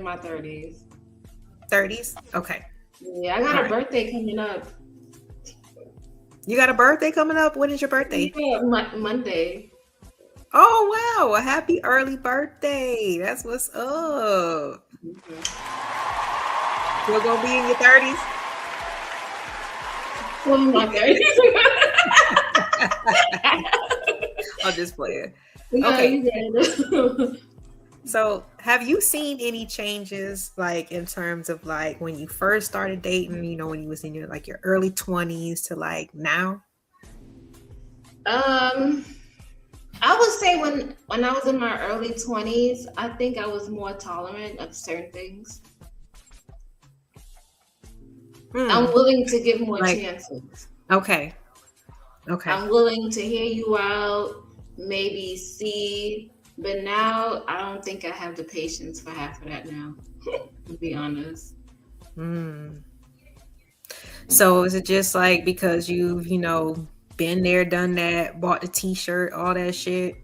my 30s. 30s? Okay. Yeah, I got a birthday coming up. You got a birthday coming up? When is your birthday? Yeah, Monday. Oh wow! A happy early birthday. That's what's up. You're gonna be in your 30s? Well, in my 30s. I'll just play it. No, Okay. you So, have you seen any changes, like in terms of like when you first started dating? You know, when you was in your like your early 20s to like now. I would say when I was in my early 20s, I think I was more tolerant of certain things. I'm willing to give more chances. Okay. I'm willing to hear you out, maybe see, but now I don't think I have the patience for half of that now, to be honest. So is it just like because you've, been there, done that, bought the t-shirt, all that shit?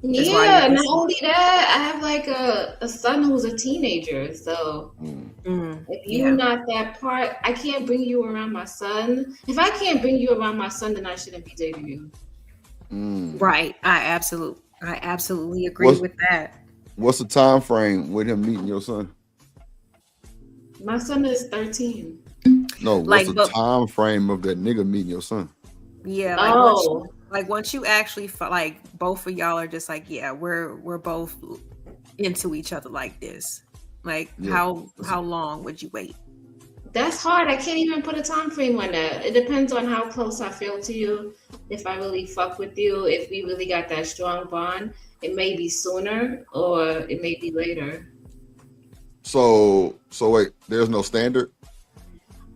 Yeah, not only that, I have like a son who's a teenager. So if you're not that part, I can't bring you around my son. If I can't bring you around my son, then I shouldn't be dating you. Right. I absolutely agree with that. What's the time frame with him meeting your son? My son is 13. No, what's the time frame of that nigga meeting your son? Yeah, once you actually like both of y'all are just like, yeah, we're both into each other like this. Like how long would you wait? That's hard. I can't even put a time frame on that. It depends on how close I feel to you. If I really fuck with you, if we really got that strong bond, it may be sooner or it may be later. So wait, there's no standard?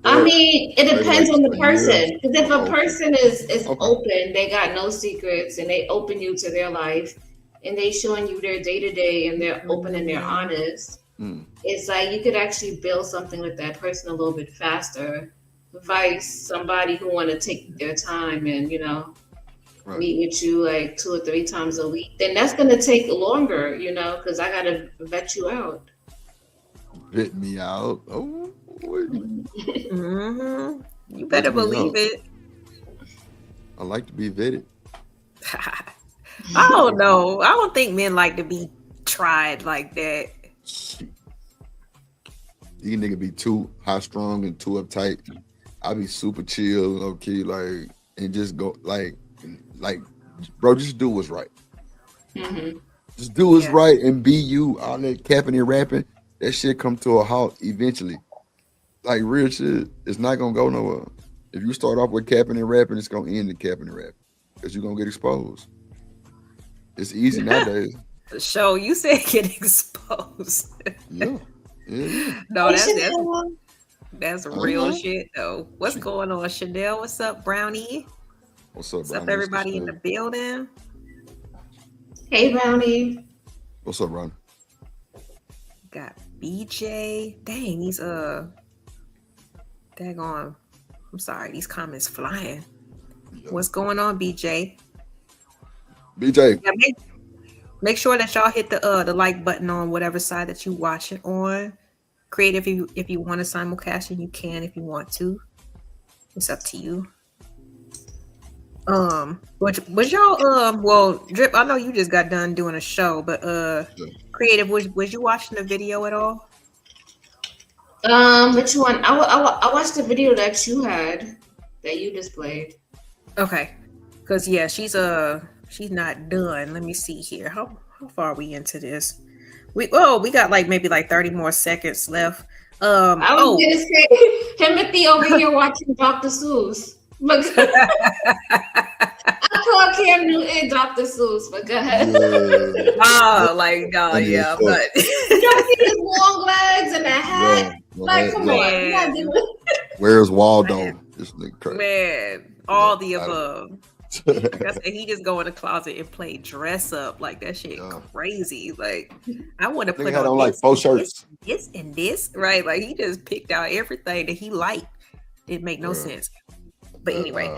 I mean, it depends on the person. Because if a person is open, they got no secrets, and they open you to their life, and they showing you their day-to-day, and they're open and they're honest, it's like you could actually build something with that person a little bit faster. Vice somebody who want to take their time and, meet with you like 2 or 3 times a week, then that's going to take longer, because I got to vet you out. Vet me out? Oh. You better believe it. I like to be vetted. I don't know. I don't think men like to be tried like that. You nigga be too high strung and too uptight. I be super chill, okay, like, and just go like, bro, just do what's right. Just do what's right and be you. All that capping and rapping, that shit come to a halt eventually. Like real shit, it's not gonna go nowhere. If you start off with capping and rapping, it's gonna end in capping and rapping because you're gonna get exposed. It's easy nowadays. So you said get exposed. Yeah. No, that's real shit though. What's going on, Chanel? What's up, Brownie? What's up, Brownie? What's up, everybody in the building? Hey, Brownie. What's up, Brownie? Got BJ. Dang, these daggone. I'm sorry, these comments flying. Yeah. What's going on, BJ? BJ. Yeah, make sure that y'all hit the like button on whatever side that you watch it on. Create if you want to simulcast and you can if you want to. It's up to you. Was y'all well, Drip, I know you just got done doing a show, but Creative, was you watching the video at all? Which one? I watched the video that you had, that you displayed. Okay, because she's not done. Let me see here. How far are we into this? We got maybe 30 more seconds left. I was gonna say Timothy over here watching Dr. Seuss. But I call Cam Newton Dr. Seuss, but go ahead. Yeah, but you don't see his long legs and that hat. Come on. Where's Waldo? This nigga crazy. Man, all the above. Like I said, he just go in the closet and play dress up. Like that shit crazy. Like I want to put on like 4 shirts. This and this, right? Like he just picked out everything that he liked. It made no sense. But anyway,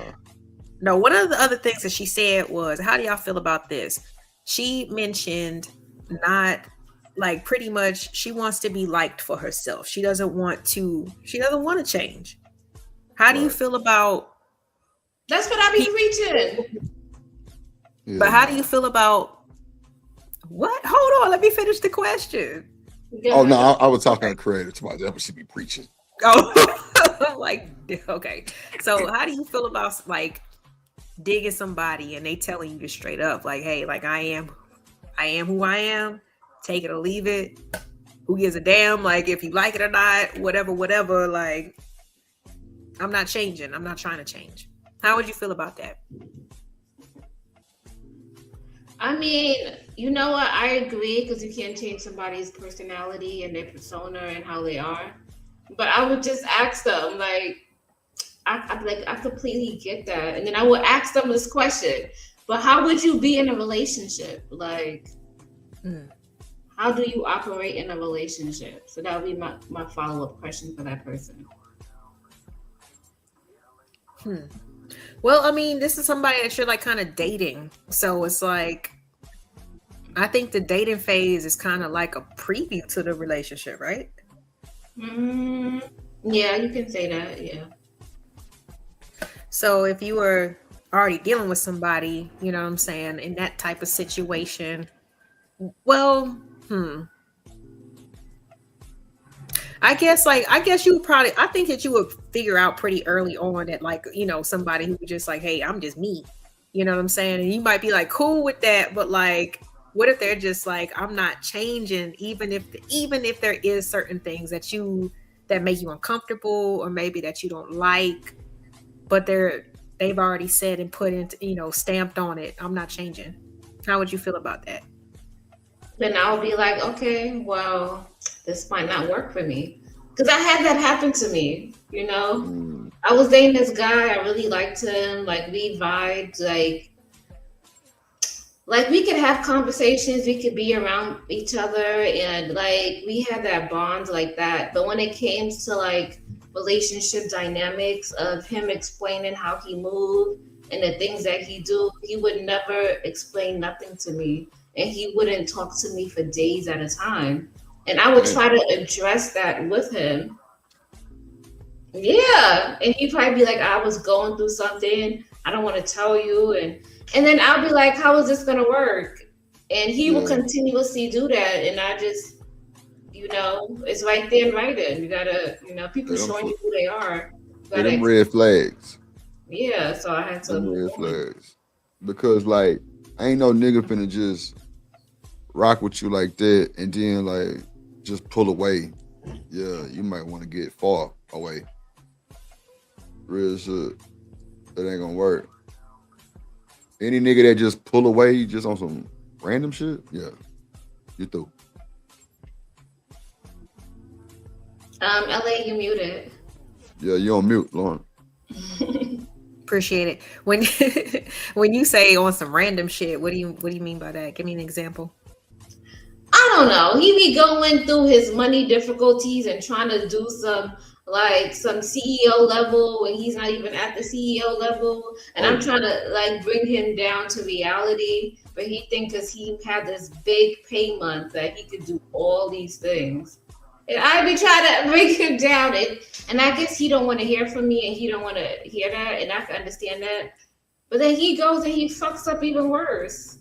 no, one of the other things that she said was, how do y'all feel about this? She mentioned not like pretty much she wants to be liked for herself. She doesn't want to change. How do you feel about that's what I be preaching. Yeah, but how do you feel about what? Hold on, let me finish the question. Oh no, I was talking to creator to my that should be preaching. Oh, like okay. So how do you feel about like digging somebody and they telling you just straight up like, hey, like I am who I am, take it or leave it. Who gives a damn? Like if you like it or not, whatever. Like I'm not changing. I'm not trying to change. How would you feel about that? I mean, you know what? I agree because you can't change somebody's personality and their persona and how they are. But I would just ask them, like, I completely get that, and then I would ask them this question: but how would you be in a relationship? Like, how do you operate in a relationship? So that would be my follow-up question for that person. Well, I mean, this is somebody that you're like kind of dating. So it's like, I think the dating phase is kind of like a preview to the relationship, right? Yeah, you can say that. Yeah. So if you were already dealing with somebody, you know what I'm saying, in that type of situation, well, I guess you would probably, I think that you would figure out pretty early on that, like, you know, somebody who just like, hey, I'm just me. You know what I'm saying? And you might be like cool with that, but like, what if they're just like, I'm not changing, even if there is certain things that make you uncomfortable or maybe that you don't like, but they've already said and put into, you know, stamped on it, I'm not changing. How would you feel about that? Then I'll be like, okay, well, this might not work for me. Because I had that happen to me, you know? I was dating this guy, I really liked him, like we vibed, like we could have conversations, we could be around each other, and like we had that bond like that. But when it came to like relationship dynamics of him explaining how he moved and the things that he do, he would never explain nothing to me, and he wouldn't talk to me for days at a time. And I would try to address that with him. Yeah, and he'd probably be like, I was going through something, I don't want to tell you, and then I'll be like, how is this gonna work? And he will continuously do that, and I just, you know, it's right there and right in. You gotta, you know, people showing you who they are. Them red flags. Yeah, so I had to. Them red flags. Because like, ain't no nigga finna just rock with you like that and then like just pull away. Yeah, you might want to get far away. Real shit. It ain't gonna work. Any nigga that just pull away just on some random shit, yeah, you through. LA, you muted. Yeah, you on mute, Lauren. Appreciate it. When you say on some random shit, what do you mean by that? Give me an example. I don't know. He be going through his money difficulties and trying to do some CEO level when he's not even at the CEO level. And I'm trying to like bring him down to reality. But he thinks because he had this big pay month that he could do all these things. And I be trying to bring him down. And I guess he don't want to hear from me and he don't want to hear that. And I can understand that. But then he goes and he fucks up even worse.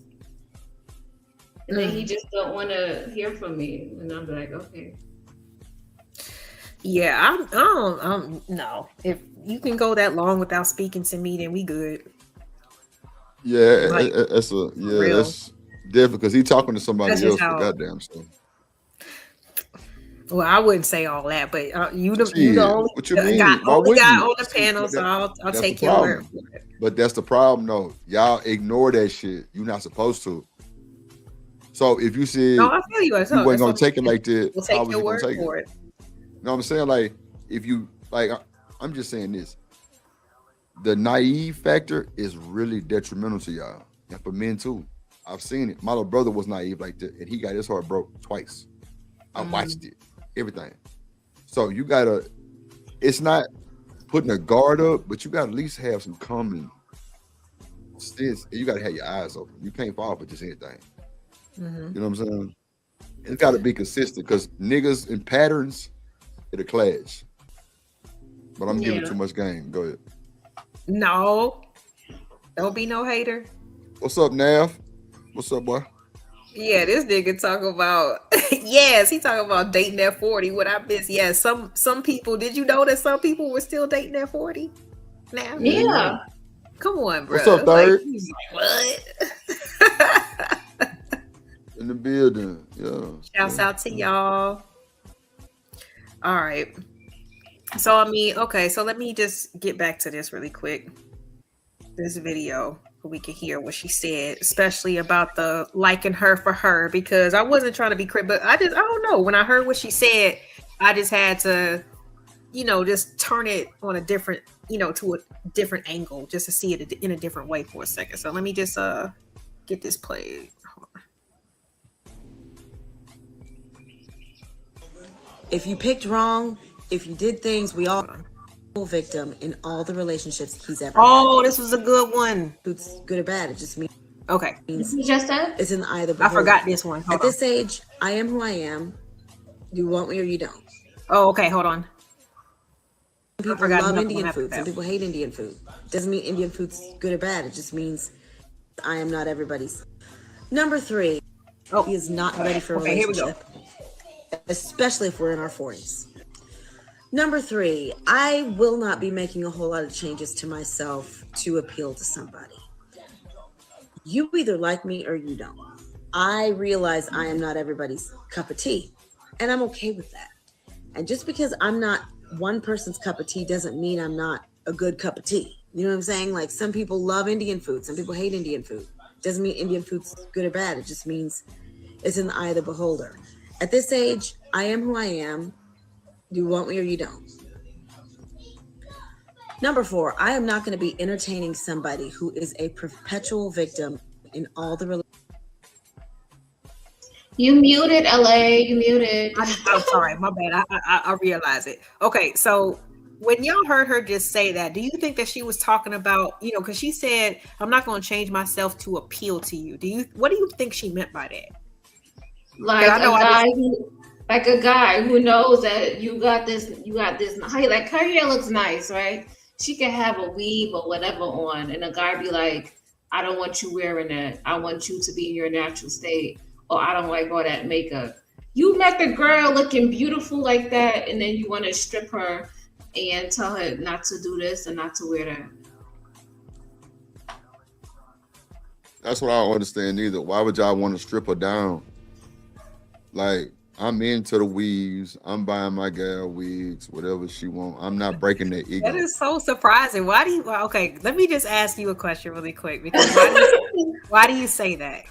And then he just don't want to hear from me. And I'm like, okay. Yeah, I don't no. If you can go that long without speaking to me, then we good. Yeah, like, that's different because he talking to somebody else for goddamn stuff. Well, I wouldn't say all that, but you the only what you mean? guy on the panel, so I'll take your word for it. But that's the problem, though. Y'all ignore that shit. You're not supposed to. So if you said no, I feel you. You wasn't gonna take it like that, we'll take your word for it. You know what I'm saying? Like, if you like, I'm just saying this. The naive factor is really detrimental to y'all, and for men too. I've seen it. My little brother was naive like that, and he got his heart broke twice. I watched it, everything. So you gotta. It's not putting a guard up, but you gotta at least have some common sense. You gotta have your eyes open. You can't fall for just anything. You know what I'm saying? It's got to be consistent because niggas and patterns, it'll clash. But I'm giving too much game. Go ahead. No, don't be no hater. What's up, Nav? What's up, boy? Yeah, this nigga talk about yes, he talking about dating at 40. What I miss? Yes, some people. Did you know that some people were still dating at 40? Now, Yeah. Come on, bro. What's up, Third? What? In the building. Yeah. Shouts out to y'all. All right. So I mean, okay. So let me just get back to this really quick. This video. We can hear what she said, especially about the liking her for her, because I wasn't trying to be critical, but I don't know. When I heard what she said, I just had to, just turn it on a different, to a different angle, just to see it in a different way for a second. So let me just get this played. If you picked wrong, if you did things, we all victim in all the relationships he's ever had. This was a good one. It's good or bad. It just means okay. It's in either. I forgot this one. At this age, I am who I am. You want me or you don't. Oh, okay. Hold on. Some people love Indian food. Some people hate Indian food. Doesn't mean Indian food's good or bad. It just means I am not everybody's. Number 3. He is not ready for a relationship. Here we go. Especially if we're in our 40s. Number 3, I will not be making a whole lot of changes to myself to appeal to somebody. You either like me or you don't. I realize I am not everybody's cup of tea, and I'm okay with that. And just because I'm not one person's cup of tea doesn't mean I'm not a good cup of tea. You know what I'm saying? Like, some people love Indian food. Some people hate Indian food. Doesn't mean Indian food's good or bad. It just means it's in the eye of the beholder. At this age, I am who I am. You want me or you don't. Number 4, I am not going to be entertaining somebody who is a perpetual victim in all the relationships. You muted, LA. You muted. I'm sorry. My bad. I realize it. Okay, so when y'all heard her just say that, do you think that she was talking about, because she said, I'm not going to change myself to appeal to you. What do you think she meant by that? Like a guy who knows that you got this, like her hair looks nice, right? She can have a weave or whatever on, and a guy be like, I don't want you wearing that. I want you to be in your natural state, or I don't like all that makeup. You met the girl looking beautiful like that, and then you want to strip her and tell her not to do this and not to wear that. That's what I don't understand either. Why would y'all want to strip her down? Like, I'm into the weaves. I'm buying my gal wigs, whatever she want. I'm not breaking that ego. That is so surprising. Why do you? Okay, let me just ask you a question really quick. Because why do you say that?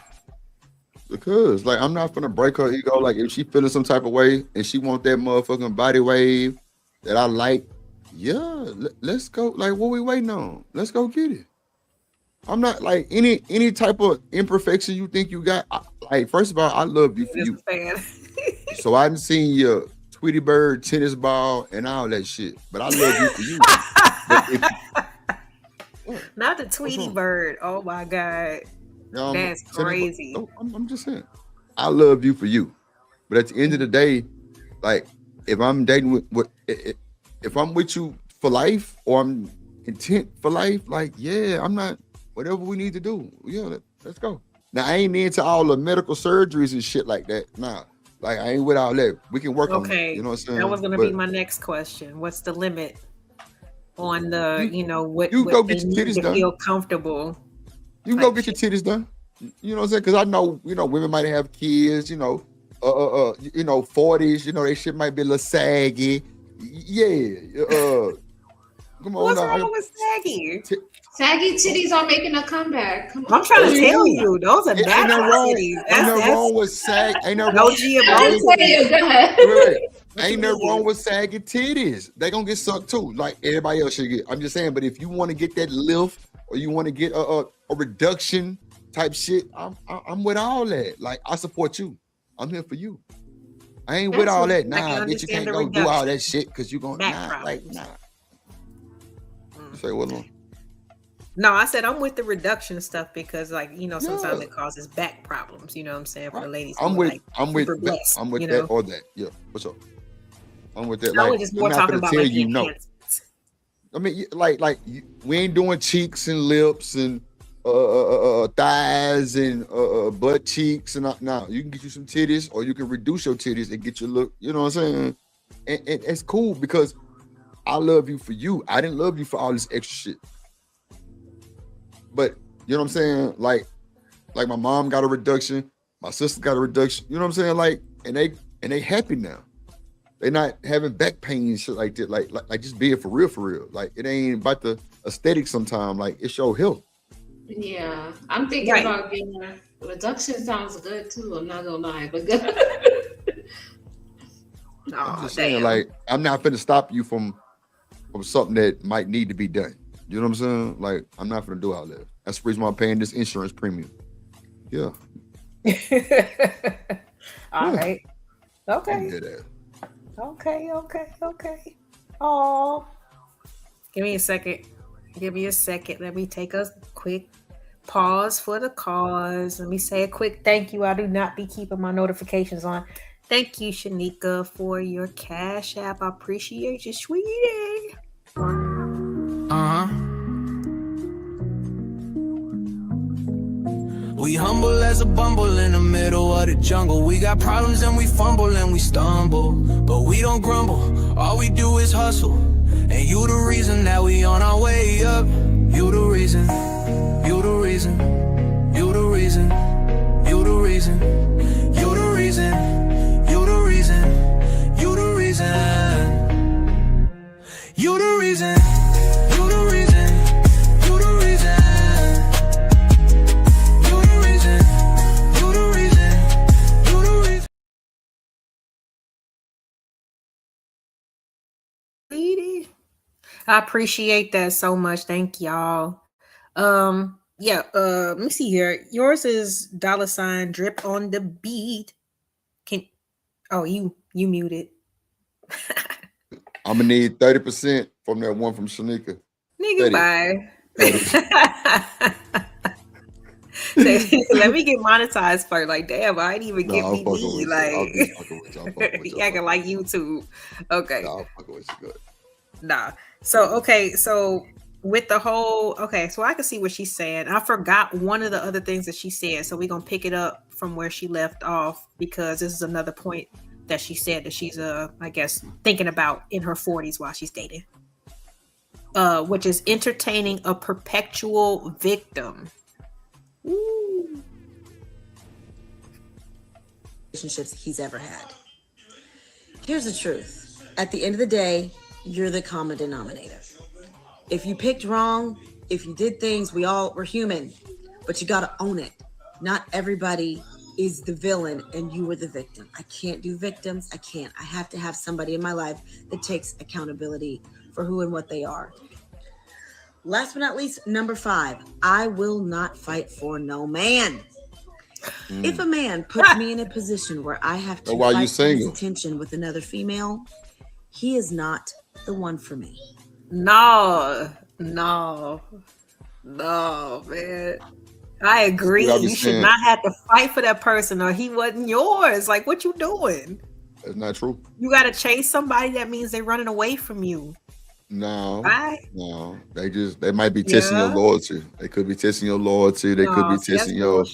Because, like, I'm not gonna break her ego. Like, if she feeling some type of way and she want that motherfucking body wave that I like, yeah, let's go. Like, what we waiting on? Let's go get it. I'm not like any type of imperfection you think you got. Like, first of all, I love you for you. So I done seen your Tweety Bird, tennis ball, and all that shit. But I love you for you. Not the Tweety Bird. Oh my God. That's crazy. I'm just saying. I love you for you. But at the end of the day, like, if I'm dating if I'm with you for life, or I'm intent for life, like, yeah, I'm not, whatever we need to do. Yeah, let's go. Now, I ain't into all the medical surgeries and shit like that. Nah. Like, I ain't with all that. We can work on it. You know what I'm saying? That was going to be my next question. What's the limit on the, what you go get your titties to done. Feel comfortable? You can go get your titties done. You know what I'm saying? Because I know, women might have kids, 40s, they shit might be a little saggy. Yeah. Come on. What's wrong with saggy? Saggy titties are making a comeback. Come on. I'm trying to tell you, those are natural titties. Ain't no wrong with sag. Ain't no wrong. Ain't no wrong with saggy titties. They gonna get sucked too, like everybody else should get. I'm just saying. But if you want to get that lift, or you want to get a reduction type shit, I'm with all that. Like, I support you. I'm here for you. I ain't with all that. Nah, bitch, you can't go do all that shit because you gonna nah. Say what on. No, I said I'm with the reduction stuff because, like, sometimes it causes back problems. You know what I'm saying, for the ladies who are like super blessed. I'm with that or that. Yeah, what's up? I'm with that. I Like, was just more I'm not talking gonna about tell like you no. I mean, we ain't doing cheeks and lips and thighs and butt cheeks and now you can get you some titties or you can reduce your titties and get your look. You know what I'm saying? And it's cool because I love you for you. I didn't love you for all this extra shit. But you know what I'm saying? Like my mom got a reduction, my sister got a reduction. You know what I'm saying? Like, and they happy now. They not having back pain and shit like that. Like just being for real. Like it ain't about the aesthetic sometimes. Like it's your health. Yeah, I'm thinking about getting a reduction. Sounds good too. I'm not gonna lie, but good. I'm just saying, like, I'm not finna stop you from something that might need to be done. You know what I'm saying? Like, I'm not finna do all that. That's the reason why I'm paying this insurance premium. Yeah. All right. Okay. Okay. Oh, give me a second. Let me take a quick pause for the cause. Let me say a quick thank you. I do not be keeping my notifications on. Thank you, Shanika, for your Cash App. I appreciate you, sweetie. We humble as a bumble in the middle of the jungle. We got problems and we fumble and we stumble, but we don't grumble. All we do is hustle. And you the reason that we on our way up. You the reason. You the reason. You the reason. You the reason. You the reason. You the reason. You the reason. You the reason. You the reason. You the reason. You the reason. You the reason. You the reason. I appreciate that so much. Thank y'all. Let me see here. Yours is $ drip on the beat. You muted. I'm gonna need 30% from that one from Shanika. Nigga, bye. Let me get monetized first. Like, damn, I didn't even get BD. Like, he acting like YouTube. Okay. I'll fucking with you. Good. Nah. So with the whole, so I can see what she's saying. I forgot one of the other things that she said, so we're gonna pick it up from where she left off because this is another point that she said that she's I guess thinking about in her 40s while she's dating, which is entertaining a perpetual victim. Ooh. Relationships he's ever had. Here's the truth. At the end of the day, you're the common denominator. If you picked wrong, if you did things, we're human, but you got to own it. Not everybody is the villain and you were the victim. I can't do victims. I have to have somebody in my life that takes accountability for who and what they are. Last but not least, number 5, I will not fight for no man. If a man puts me in a position where I have to fight for his attention with another female, he is not the one for me. No, man. I agree. You should not have to fight for that person or he wasn't yours. Like, what you doing? That's not true. You got to chase somebody, that means they're running away from you. No, they might be testing your loyalty. They could be testing your loyalty. They could be testing your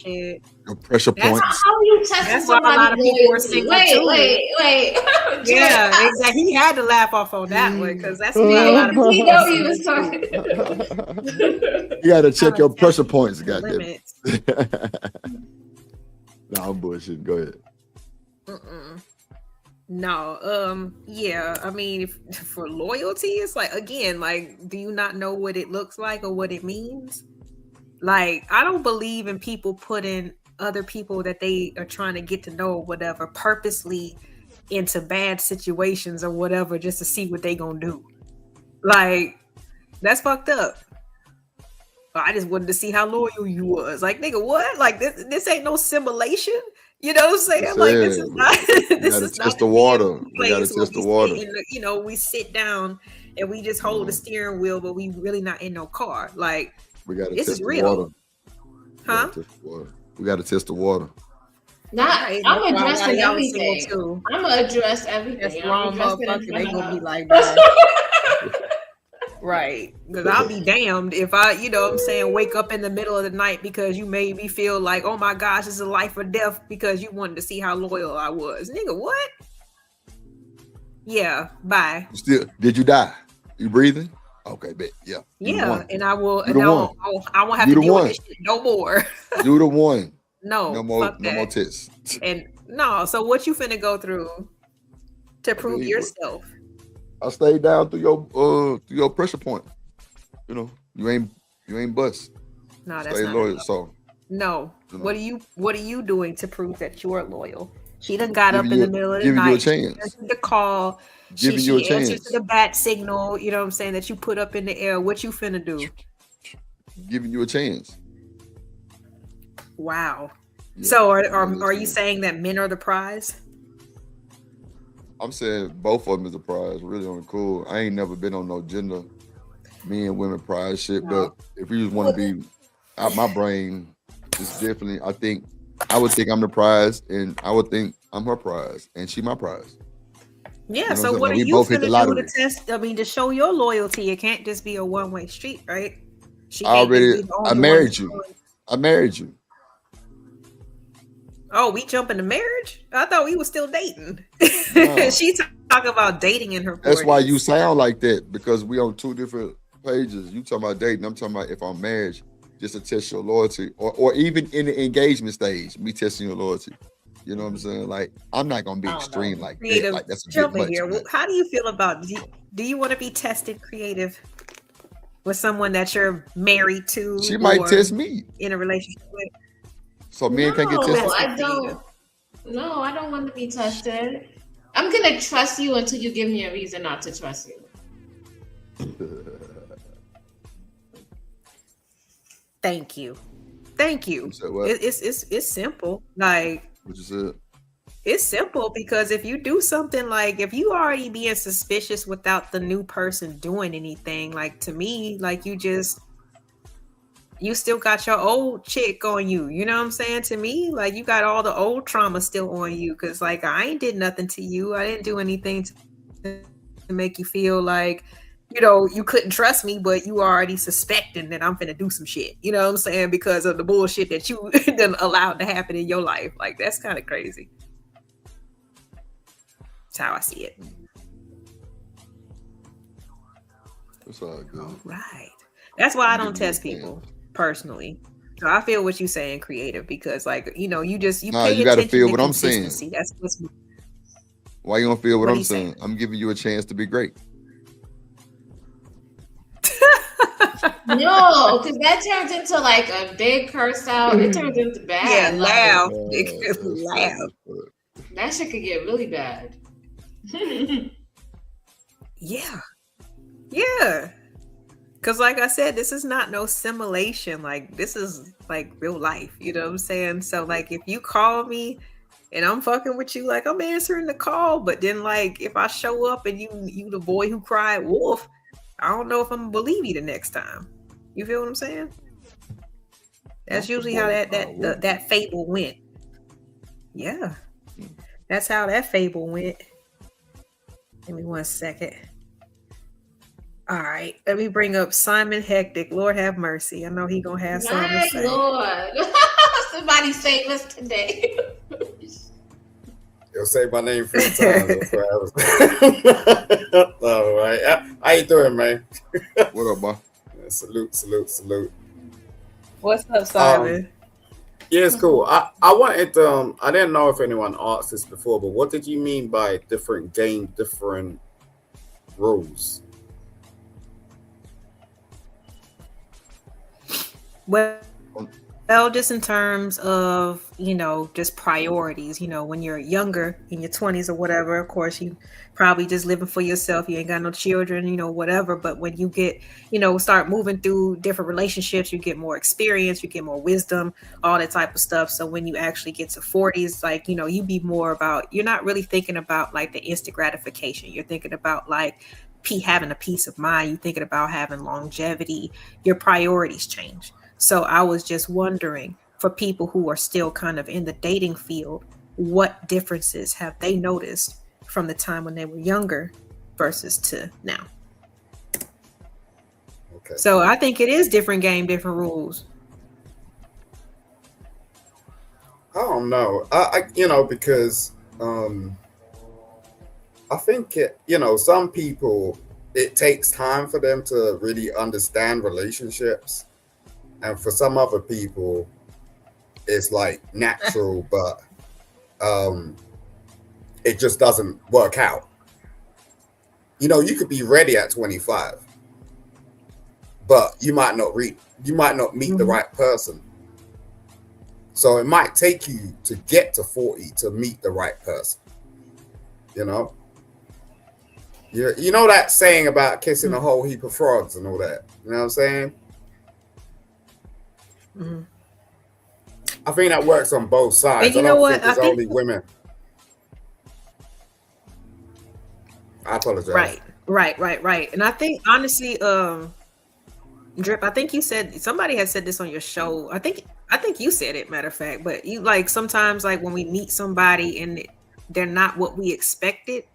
pressure points. How you testing somebody's loyalty? Wait. Yeah, exactly. He had to laugh off on that one because that's me. A lot of people. He know he was talking. You got to check your pressure points, goddamn. No, I'm bullshit. Go ahead. No, I mean, for loyalty, it's like, again, like, do you not know what it looks like or what it means? Like, I don't believe in people putting other people that they are trying to get to know or whatever purposely into bad situations or whatever just to see what they gonna do. Like, that's fucked up. I just wanted to see how loyal you was. Like, nigga, what? Like, this ain't no simulation. You know what I'm saying? Like, this is not. This is not the water. We gotta test the water. We sit down and we just hold the steering wheel, but we really not in no car. Like, We got to this test is the real. water. Huh? We got to test the water. I'm addressing everything. I'm gonna address everything. That's I'm wrong, addressing motherfucker. They gonna be like, right? Because I'll be damned if I, you know what I'm saying, wake up in the middle of the night because you made me feel like, oh my gosh, it's a life or death because you wanted to see how loyal I was. Nigga, what? Yeah, bye. Did you die? You breathing? Okay, bet. Yeah. Yeah, and I will. I won't have to deal with this shit no more. You the one. No more tests. And no. So what you finna go through to prove yourself? I stayed down through your pressure point. You know, you ain't bust. No, that's stay not loyal. enough. So no. You know. What are you doing to prove that you are loyal? She done got up in the middle of the giving night. You a chance. The call. Giving you a chance. She answers to the bat signal. You know what I'm saying, that you put up in the air. What you finna do? Giving you a chance. Wow. Yeah, so are you saying that men are the prize? I'm saying both of them is the prize. Really on the cool. I ain't never been on no gender, men, women prize shit. No. But if you just want to be out my brain, it's definitely. I would think I'm the prize, and I would think I'm her prize, and she my prize. Yeah. You know so what are you finna do to test? I mean, to show your loyalty, it can't just be a one-way street, right? I married you. I married you. Oh, we jump into marriage? I thought we were still dating. No. She talking about dating in her 40s. That's why you sound like that, because we on two different pages. You talking about dating, I'm talking about if I'm married, just to test your loyalty, or even in the engagement stage, me testing your loyalty. You know what I'm saying? Like, I'm not gonna be extreme like that. Like, that's a bit much. Here. Well, how do you feel about? Do you want to be tested creative with someone that you're married to? She might test me in a relationship with. So men can't get tested. I don't want to be tested. I'm gonna trust you until you give me a reason not to trust you. Thank you. It's simple. Like what you said. It's simple, because if you do something, like if you already being suspicious without the new person doing anything, like, to me, like, you still got your old chick on you. You know what I'm saying? To me, like, you got all the old trauma still on you, because, like, I ain't did nothing to you. I didn't do anything to make you feel like, you know, you couldn't trust me, but you already suspecting that I'm finna do some shit. You know what I'm saying? Because of the bullshit that you done allowed to happen in your life. Like, that's kind of crazy. That's how I see it. That's all good. All right. That's why I don't test people personally. So I feel what you're saying, creative, because, like, you know, you gotta feel what I'm saying. That's what's. Why you don't feel what I'm saying? I'm giving you a chance to be great. No, because that turns into like a big curse out. It turns into bad. Yeah, loud. Loud. That shit could get really bad. Yeah. Because, like I said, this is not no simulation. Like, this is like real life. You know what I'm saying? So, like, if you call me and I'm fucking with you, like, I'm answering the call. But then, like, if I show up and you the boy who cried wolf, I don't know if I'm gonna believe you the next time. You feel what I'm saying? That's usually how that fable went. Yeah. That's how that fable went. Give me 1 second. All right, let me bring up Simon Hectic. Lord have mercy. I know he gonna have something to say. Lord, somebody save us today. You'll say my name 3 times. That's what I was. All right, how you doing, man? What up, boy? Salute. What's up, Simon? Yeah, it's cool. I wanted I didn't know if anyone asked this before, but what did you mean by different game, different rules? Well, just in terms of, you know, just priorities. You know, when you're younger, in your 20s or whatever, of course, you probably just living for yourself. You ain't got no children, you know, whatever. But when you get, you know, start moving through different relationships, you get more experience, you get more wisdom, all that type of stuff. So when you actually get to 40s, like, you know, you be more about, you're not really thinking about like the instant gratification. You're thinking about like having a peace of mind, you thinking about having longevity, your priorities change. So I was just wondering, for people who are still kind of in the dating field, what differences have they noticed from the time when they were younger versus to now? Okay. So I think it is different game, different rules. I don't know. I because I think some people, it takes time for them to really understand relationships, and for some other people, it's like natural, but it just doesn't work out. You could be ready at 25, but you might not meet the right person. So it might take you to get to 40 to meet the right person. You know that saying about kissing a whole heap of frogs and all that. You know what I'm saying? Mm-hmm. I think that works on both sides. And you know what? Think it's only women. I apologize. Right. And I think honestly, Drip, I think you said, somebody had said this on your show. I think you said it, matter of fact, but you like sometimes like when we meet somebody and they're not what we expected,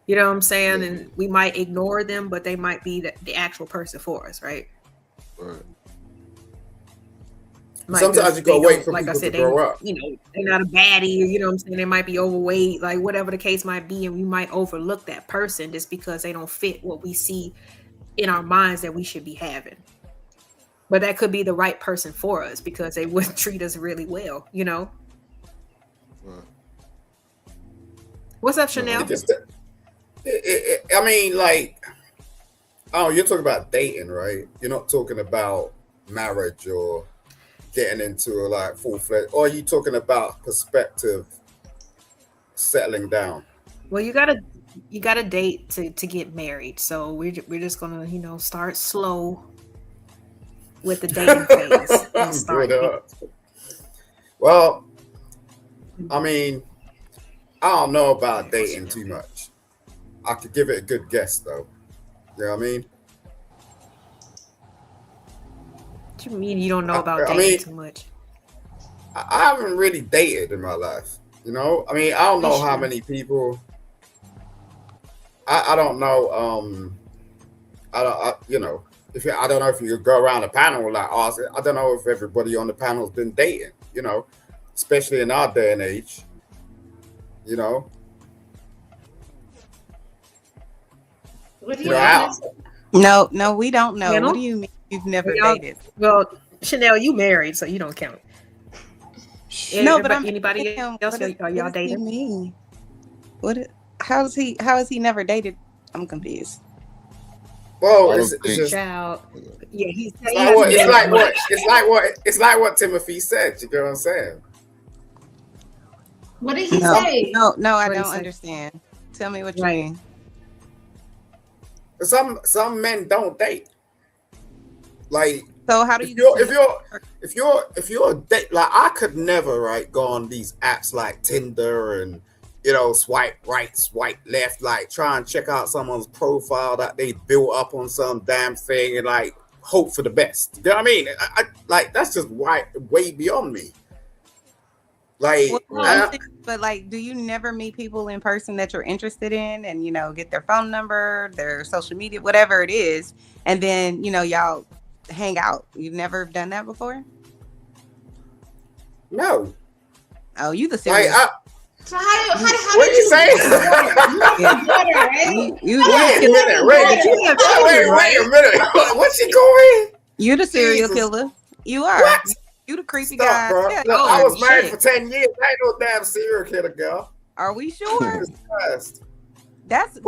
you know what I'm saying? Yeah. And we might ignore them, but they might be the actual person for us, right? Right. Sometimes you gotta wait for people to grow up. They're not a baddie, you know what I'm saying? They might be overweight, like whatever the case might be, and we might overlook that person just because they don't fit what we see in our minds that we should be having. But that could be the right person for us because they would treat us really well, Right. What's up, Chanel? You're talking about dating, right? You're not talking about marriage or getting into like full-fledged, or are you talking about perspective settling down? Well, you gotta date to get married. So we're just gonna, start slow with the dating phase. And start well, I don't know about dating too much. I could give it a good guess though. You know what I mean? What you mean you don't know about dating too much? I haven't really dated in my life. I don't know how many people. I don't know. I don't know if you could go around a panel like us. I don't know if everybody on the panel has been dating. Especially in our day and age. What do you No, we don't know. What do you mean you've never dated? Well, Chanel, you married, so you don't count. No, but anybody else? Are y'all dating? Me? How is he never dated? I'm confused. Well, it's just child. Yeah, it's like what Timothy said. You know what I'm saying? What did he say? No, I don't understand. Tell me what you mean. Some men don't date. Like, so how do you? If you're a date, like I could never go on these apps like Tinder and swipe right, swipe left, like try and check out someone's profile that they built up on some damn thing and like hope for the best. You know what I mean? I like that's just way beyond me. Like, but like, do you never meet people in person that you're interested in and get their phone number, their social media, whatever it is, and then y'all hang out? You've never done that before? No. Oh, you the serious? So how what did you say? Wait a minute. What's she going? You the serial killer. You are. What? You the creepy guy. Bro. Yeah. Look, I was married for 10 years. I ain't no damn serial killer, girl. Are we sure? That's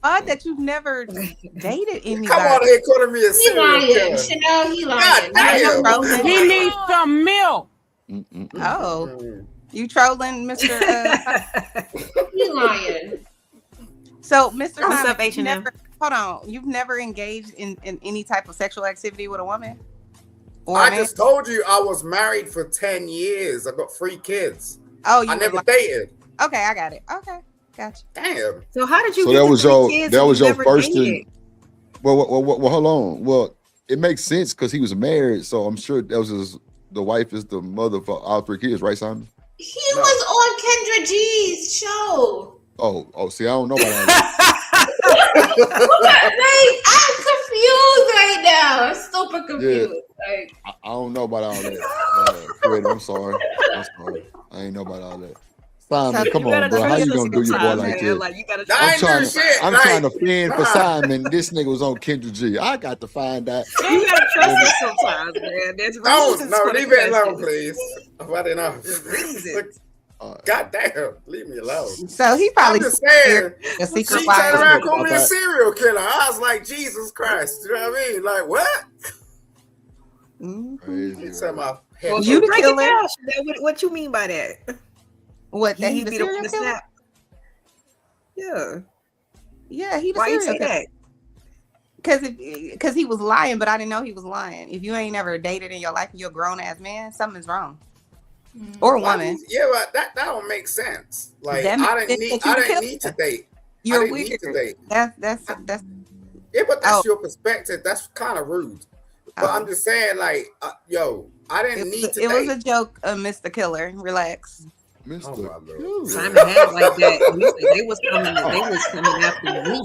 odd that you've never dated anybody. Come on here, calling me a serial killer. Chanel, he lying. God damn. He needs some milk. Oh, you trolling, Mr. He lying. So, Mr. What's up, H&M? Hold on. You've never engaged in any type of sexual activity with a woman? I just told you I was married for 10 years. I got 3 kids. Oh, I never dated. Okay, I got it. Okay, gotcha. Damn. So how did you? So that was your first. Well, hold on. Well, it makes sense because he was married, so I'm sure that was the wife is the mother for all 3 kids, right, Simon? He was on Kendra G's show. Oh, see, I don't know about all that. I'm confused right now. I'm super confused. Yeah, Like, I don't know about all that. Fred, I'm sorry. I ain't know about all that. Simon, So come on, bro. How you gonna do your boy like that? Like, you gotta I'm trying to fend for Simon. This nigga was on Kendra G. I got to find out. You gotta trust us sometimes, man. There's reasons No, for leave the it alone, questions. please. About enough. God damn, leave me alone. So he probably I'm just saying, a secret she wife. turned around and called me a serial killer. I was like, Jesus Christ. You know what I mean? Like, what? Crazy, Well, you the break killer. it down. What you mean by that? What? That He he the be the one serial to killer? snap. Yeah. Yeah, he the Why you serial say killer. that? Because he was lying, but I didn't know he was lying. If you ain't never dated in your life and you're a grown ass man, something's wrong. Or woman. Yeah, but that don't make sense. Like, That I makes didn't sense that you the need to killer. date. You're I didn't weird. need to date. That's Yeah, but that's your perspective. That's kind of rude. But I'm just saying, like, yo, I didn't need to it date. was a joke, Mr. Killer. Relax. Mr. Simon had like that. They was coming after me.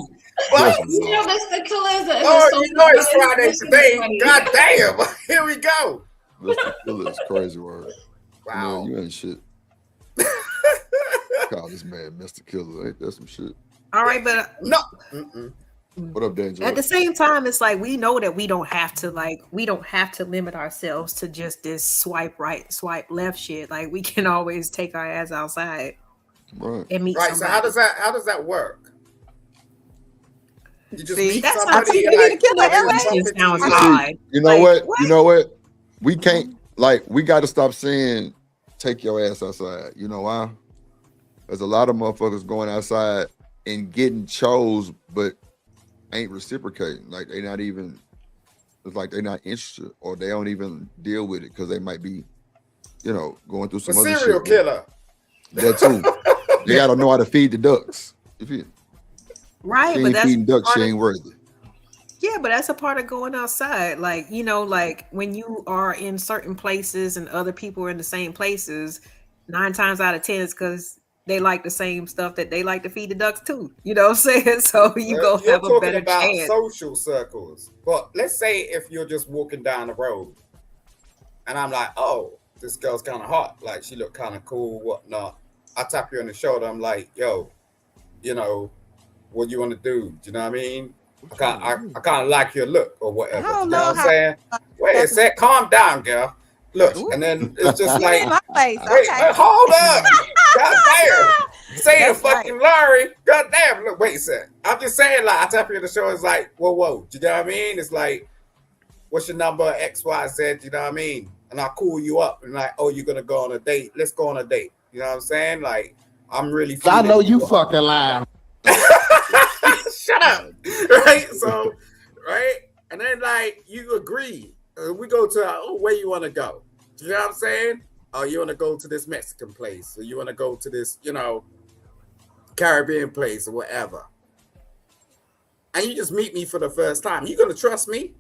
What? You know, Mr. Killer is a you know it's Friday today. God damn. Here we go. Mr. Killer is crazy word. Wow. Man, you ain't shit. Call this man Mr. Killer. Ain't that some shit? All right, but no. What up, Dan? At the same time, it's like we know that we don't have to limit ourselves to just this swipe right, swipe left shit. Like we can always take our ass outside and meet somebody. So how does that work? You just meet that's somebody sounds odd. You know what? You know what? We can't we got to stop saying take your ass outside. You know why? There's a lot of motherfuckers going outside and getting chose, but ain't reciprocating. Like they not even. It's like they're not interested, or they don't even deal with it because they might be, going through some other serial shit. Killer. That too. They gotta know how to feed the ducks. Right, she but ain't that's feeding ducks. She ain't worthy. Yeah, but that's a part of going outside. Like, like when you are in certain places and other people are in the same places, 9 times out of 10 is because they like the same stuff that they like to feed the ducks too. You know what I'm saying? So you go have a better chance. Social circles. But let's say if you're just walking down the road and I'm like, oh, this girl's kind of hot. Like she looked kind of cool, whatnot. I tap you on the shoulder. I'm like, yo, what you want to do? Do you know what I mean? I kind of like your look or whatever. I don't you know what know I'm saying? Wait a sec, calm down, girl. Look, and then it's just like, wait, hold up. God damn. Say the fucking Larry. God damn. Look, wait a sec. I'm just saying, like, I tap you on the shoulder. It's like, whoa. Do you know what I mean? It's like, what's your number? X, Y, Z. You know what I mean? And I call you up and like, oh, you're going to go on a date. Let's go on a date. You know what I'm saying? Like, I'm really I know you fucking lying. Shut up. Right? So, right? And then, like, you agree. We go to where you want to go. You know what I'm saying? Oh, you want to go to this Mexican place, or you want to go to this, Caribbean place, or whatever. And you just meet me for the first time. You gonna trust me?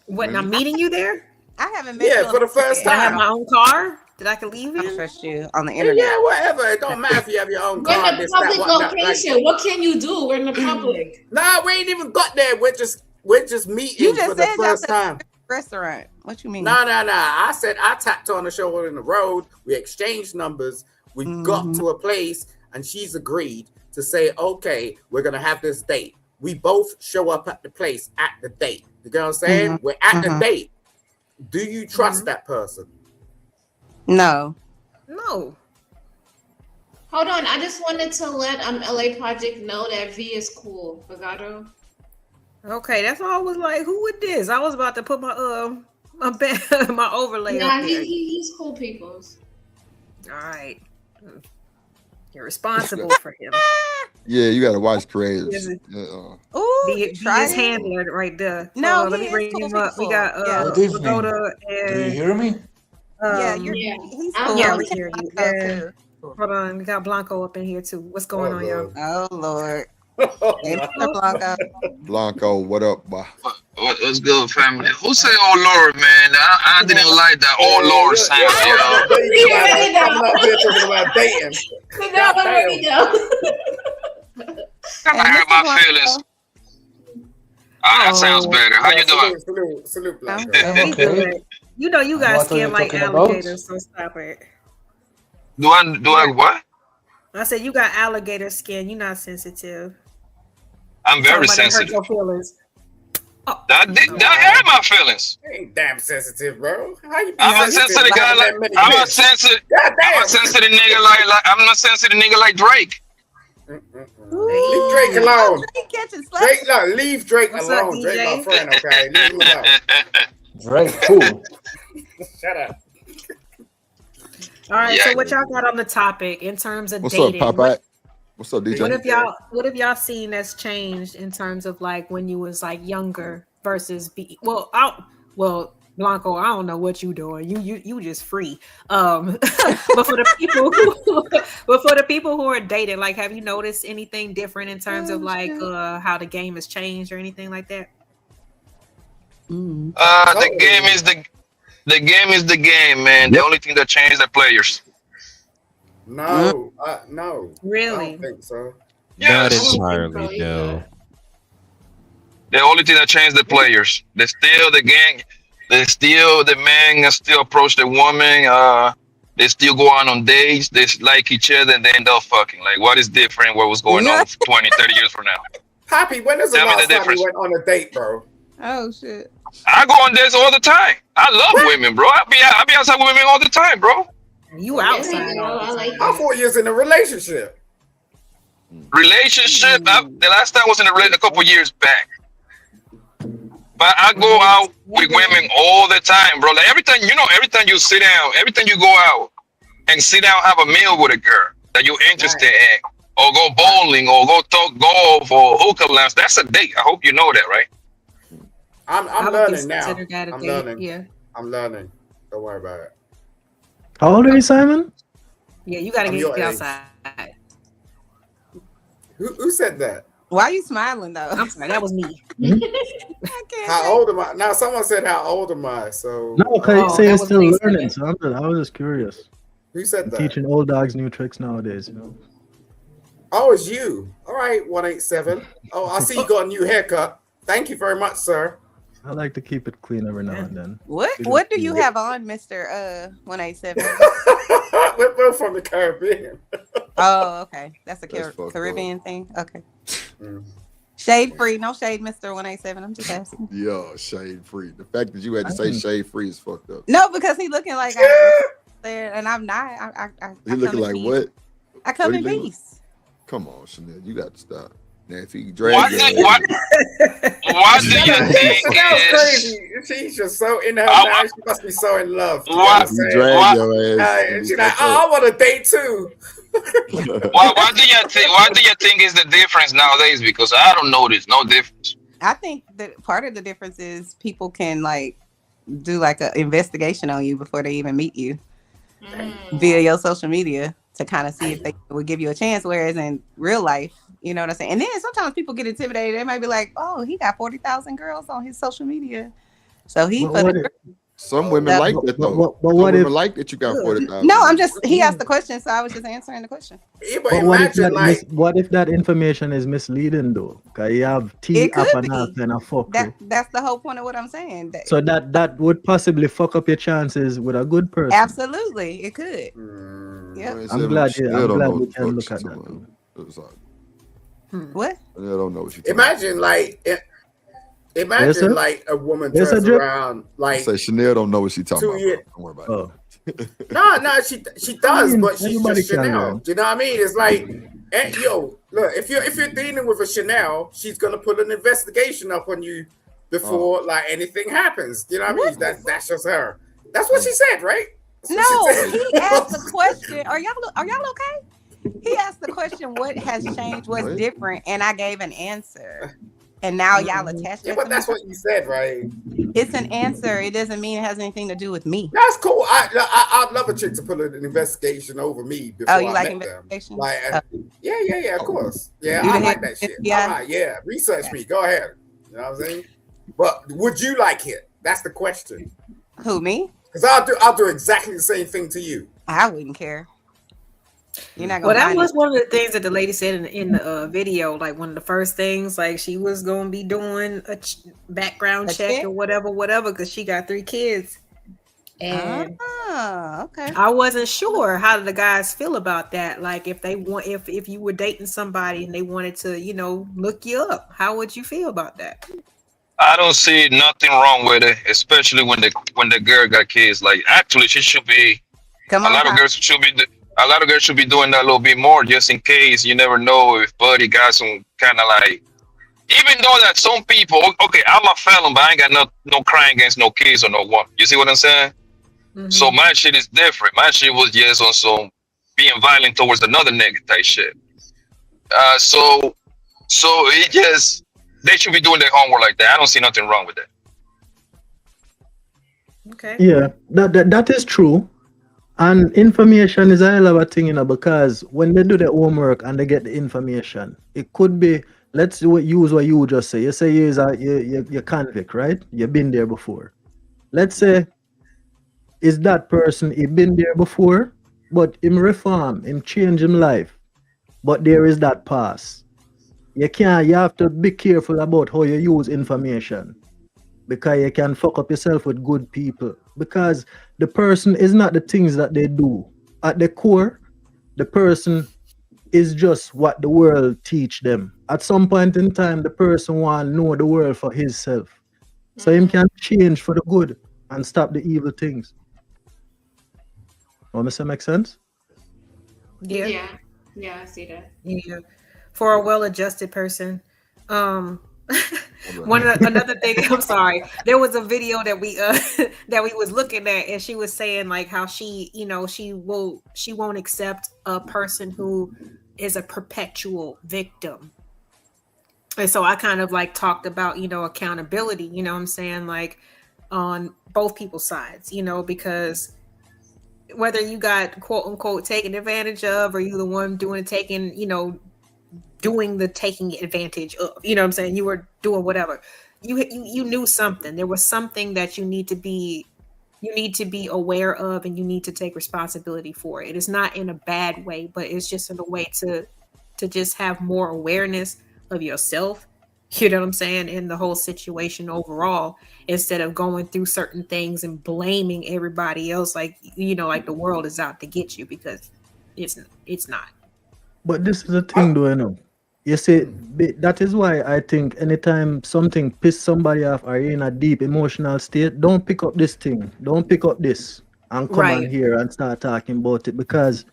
What? And I'm meeting you there? I haven't met you for the first time. I have my own car that I can leave in. I trust you on the internet. Yeah, whatever. It don't matter if you have your own car. We're in the public location. What can you do? We're in the public. Nah, we ain't even got there. We're just meeting for the first time. Restaurant. What you mean? No. I said I tapped on the shoulder in the road. We exchanged numbers. We got to a place, and she's agreed to say, okay, we're gonna have this date. We both show up at the place at the date. You know what I'm saying? We're at the date. Do you trust that person? No. No. Hold on. I just wanted to let LA Project know that V is cool. Bagato. Okay, that's all I was like, who would this? I was about to put my my overlay Nah, up there. he's cool peoples. All right. You're responsible for him. Yeah, you gotta watch creators. Ooh, be his handler right there. No, let me bring cool him up. We got Pagoda and do you hear me? He's cool. We hear you. Hold on, we got Blanco up in here too. What's going on, y'all? Oh Lord. Blanco, what up, boy? What's good, family? Who say "Oh Lord," man? I didn't like that "Oh Lord" sound, Coming up here talking about dating. I hurt my feelings. That sounds better. How you doing? Salute, Blanco. Okay. You know you got skin like alligators, so stop it. Do I what? I said you got alligator skin. You're not sensitive. I'm very sensitive. Hurt your feelings. That hurt my feelings. You ain't damn sensitive, bro. How you I'm a sensitive guy. I'm a sensitive nigga like I'm a sensitive nigga like Drake. Leave Drake alone. Leave Drake alone. Drake, my friend. Okay, leave him alone. Drake, cool. Shut up. All right. So what y'all got on the topic in terms of What's dating? up, Popeye? What's up, DJ? What have y'all seen that's changed in terms of like when you was like younger versus Blanco, I don't know what you doing. You just free. But for the people who are dating, like, have you noticed anything different in terms of like how the game has changed or anything like that? The game is the game, man. The only thing that changed the players. No. Really? I don't think so. Yes. Not entirely, no. The only thing that changed the players. They're still the gang. The man still approach the woman. They still go on dates. They like each other, and then they'll fucking. Like, what is different? What was going on 20, 30 years from now? Poppy, when is the last time you went on a date, bro? Oh shit! I go on dates all the time. I love women, bro. I be outside with women all the time, bro. You outside? I'm 4 years in a relationship. The last time I was in a relationship a couple years back. But I go out with women all the time, bro. Like every time you sit down, every time you go out and sit down, have a meal with a girl that you're interested in, or go bowling, or go talk golf, or hookah lounge, that's a date. I hope you know that, right? I'm learning now. I'm learning. Don't worry about it. How old are you, Simon? Yeah, you gotta get outside. Who said that? Why are you smiling though? I'm sorry, that was me. How old am I? Now someone said how old am I? So no, okay, you say you're still learning. So I was just curious. Who said that? Teaching old dogs new tricks nowadays, you know. Oh, it's you. All right, 187. Oh, I see you got a new haircut. Thank you very much, sir. I like to keep it clean every now and then. What do you have on, Mr. 187? We're both from the Caribbean. Oh, okay. That's a Caribbean thing. Okay. Shade free, no shade, Mr. 187. I'm just asking. Yeah, shade free. The fact that you had to say shade free is fucked up. No, because he looking like there, and I'm not. He looking like what? I come in peace. Come on, Chanel, you got to stop. Now, if he Why do you think crazy? She's just so in her now. She must be so in love. Why drag your ass? And she's like, I want a date too. Why do you think is the difference nowadays? Because I don't notice no difference. I think that part of the difference is people can like do like an investigation on you before they even meet you via your social media to kind of see if they would give you a chance. Whereas in real life, you know what I'm saying? And then sometimes people get intimidated. They might be like, oh, he got 40,000 girls on his social media. So some women like that though. Some women like that you got 40,000. No, he asked the question, so I was just answering the question. What if that information is misleading though? Because you have T up and half and a fuck. That's the whole point of what I'm saying. So that would possibly fuck up your chances with a good person. Absolutely, it could. Yeah, I'm glad we can look at that. What? I don't know what you. Imagine like a woman turns around like. Say Chanel don't know what she's talking about. Don't worry about it. No, she does, but she's just Chanel. Do you know what I mean? It's like, look, if you're dealing with a Chanel, she's gonna put an investigation up on you before like anything happens. Do you know what I mean? That's just her. That's what she said, right? No, he asked the question. Are y'all okay? He asked the question, what has changed, what's different, and I gave an answer. And now y'all attached. Yeah, but that's what you said, right? It's an answer. It doesn't mean it has anything to do with me. That's cool. I'd love a chick to put an investigation over me before you I like met them. investigation? Like, yeah, of course. Yeah, You I the like head- that shit. yeah. All right, yeah. Research me. Go ahead. You know what I'm saying? But would you like it? That's the question. Who, me? Because I'll do exactly the same thing to you. I wouldn't care. You're not Well, gonna that find was it. one of the things that the lady said in the video. Like one of the first things, like she was gonna be doing a background check or whatever, because she got 3 kids, and okay. I wasn't sure how the guys feel about that. Like if they want, if you were dating somebody and they wanted to, look you up, how would you feel about that? I don't see nothing wrong with it, especially when the girl got kids. Like actually, she should be. A lot of girls should be doing that a little bit more, just in case. You never know if Buddy got some kind of like. Even though that some people, okay, I'm a felon, but I ain't got no crime against no kids or no one. You see what I'm saying? Mm-hmm. So my shit is different. My shit was just on some being violent towards another nigga type shit. So it just they should be doing their homework like that. I don't see nothing wrong with that. Okay. Yeah, that is true. And information is a hell of a thing, because when they do their homework and they get the information, it could be, let's use what you just say. You say you're convict, right? You've been there before. Let's say, is that person, he been there before, but him reform, him change him life. But there is that pass. You have to be careful about how you use information, because you can fuck up yourself with good people, because the person is not the things that they do. At the core, the person is just what the world teach them. At some point in time, the person want to know the world for himself. So him can change for the good and stop the evil things. Want to make sense? Yeah. Yeah, I see that. Yeah. For a well-adjusted person. Another thing, I'm sorry, there was a video that we was looking at, and she was saying like how she won't accept a person who is a perpetual victim. And so I kind of like talked about accountability, what I'm saying, like on both people's sides, because whether you got quote unquote taken advantage of, or you the one doing the taking advantage of, what I'm saying, you were doing whatever, you knew something. There was something that you need to be aware of, and you need to take responsibility for it. It's not in a bad way, but it's just in a way to just have more awareness of yourself, what I'm saying, in the whole situation overall, instead of going through certain things and blaming everybody else, like like the world is out to get you, because it's not. But this is the thing, though, You see, that is why I think anytime something piss somebody off or you're in a deep emotional state, don't pick up this thing. Don't pick up this and come on here and start talking about it. Because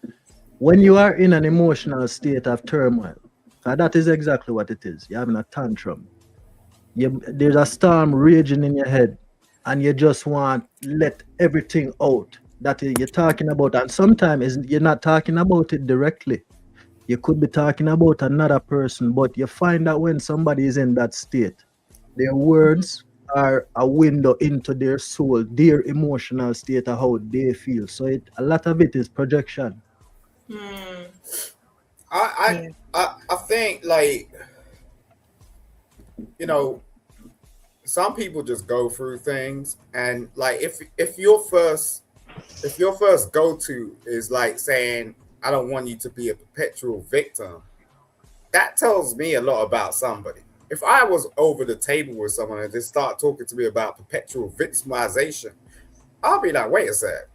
when you are in an emotional state of turmoil, that is exactly what it is. You're having a tantrum. There's a storm raging in your head, and you just want to let everything out that you're talking about. And sometimes you're not talking about it directly. You could be talking about another person, but you find that when somebody is in that state, their words are a window into their soul, their emotional state of how they feel. So a lot of it is projection. I think, like, some people just go through things, and like if your first go-to is like saying, I don't want you to be a perpetual victim, that tells me a lot about somebody. If I was over the table with someone and they start talking to me about perpetual victimization, I'll be like, wait a sec,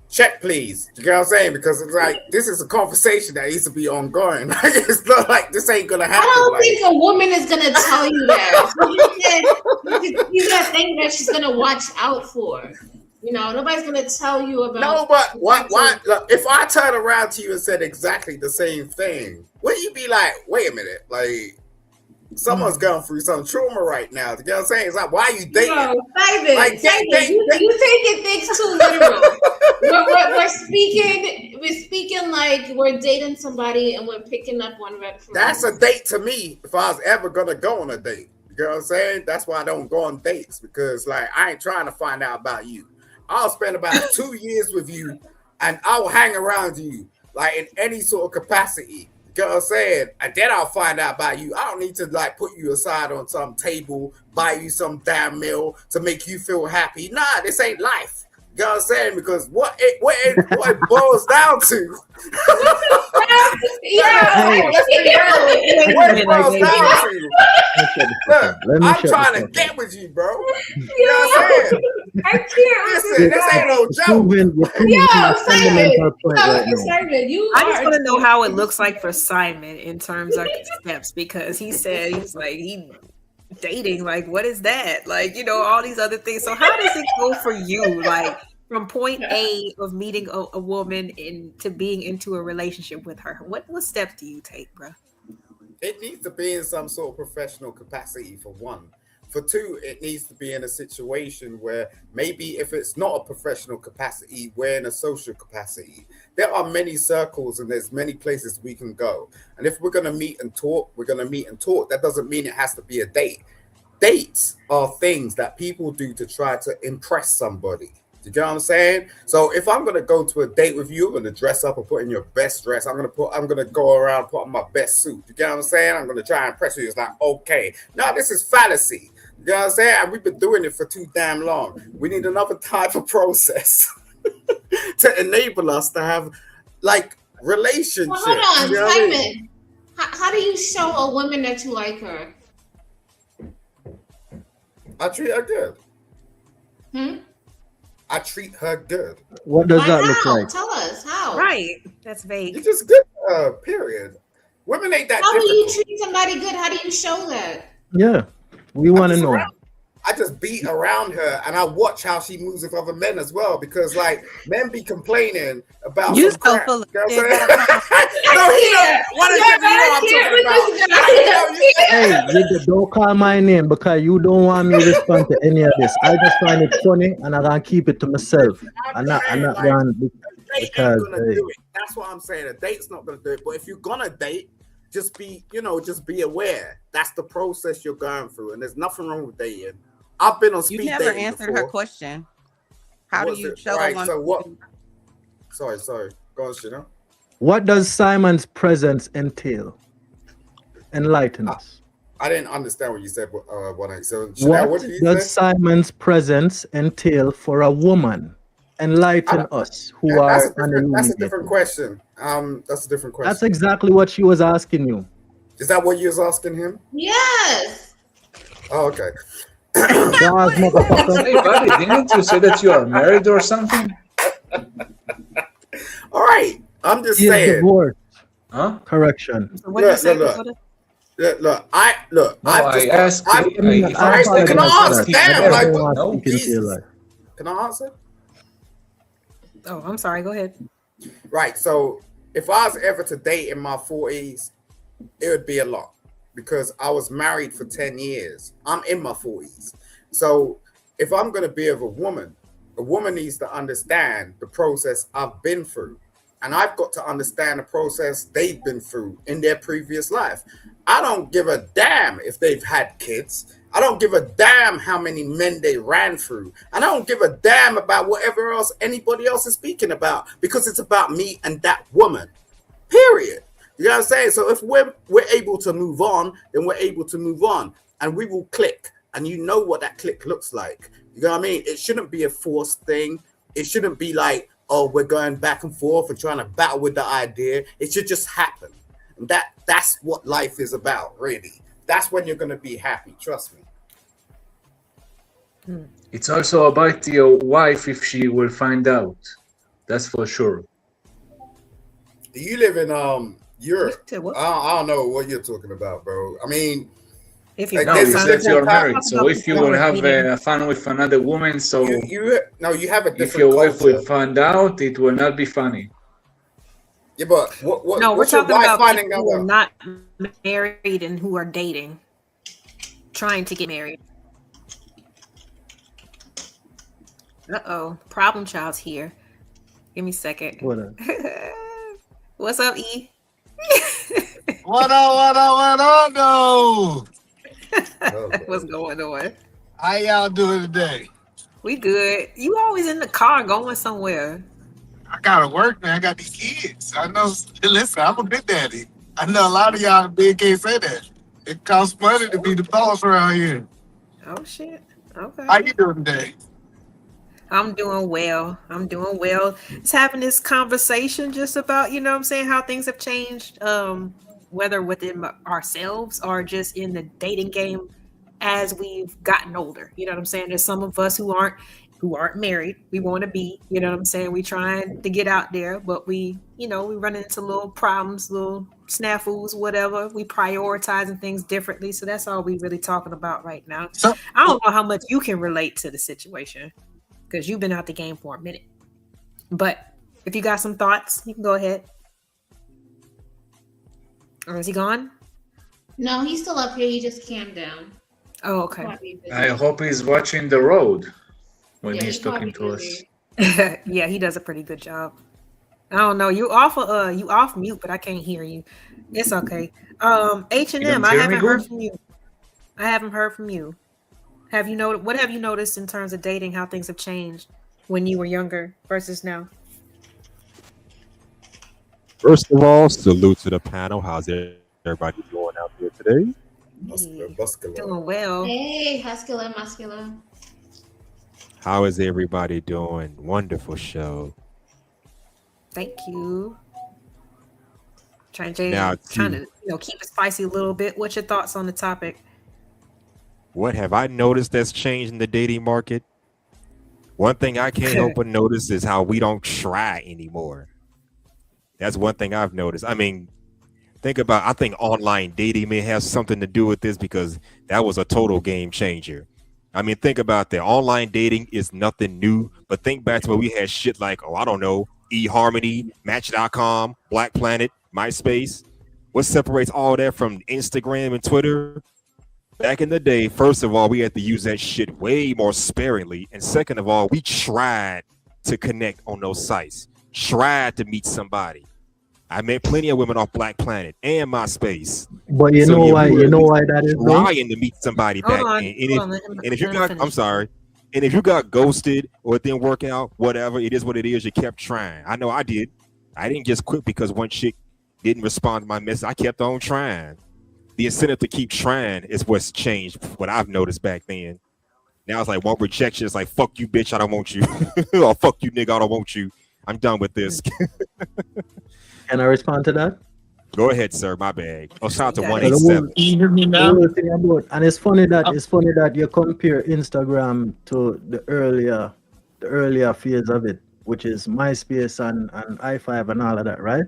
check please. You know what I'm saying? Because it's like, this is a conversation that needs to be ongoing. It's not like this ain't gonna happen. I don't think a woman is gonna tell you that. You gotta think that she's gonna watch out for. Nobody's gonna tell you about. No, but why? Look, if I turn around to you and said exactly the same thing, wouldn't you be like, wait a minute, like someone's going through some trauma right now? You know what I'm saying? It's like, why are you dating? No, you taking things too literal. We're speaking like we're dating somebody and we're picking up on red flags. That's a date to me if I was ever gonna go on a date. You know what I'm saying? That's why I don't go on dates, because like I ain't trying to find out about you. I'll spend about 2 years with you, and I'll hang around you like in any sort of capacity. You know what I'm saying? And then I'll find out about you. I don't need to like put you aside on some table, buy you some damn meal to make you feel happy. Nah, this ain't life. You know what I'm saying? Because what it boils down to. What it boils down to. Look, I'm trying to get with you, bro. You know what I'm saying? I can't. Listen, this ain't no joke. Simon, I just want to know how it looks like for Simon in terms of steps, because he said he dating. Like, what is that? Like, all these other things. So how does it go for you? Like, from point A of meeting a woman to being into a relationship with her, what steps do you take, bro? It needs to be in some sort of professional capacity, for one. For two, it needs to be in a situation where maybe if it's not a professional capacity, we're in a social capacity. There are many circles and there's many places we can go. And if we're going to meet and talk, we're going to meet and talk. That doesn't mean it has to be a date. Dates are things that people do to try to impress somebody. You get what I'm saying? So if I'm gonna go to a date with you, I'm gonna dress up and put in your best dress. I'm gonna go around put on my best suit. You get what I'm saying? I'm gonna try and impress you. It's like, okay, no, this is fallacy. You know what I'm saying? And we've been doing it for too damn long. We need another type of process to enable us to have like relationships. Well, hold on, you know Simon. what I mean? How do you show a woman that you like her? I treat her good. I treat her good. What does that look like? Tell us how. Right. That's vague. You're just good. Period. Women ain't that How difficult. do you treat somebody good? How do you show that? Yeah, we want to know. I just beat around her and I watch how she moves with other men as well, because like men be complaining about You some so crap. full of You know shit. what I'm saying? No, he don't. What is it you know I'm talking about? Hey, you don't call my name because you don't want me to respond to any of this. I just find it funny and I'm gonna keep it to myself. I'm not gonna because do it. That's what I'm saying. A date's not gonna do it. But if you're gonna date, just be aware. That's the process you're going through, and there's nothing wrong with dating. I've been on speed You never dating answered before. her question. How do you show right, one? so what? Sorry. Go on, Shino. what does Simon's presence entail? Enlighten us. I didn't understand what you said. So What what did you does say? Simon's presence entail for a woman? Enlighten us who are That's a different question. That's a different question. That's exactly what she was asking you. Is that what you was asking him? Yes. Oh, okay. Hey, buddy, didn't you say that you are married or something? All right. I'm just He is saying. divorced. Huh? Correction. What did you say? Look. I asked. Can I answer? Damn, like, can I answer? Oh, I'm sorry. Go ahead. Right. So if I was ever to date in my 40s, it would be a lot, because I was married for 10 years. I'm in my 40s. So if I'm going to be with a woman needs to understand the process I've been through. And I've got to understand the process they've been through in their previous life. I don't give a damn if they've had kids. I don't give a damn how many men they ran through. And I don't give a damn about whatever else anybody else is speaking about, because it's about me and that woman. Period. You know what I'm saying? So if we're able to move on, then we're able to move on, and we will click. And you know what that click looks like. You know what I mean? It shouldn't be a forced thing. It shouldn't be like, oh, we're going back and forth and trying to battle with the idea. It should just happen. And that's what life is about, really. That's when you're going to be happy. Trust me. It's also about your wife if she will find out. That's for sure. Do you live in Europe? I don't know what you're talking about, bro. I mean, if you said you're married, so if you will have fun with another woman, so you have a different. If your wife culture. will find out, it will not be funny. Yeah, but what? No, we're what's your talking wife about finding people who out? are not married and who are dating, trying to get married. Problem child's here. Give me a second. What's up, E? What up, go? What's going on? How y'all doing today? We good. You always in the car going somewhere. I gotta work, man. I got these kids. I know. Listen, I'm a big daddy. I know a lot of y'all big can't say that. It costs money to be the boss around here. Oh shit. Okay. How you doing today? I'm doing well. Just having this conversation just about, you know what I'm saying, how things have changed, whether within ourselves or just in the dating game as we've gotten older. You know what I'm saying? There's some of us who aren't married. We want to be, you know what I'm saying? We trying to get out there, but we run into little problems, little snafus, whatever. We prioritizing things differently. So that's all we really talking about right now. I don't know how much you can relate to the situation, because you've been out the game for a minute. But if you got some thoughts, you can go ahead. Or is he gone? No, he's still up here. He just calmed down. Oh, okay. I hope he's watching the road when he's talking to us. Yeah, he does a pretty good job. I don't know. You off mute, but I can't hear you. It's okay. H&M, I haven't heard from you. What have you noticed in terms of dating, how things have changed when you were younger versus now? First of all, salute to the panel. How's everybody doing out there today? Doing well. Hey, muscular. How is everybody doing? Wonderful show. Thank you. Trying to keep it spicy a little bit. What's your thoughts on the topic? What have I noticed that's changed in the dating market? One thing I can't help but notice is how we don't try anymore. That's one thing I've noticed. I mean, I think online dating may have something to do with this, because that was a total game changer. I mean, think about that. Online dating is nothing new, but think back to when we had shit like, eHarmony, Match.com, Black Planet, MySpace. What separates all that from Instagram and Twitter? Back in the day, first of all, we had to use that shit way more sparingly. And second of all, we tried to connect on those sites, tried to meet somebody. I met plenty of women off Black Planet and MySpace. But you know why that is? Trying to meet somebody back then. And if you got ghosted or it didn't work out, whatever, it is what it is. You kept trying. I know I did. I didn't just quit because one chick didn't respond to my message. I kept on trying. The incentive to keep trying is what's changed, what I've noticed back then. Now it's like one rejection. It's like, fuck you, bitch, I don't want you. Or fuck you, nigga, I don't want you. I'm done with this. Can I respond to that? Go ahead, sir. My bad. Oh, shout out to 187. And it's funny that you compare Instagram to the earlier phase of it, which is MySpace and i5 and all of that, right?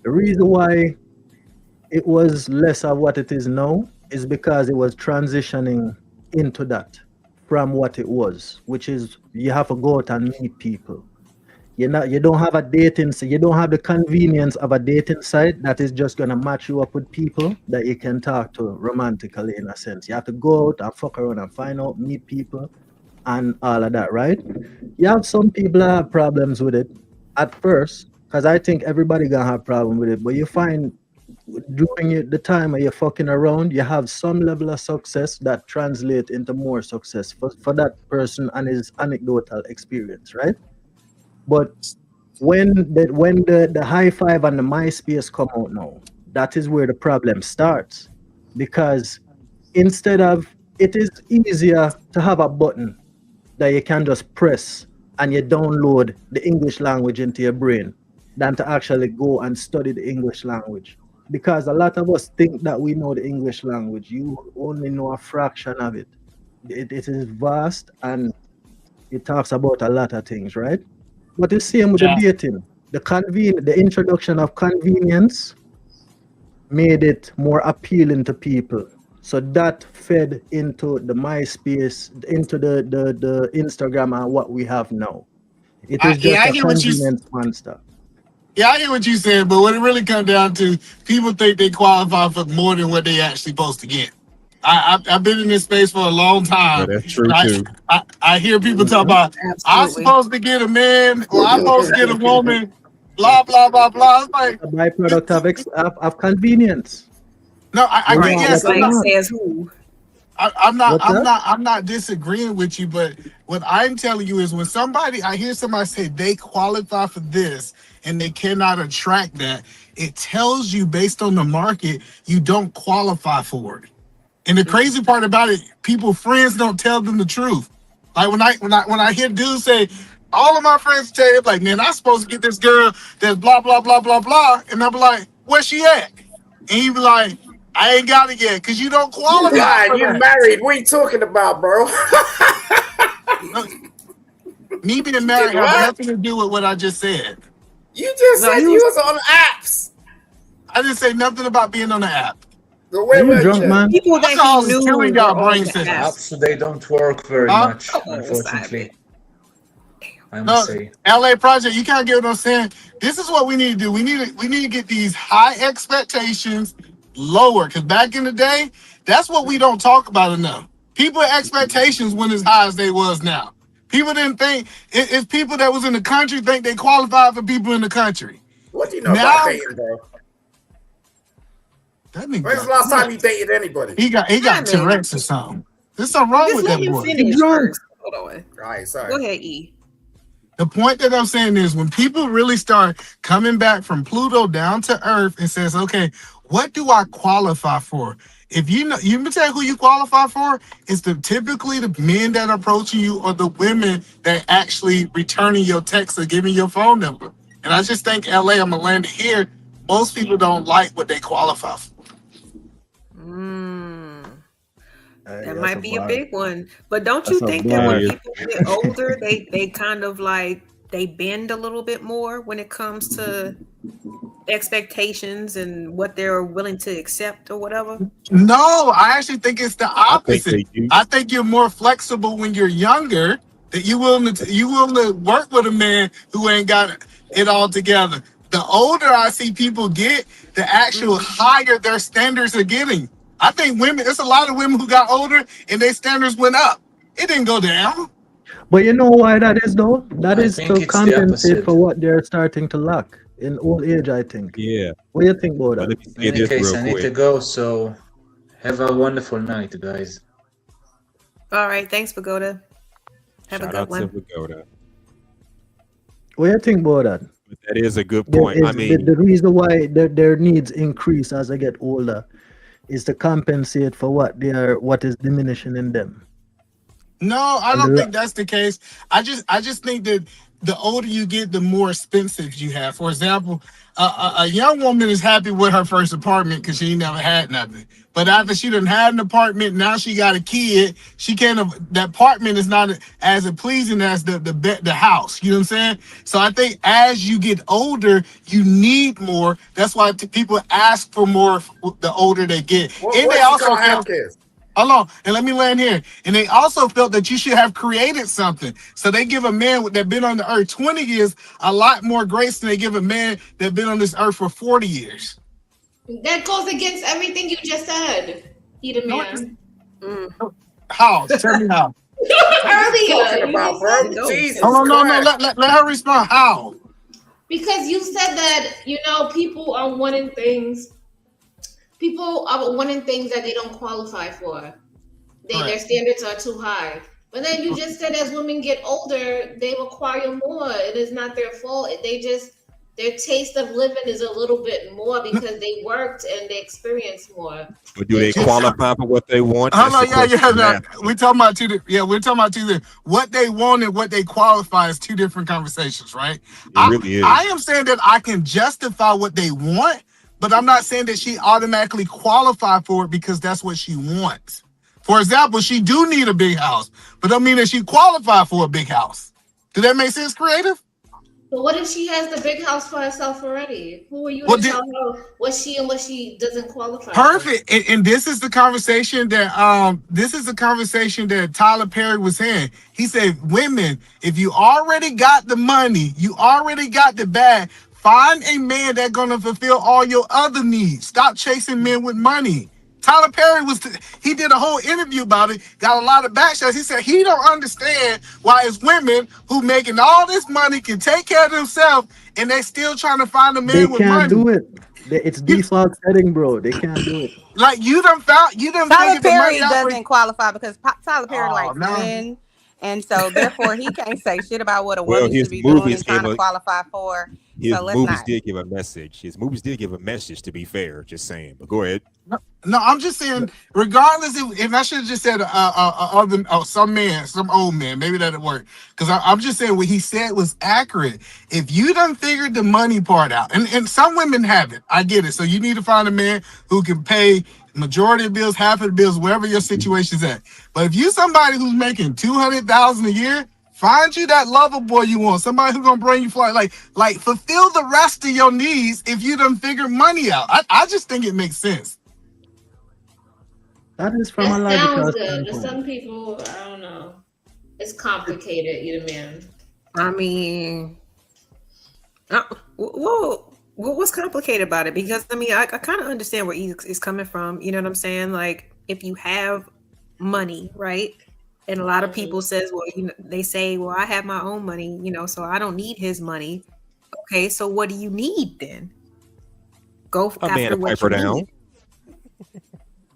The reason why it was less of what it is now is because it was transitioning into that from what it was, which is you have to go out and meet people. You don't have a dating, so you don't have the convenience of a dating site that is just gonna match you up with people that you can talk to romantically, in a sense. You have to go out and fuck around and find out, meet people, and all of that, right? You have some people that have problems with it at first, because I think everybody gonna have problem with it. But you find during the time when you're fucking around, you have some level of success that translate into more success for that person and his anecdotal experience, right? But when the high five and the MySpace come out now, that is where the problem starts. Because instead of, it is easier to have a button that you can just press and you download the English language into your brain than to actually go and study the English language. Because a lot of us think that we know the English language. You only know a fraction of it. It is vast and it talks about a lot of things, right? But the same with the dating. The introduction of convenience made it more appealing to people. So that fed into the MySpace, into the Instagram and what we have now. It is just a convenience monster. Yeah, I hear what you said, but what it really comes down to, people think they qualify for more than what they actually supposed to get. I've been in this space for a long time. Yeah, that's true too. I hear people talk about, I'm supposed to get a man, or I'm supposed to get a woman, blah, blah, blah, blah. It's like, a byproduct of convenience. No, I agree. Yes, like says who? I'm What's that? not disagreeing with you, but what I'm telling you is when I hear somebody say they qualify for this and they cannot attract that, it tells you based on the market you don't qualify for it. And the crazy part about it, people friends don't tell them the truth. Like when I hear dudes say, all of my friends tell you like, man, I'm supposed to get this girl that's blah blah blah blah blah, and I'm like, where's she at? And he be like, I ain't got it yet because you don't You qualify lying. for You that. married. What you talking about, bro? No, me being You did married have what? nothing to do with what I just said. You just No, said he you was. was on apps. I didn't say nothing about being on the app. So Are where you were you drunk, then? man? People that he Alcohol is knew killing y'all were on brain the app. cells. Apps, they don't work very Huh? much, Oh, stop unfortunately, it. I must No, say. LA Project, you can't get what I'm saying. This is what we need to do. We need to get these high expectations lower. Cause back in the day, that's what we don't talk about enough. People expectations went as high as they was now. People didn't think if people that was in the country think they qualified for people in the country. What do you know about Now dating, bro? that nigga When's got the last time you Tourette's. dated anybody? He got Simon, Tourette's or something. There's something wrong just with let that him boy. You finish drunk? first. Hold on. All right, sorry. Go ahead, E. The point that I'm saying is when people really start coming back from Pluto down to Earth and says, okay, what do I qualify for? If you know, you can tell who you qualify for. It's typically the men that are approaching you or the women that actually returning your text or giving your phone number. And I just think LA, I'm gonna land it here. Most people don't like what they qualify for. That That's a might be a bar. big one. But don't That's you a think that when bar. people get older, they kind of like they bend a little bit more when it comes to expectations and what they're willing to accept or whatever? No, I actually think it's the I think opposite. they do. I think you're more flexible when you're younger. That you willing to work with a man who ain't got it all together. The older I see people get, the actual higher their standards are getting. I think women. There's a lot of women who got older and their standards went up. It didn't go down. But you know why that is though? That I is think to it's the compensate for opposite. what they're starting to lack in old age, I think. Yeah. What do you think about But that? let me In say any this case, real I need to quick. go, so have a wonderful night, guys. All right, thanks, Pagoda. Have a Shout good out to one. Pagoda. What do you think about that? But that is a good There point. I is mean, the reason why their needs increase as they get older is to compensate for what is diminishing in them. No, I And don't think that's the case. I just think that the older you get, the more expensive you have. For example, a young woman is happy with her first apartment because she never had nothing. But after she done had an apartment, now she got a kid. She can't. The apartment is not as pleasing as the house. You know what I'm saying? So I think as you get older, you need more. That's why people ask for more the older they get, and What they if she also can't have feel. kids? Hold on, and let me land here. And they also felt that you should have created something. So they give a man that been on the earth 20 years a lot more grace than they give a man that been on this earth for 40 years. That goes against everything you just said, Peter No, man. how? Tell me how. What you talking Earlier, you about, just said bro? No. Jesus Hold on, no, Christ. let her respond. How? because you said that people are wanting things. People are wanting things that they don't qualify for. Their Correct. standards are too high. But then you just said as women get older, they require more. It is not their fault. Their taste of living is a little bit more because they worked and they experienced more. but do they It's just qualify for what they want? Hold That's the on, question I'm no. asking. We're talking about we're talking about two different. What they want and what they qualify is two different conversations, right? It really I is. am saying that I can justify what they want, but I'm not saying that she automatically qualify for it because that's what she wants. For example, she do need a big house, but don't mean that she qualify for a big house. Did that make sense, creative? but what if she has the big house for herself already? Who are you Well, to tell her what she doesn't qualify for? perfect. And this is the conversation that Tyler Perry was saying. He said, women, if you already got the money, you already got the bag, find a man that's gonna fulfill all your other needs. Stop chasing men with money. Tyler Perry he did a whole interview about it, got a lot of backshots. He said he don't understand why it's women who making all this money can take care of themselves and they still trying to find a They man with can't money. do it. It's default setting, bro. They can't do it. Like you done Tyler figured the Perry money out. doesn't qualify because Tyler Perry Oh, likes no. men, and so therefore he can't say shit about what a Well, woman his should be doing movies and trying gave to a qualify for. his So let's movies not. did give a message. His movies did give a message. To be fair, just saying. But go ahead. No, I'm just saying, regardless if I should have just said some man, some old man, maybe that'd work. Because I'm just saying what he said was accurate. If you done figured the money part out, and some women haven't, I get it. So you need to find a man who can pay majority of bills, half of the bills, wherever your situation's at. But if you somebody who's making $200,000 a year, find you that lover boy you want, somebody who's gonna bring you flight, like fulfill the rest of your needs. If you done figured money out, I just think it makes sense. That is from a That logical sounds good, but standpoint. some people, I don't know. It's complicated, you the man. I mean, what's complicated about it? Because I mean, I kind of understand where he's coming from. You know what I'm saying? Like, if you have money, right? And a lot of people says, well, they say, well, I have my own money, so I don't need his money. Okay, so what do you need then? Go after what you need.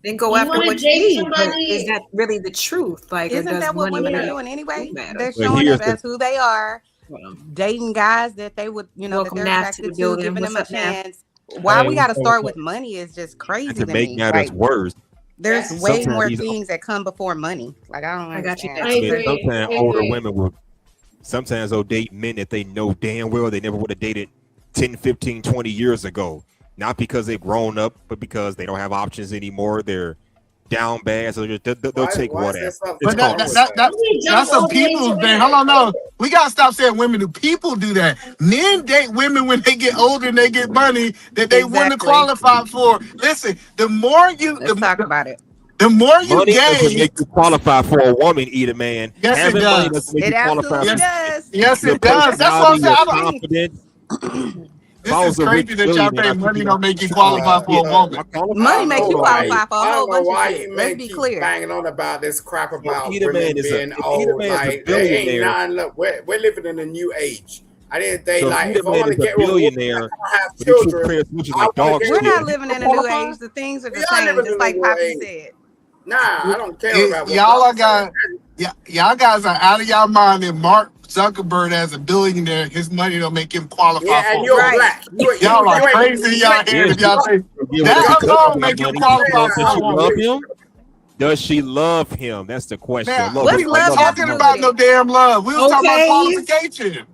Then go after what you need. But is that really the truth? Like, isn't that what women are doing anyway? They're showing up as who they are, dating guys that they would, that they're attracted to, giving them a chance. Why we got to start with money is just crazy to make me. matters worse. There's way more things that come before money. Like, I don't understand. I agree. Sometimes older women will sometimes they'll date men that they know damn well they never would have dated 10, 15, 20 years ago. Not because they've grown up, but because they don't have options anymore. They're down bad, so they'll take whatever. But that's a people's thing. Hold on, no. We gotta stop saying women do. People do that. Men date women when they get older and they get money that they wouldn't qualify for. Listen, the more you talk about it. The more you money gain, doesn't make you qualify for a woman, either man. Yes, Having it money does. doesn't make you qualify for does. Yes, your it does. That's what I'm saying. Confidence. This is crazy that y'all think money don't make you qualify for a woman. Money make you qualify for a whole bunch of shit. You Let's be clear. Banging on about this crap about either women man is being either old. man is a Like, there ain't billionaire. none. Look, we're living in a new age. I didn't think So like either if I man want to is a get with a woman, billionaire, I have but he keeps children. playing switches like dog We're shit. not living in a new age. The things are the same, just like Poppy said. Nah, I don't care about what y'all guys are out of y'all mind. And Mark Zuckerberg as a billionaire, his money don't make him qualify. Yeah, and you're black. Y'all are crazy. Y'all head if y'all say that alone make you qualify for a woman. Does she love him? That's the question. Now, we weren't talking about no damn love. We were talking about qualification.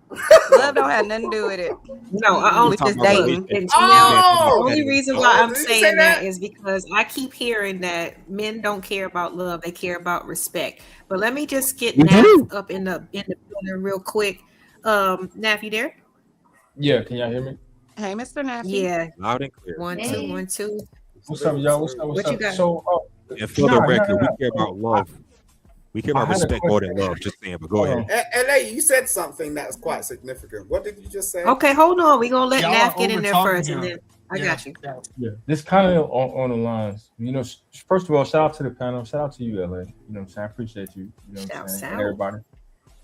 Love don't have nothing to do with it. No, I only just dating. The only reason why I'm saying that is because I keep hearing that men don't care about love; they care about respect. But let me just get Naf up in the building real quick. Naf, you there? Yeah, can y'all hear me? Hey, Mr. Naf. Yeah, loud and clear. 1 2 1 2. What's up, y'all? What's up? What you got? So, and for the record, we care about love. We care about respect more than love. Just saying, but go ahead. LA, you said something that's quite significant. What did you just say? Okay, hold on. We're gonna let Naf get in there first, and then I got you. Yeah, this kind of on the lines. First of all, shout out to the panel. Shout out to you, LA. You know what I'm saying? I appreciate you. You know what I'm saying? And everybody.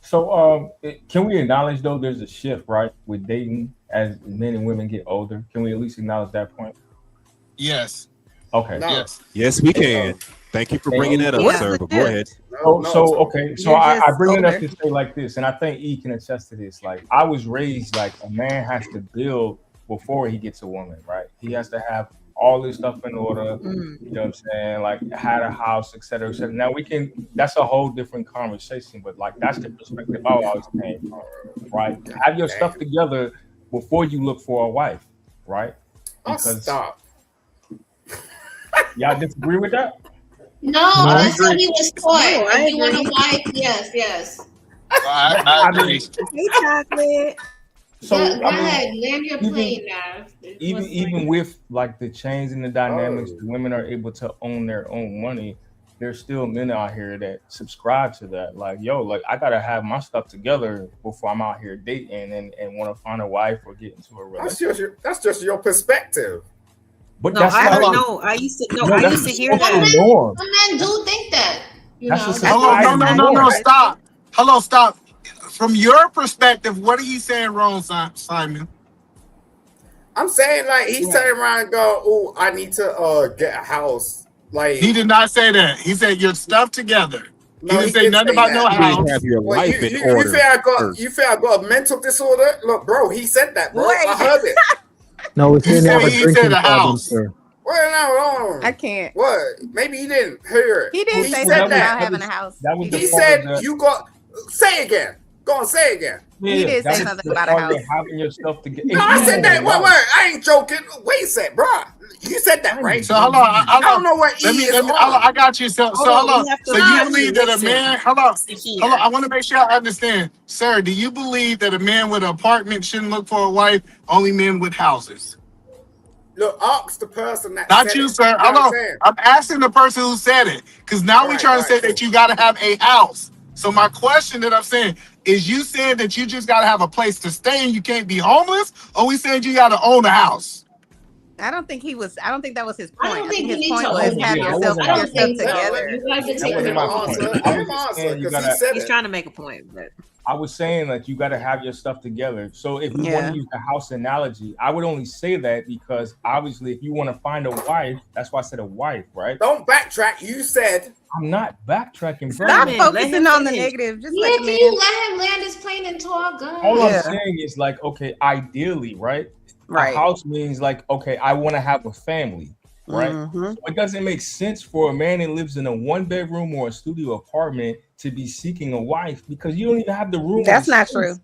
So, can we acknowledge though there's a shift, right, with dating as men and women get older? Can we at least acknowledge that point? Yes. Okay. No. Yes, we can. Thank you for bringing that up, sir. But go ahead. So I bring it up to say like this, and I think E can attest to this. Like, I was raised like a man has to build before he gets a woman, right? He has to have all this stuff in order. You know what I'm saying? Like, had a house, et cetera, et cetera. Now that's a whole different conversation, but like that's the perspective I always came from, right? Have your stuff together before you look for a wife, right? Because stop. Y'all disagree with that? No, that's what he was taught. If you want a wife, yes. I agree. Hey, chocolate. So go ahead, land your plane now. Even with like the change in the dynamics, the women are able to own their own money. There's still men out here that subscribe to that. Like, yo, like I gotta have my stuff together before I'm out here dating and want to find a wife or get into a relationship. That's just your perspective. But no, I used to hear that. Some men do think that. No, stop. Hello, stop. From your perspective, what are you saying wrong, Simon? I'm saying like he turned around and go, "Oh, I need to get a house." Like he did not say that. He said your stuff together. No, he didn't say nothing about no You house. have your Well, life in you order. feel I got a mental disorder? Look, bro, he said that, bro. Wait. I heard it. No, we're saying you have a he said drinking a problem, house. sir. Well, no. I can't. What? Maybe he didn't hear it. He did say said something that. about having a house. That was He the part said of the, you got. Say it again. Go on, say it again. He did that say was something the about a part of house. having your stuff together. No, I said that. Wait, I ain't joking. Wait a sec, bro. You said that, right? So hold on. I don't know what Let E me. is on. I got you. So hold on. we have to- So we you have to believe that a listen man? Hold on. to hear. Hold on. I want to make sure I understand, sir. Do you believe that a man with an apartment shouldn't look for a wife? Only men with houses. Look, ask the person that Not said you, it. sir. You know Hold what I'm on. saying? I'm asking the person who said it because now we're trying to say that you got to have a house. So my question that I'm saying is, you saying that you just got to have a place to stay and you can't be homeless, or we saying you got to own a house? I don't think that was his point. I don't think you his need point to was own have a house. yourself I your don't stuff think so. together. You have to That take wasn't care my of point. it. I was just saying you gotta. He's trying to make a point, but I was saying like you got to have your stuff together. So if you want Yeah. to use the house analogy, I would only say that because obviously if you want to find a wife, that's why I said a wife, right? Don't backtrack. You said I'm not backtracking, bro. Stop Let him focusing on the finish. negative. Just Yeah, let the can you man. let him land his plane and talk? Go All ahead. I'm saying is like, okay, ideally, right? Right. A house means like, okay, I want to have a family, right? Mhm. So it doesn't make sense for a man that lives in a 1-bedroom or a studio apartment to be seeking a wife because you don't even have the room. That's or the not space. true.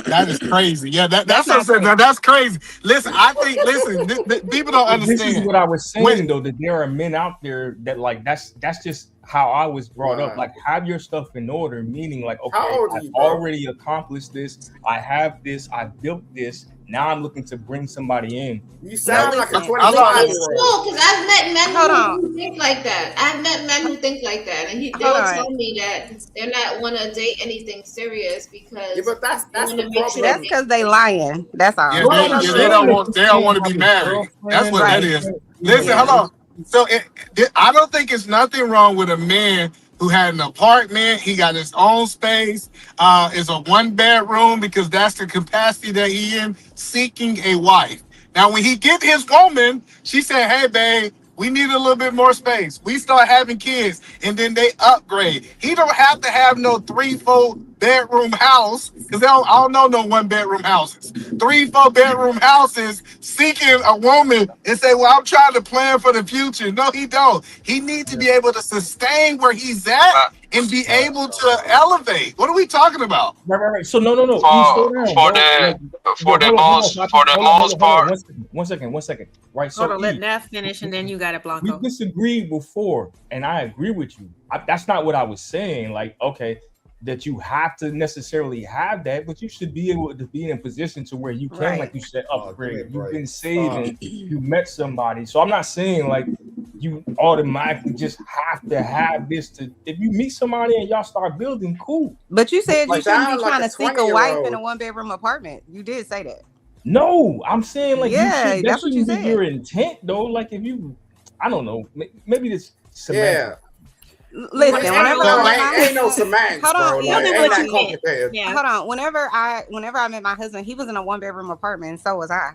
That is crazy. Yeah, that's what I'm not saying. true. Now, that's crazy. Listen, I think. Listen, people don't But this is understand. what I was saying When- though, that there are men out there that like that's just how I was brought up. Like have your stuff in order, meaning like okay, How old are I've you, bro? already accomplished this, I have this, I built this. Now I'm looking to bring somebody in. You sound like a listen. 25-year-old. No, because I've met men Hold on. who think like that. I've met men who think like that, and they Hold will on. tell me that they're not want to date anything serious because Yeah, but that's they want the to make sure problem. That's because they lying. That's all. Yeah, No, they, no, yeah, no, they don't no. want. They don't want to be married. That's what that Right. is. Listen, Yeah. hold on. So I don't think it's nothing wrong with a man who had an apartment. He got his own space. It's a 1-bedroom because that's the capacity that he in, seeking a wife. Now, when he get his woman, she said, "Hey, babe, we need a little bit more space." We start having kids, and then they upgrade. He don't have to have no 3-4 bedroom house because I don't know no 1-bedroom houses. 3-4 bedroom houses seeking a woman and say, "Well, I'm trying to plan for the future." No, he don't. He needs to be able to sustain where he's at and be able to elevate. What are we talking about? Right. So no. You slow down, For bro. Like, the most part. 1 second. Right. So hold on, let E, Naf finish, and then you got it, we Blanco. disagreed before, and I agree with you. That's not what I was saying. Like, okay, that you have to necessarily have that, but you should be able to be in a position to where you can, Right. like you said, upgrade. good, You've right. been saving. You met somebody. So I'm not saying like you automatically just have to have this to. If you meet somebody and y'all start building, cool. But you said you Like, shouldn't be sound like trying a to seek a wife in a 20-year-old. 1-bedroom apartment. You did say that. No, I'm saying like Yeah, you should. That that's what you shouldn't be said. your intent though. Like if you, I don't know, maybe this Yeah. semantics. Listen, Ain't whenever no, I met my ain't no semantics, Hold on, bro. yeah, Like, but ain't what that you meant. complicated. Yeah. hold on. Whenever I met my husband, he was in a 1-bedroom apartment, and so was I.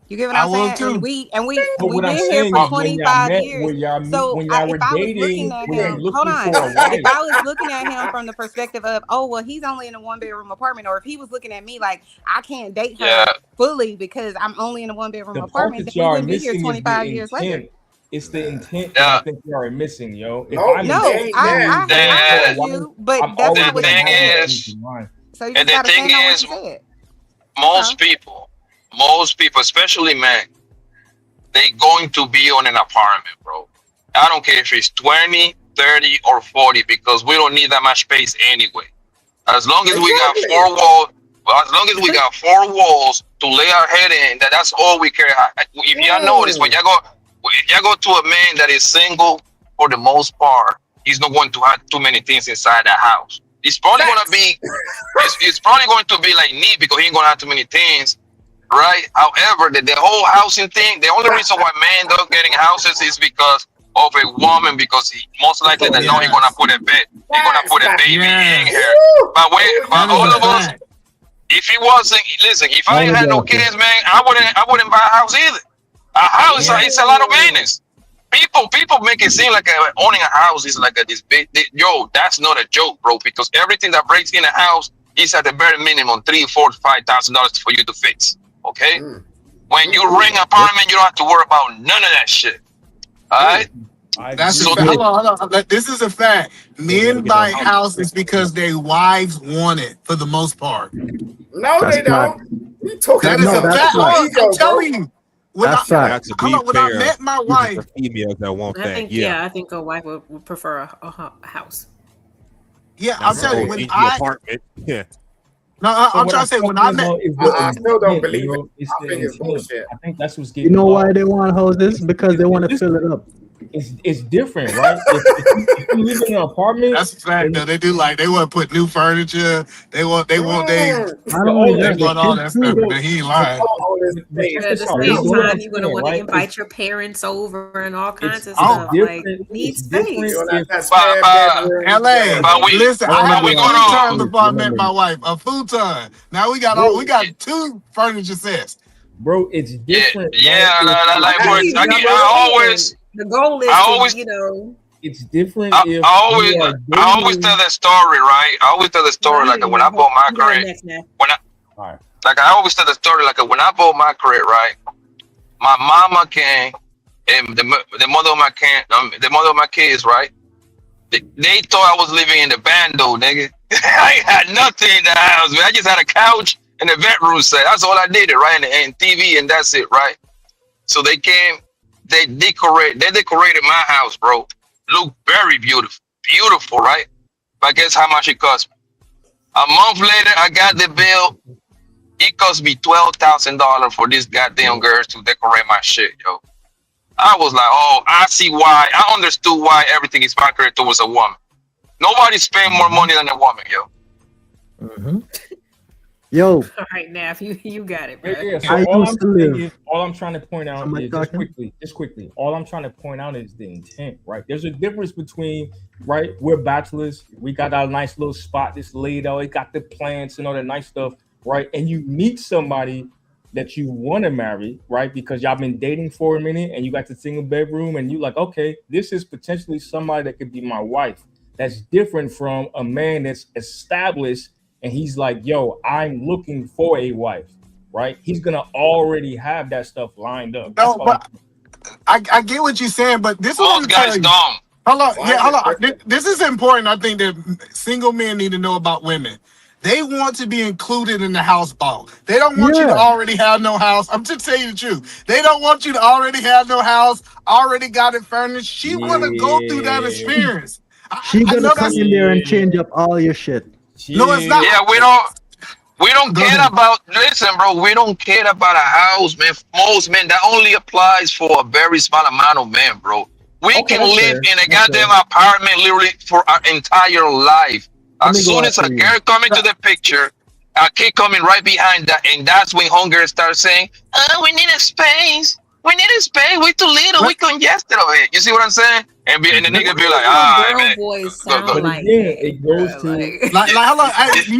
You get what I I'm will saying? too. And we've But what I'm been here saying for is when y'all 25 met, years. when So y'all if were I was dating, looking at were you him, hold looking on. for a wife? If I was looking at him from the perspective of, oh well, he's only in a 1-bedroom apartment, or if he was looking at me like I can't date her Yeah. fully because I'm only in a 1-bedroom The part apartment, that then we y'all are wouldn't be here missing is the 25 years later. intent. It's the intent that I Yeah. think y'all are missing, yo. If No, I'm it No, ain't I that. heard The- a wife, you, but I'm that's always not what the you gonna thing have said. those is- things in mind. So you And just the gotta thing stand on what is, you said. most people, especially men, they going to be on an apartment, bro. I don't care if it's 20, 30, or 40, because we don't need that much space anyway. As long as we got Exactly. 4 walls, as long as we got 4 walls to lay our head in, that's all we care. If y'all notice, if y'all go to a man that is single, for the most part, he's not going to have too many things inside that house. It's probably gonna be, it's probably going to be like neat because he ain't gonna have too many things, right? However, the whole housing thing, the only reason why men don't getting houses is because of a woman, because he most likely they know he's gonna put a baby in her. But That all is of a us, fact. If it wasn't, listen, if I ain't had no kids, man, I wouldn't buy a house either. A house, it's a lot of maintenance. People make it seem like owning a house is like this big. Yo, that's not a joke, bro. Because everything that breaks in a house is at the very minimum $3,000, $4,000, $5,000 for you to fix. Okay. When you rent an apartment, you don't have to worry about none of that shit. All right. That's a fact. Hold on. This is a fact. Men buy houses because their wives want it for the most part. No, they don't. That is a fact. I'm telling you. When I met my wife, females that want that. I think a wife would prefer a house. Yeah, I'm telling you. When apartment. Yeah. No, I'm trying to say when I met, I still don't believe it. I think it's bullshit. I think that's what's getting. You know why they want houses? Because they want to fill it up. It's different, right? if you live in an apartment, that's a fact. Though they do they want to put new furniture. They want all that stuff. But he ain't lying. At the same time, you're gonna want to invite your parents over and all kinds of stuff. Like need space. LA, listen, I have a futon before I met my wife. A futon. Now we got two furniture sets. Bro, it's different. The goal is it's different. I always tell that story, right? I always tell the story like when I bought my crib. I always tell the story like when I bought my crib, right? My mama came and the mother of my kids, right? They thought I was living in the bando, nigga. I ain't had nothing in the house, man. I just had a couch and a bedroom set. That's all I needed, right? And TV, and that's it, right? So they came. They decorated my house, bro. Look very beautiful, right? But guess how much it cost me? A month later, I got the bill. It cost me $12,000 for this goddamn girls to decorate my shit, yo. I was like, oh, I see why. I understood why everything is marketed towards a woman. Nobody spend more money than a woman, yo. Mm-hmm. Yo. All right, now you got it, bro. Yeah, so all I'm trying to point out is just quickly. All I'm trying to point out is the intent, right? There's a difference between, right? We're bachelors. We got our nice little spot that's laid out. It got the plants and all that nice stuff, right? And you meet somebody that you want to marry, right? Because y'all been dating for a minute and you got the single bedroom and you like, okay, this is potentially somebody that could be my wife. That's different from a man that's established and he's like, yo, I'm looking for a wife, right? He's going to already have that stuff lined up. No, but I get what you're saying, but this is what I'm telling you. Hold on. This is important. I think that single men need to know about women. They want to be included in the house ball. They don't want you to already have no house. I'm just telling you the truth. They don't want you to already have no house, already got it furnished. She want to go through that experience. She gonna come in there and change up all your shit. No, it's not. Yeah, we don't care about. Listen, bro, we don't care about a house, man. Most men, that only applies for a very small amount of men, bro. We can live in a goddamn apartment literally for our entire life. As soon as a girl come into the picture, a kid coming right behind that, and that's when hunger starts saying, "Oh, we need a space. We need a space. We're too little. We congested over here." You see what I'm saying? And the nigga be like, man. But again, it goes to like hold on.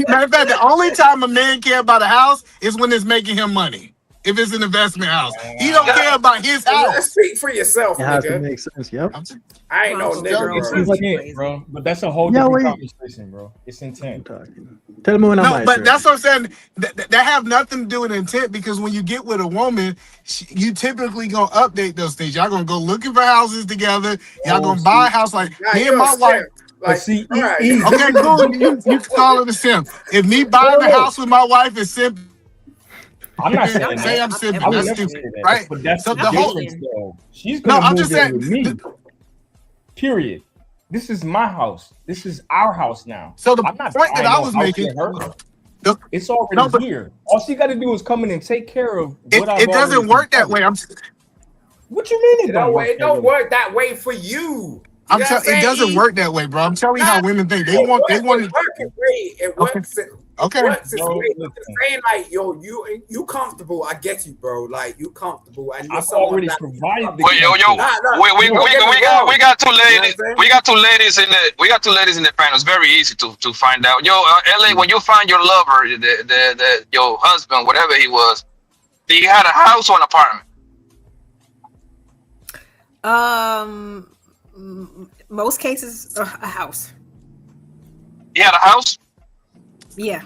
Matter of fact, the only time a man care about a house is when it's making him money. If it's an investment house, he don't care about his house. Speak for yourself, it has nigga. to make sense. Yep. I ain't no nigga. It's intent, bro. But that's a whole different conversation, bro. It's intent. Tell me when I'm but that's what I'm saying. That have nothing to do with intent because when you get with a woman, you typically gonna update those things. Y'all gonna go looking for houses together. Y'all gonna buy a house like me and my wife. Like, see, okay, cool. You call it a simp. If me buying a house with my wife is simp. I'm not saying that. Say I'm simple. I would That's never stupid, say that. right? But that's So the the whole- difference, though. She's gonna move in with me. Period. This is my house. This is our house now. So the I'm not point that buying I no was house making, in her. It's already here. All she got to do is come in and take care of what it doesn't work that way. What you mean it don't work that way for you? It doesn't work that way, bro. I'm telling you how women think. They want it. It works Okay. Saying like, yo, you comfortable. I get you, bro. Like, you comfortable. And you're I've someone already that... provided the Wait, yo, we got two ladies. We got two ladies in the panel. It's very easy to find out. Yo, LA, when you find your lover, your husband, whatever he was, he had a house or an apartment? Most cases, a house. He had a house? Yeah.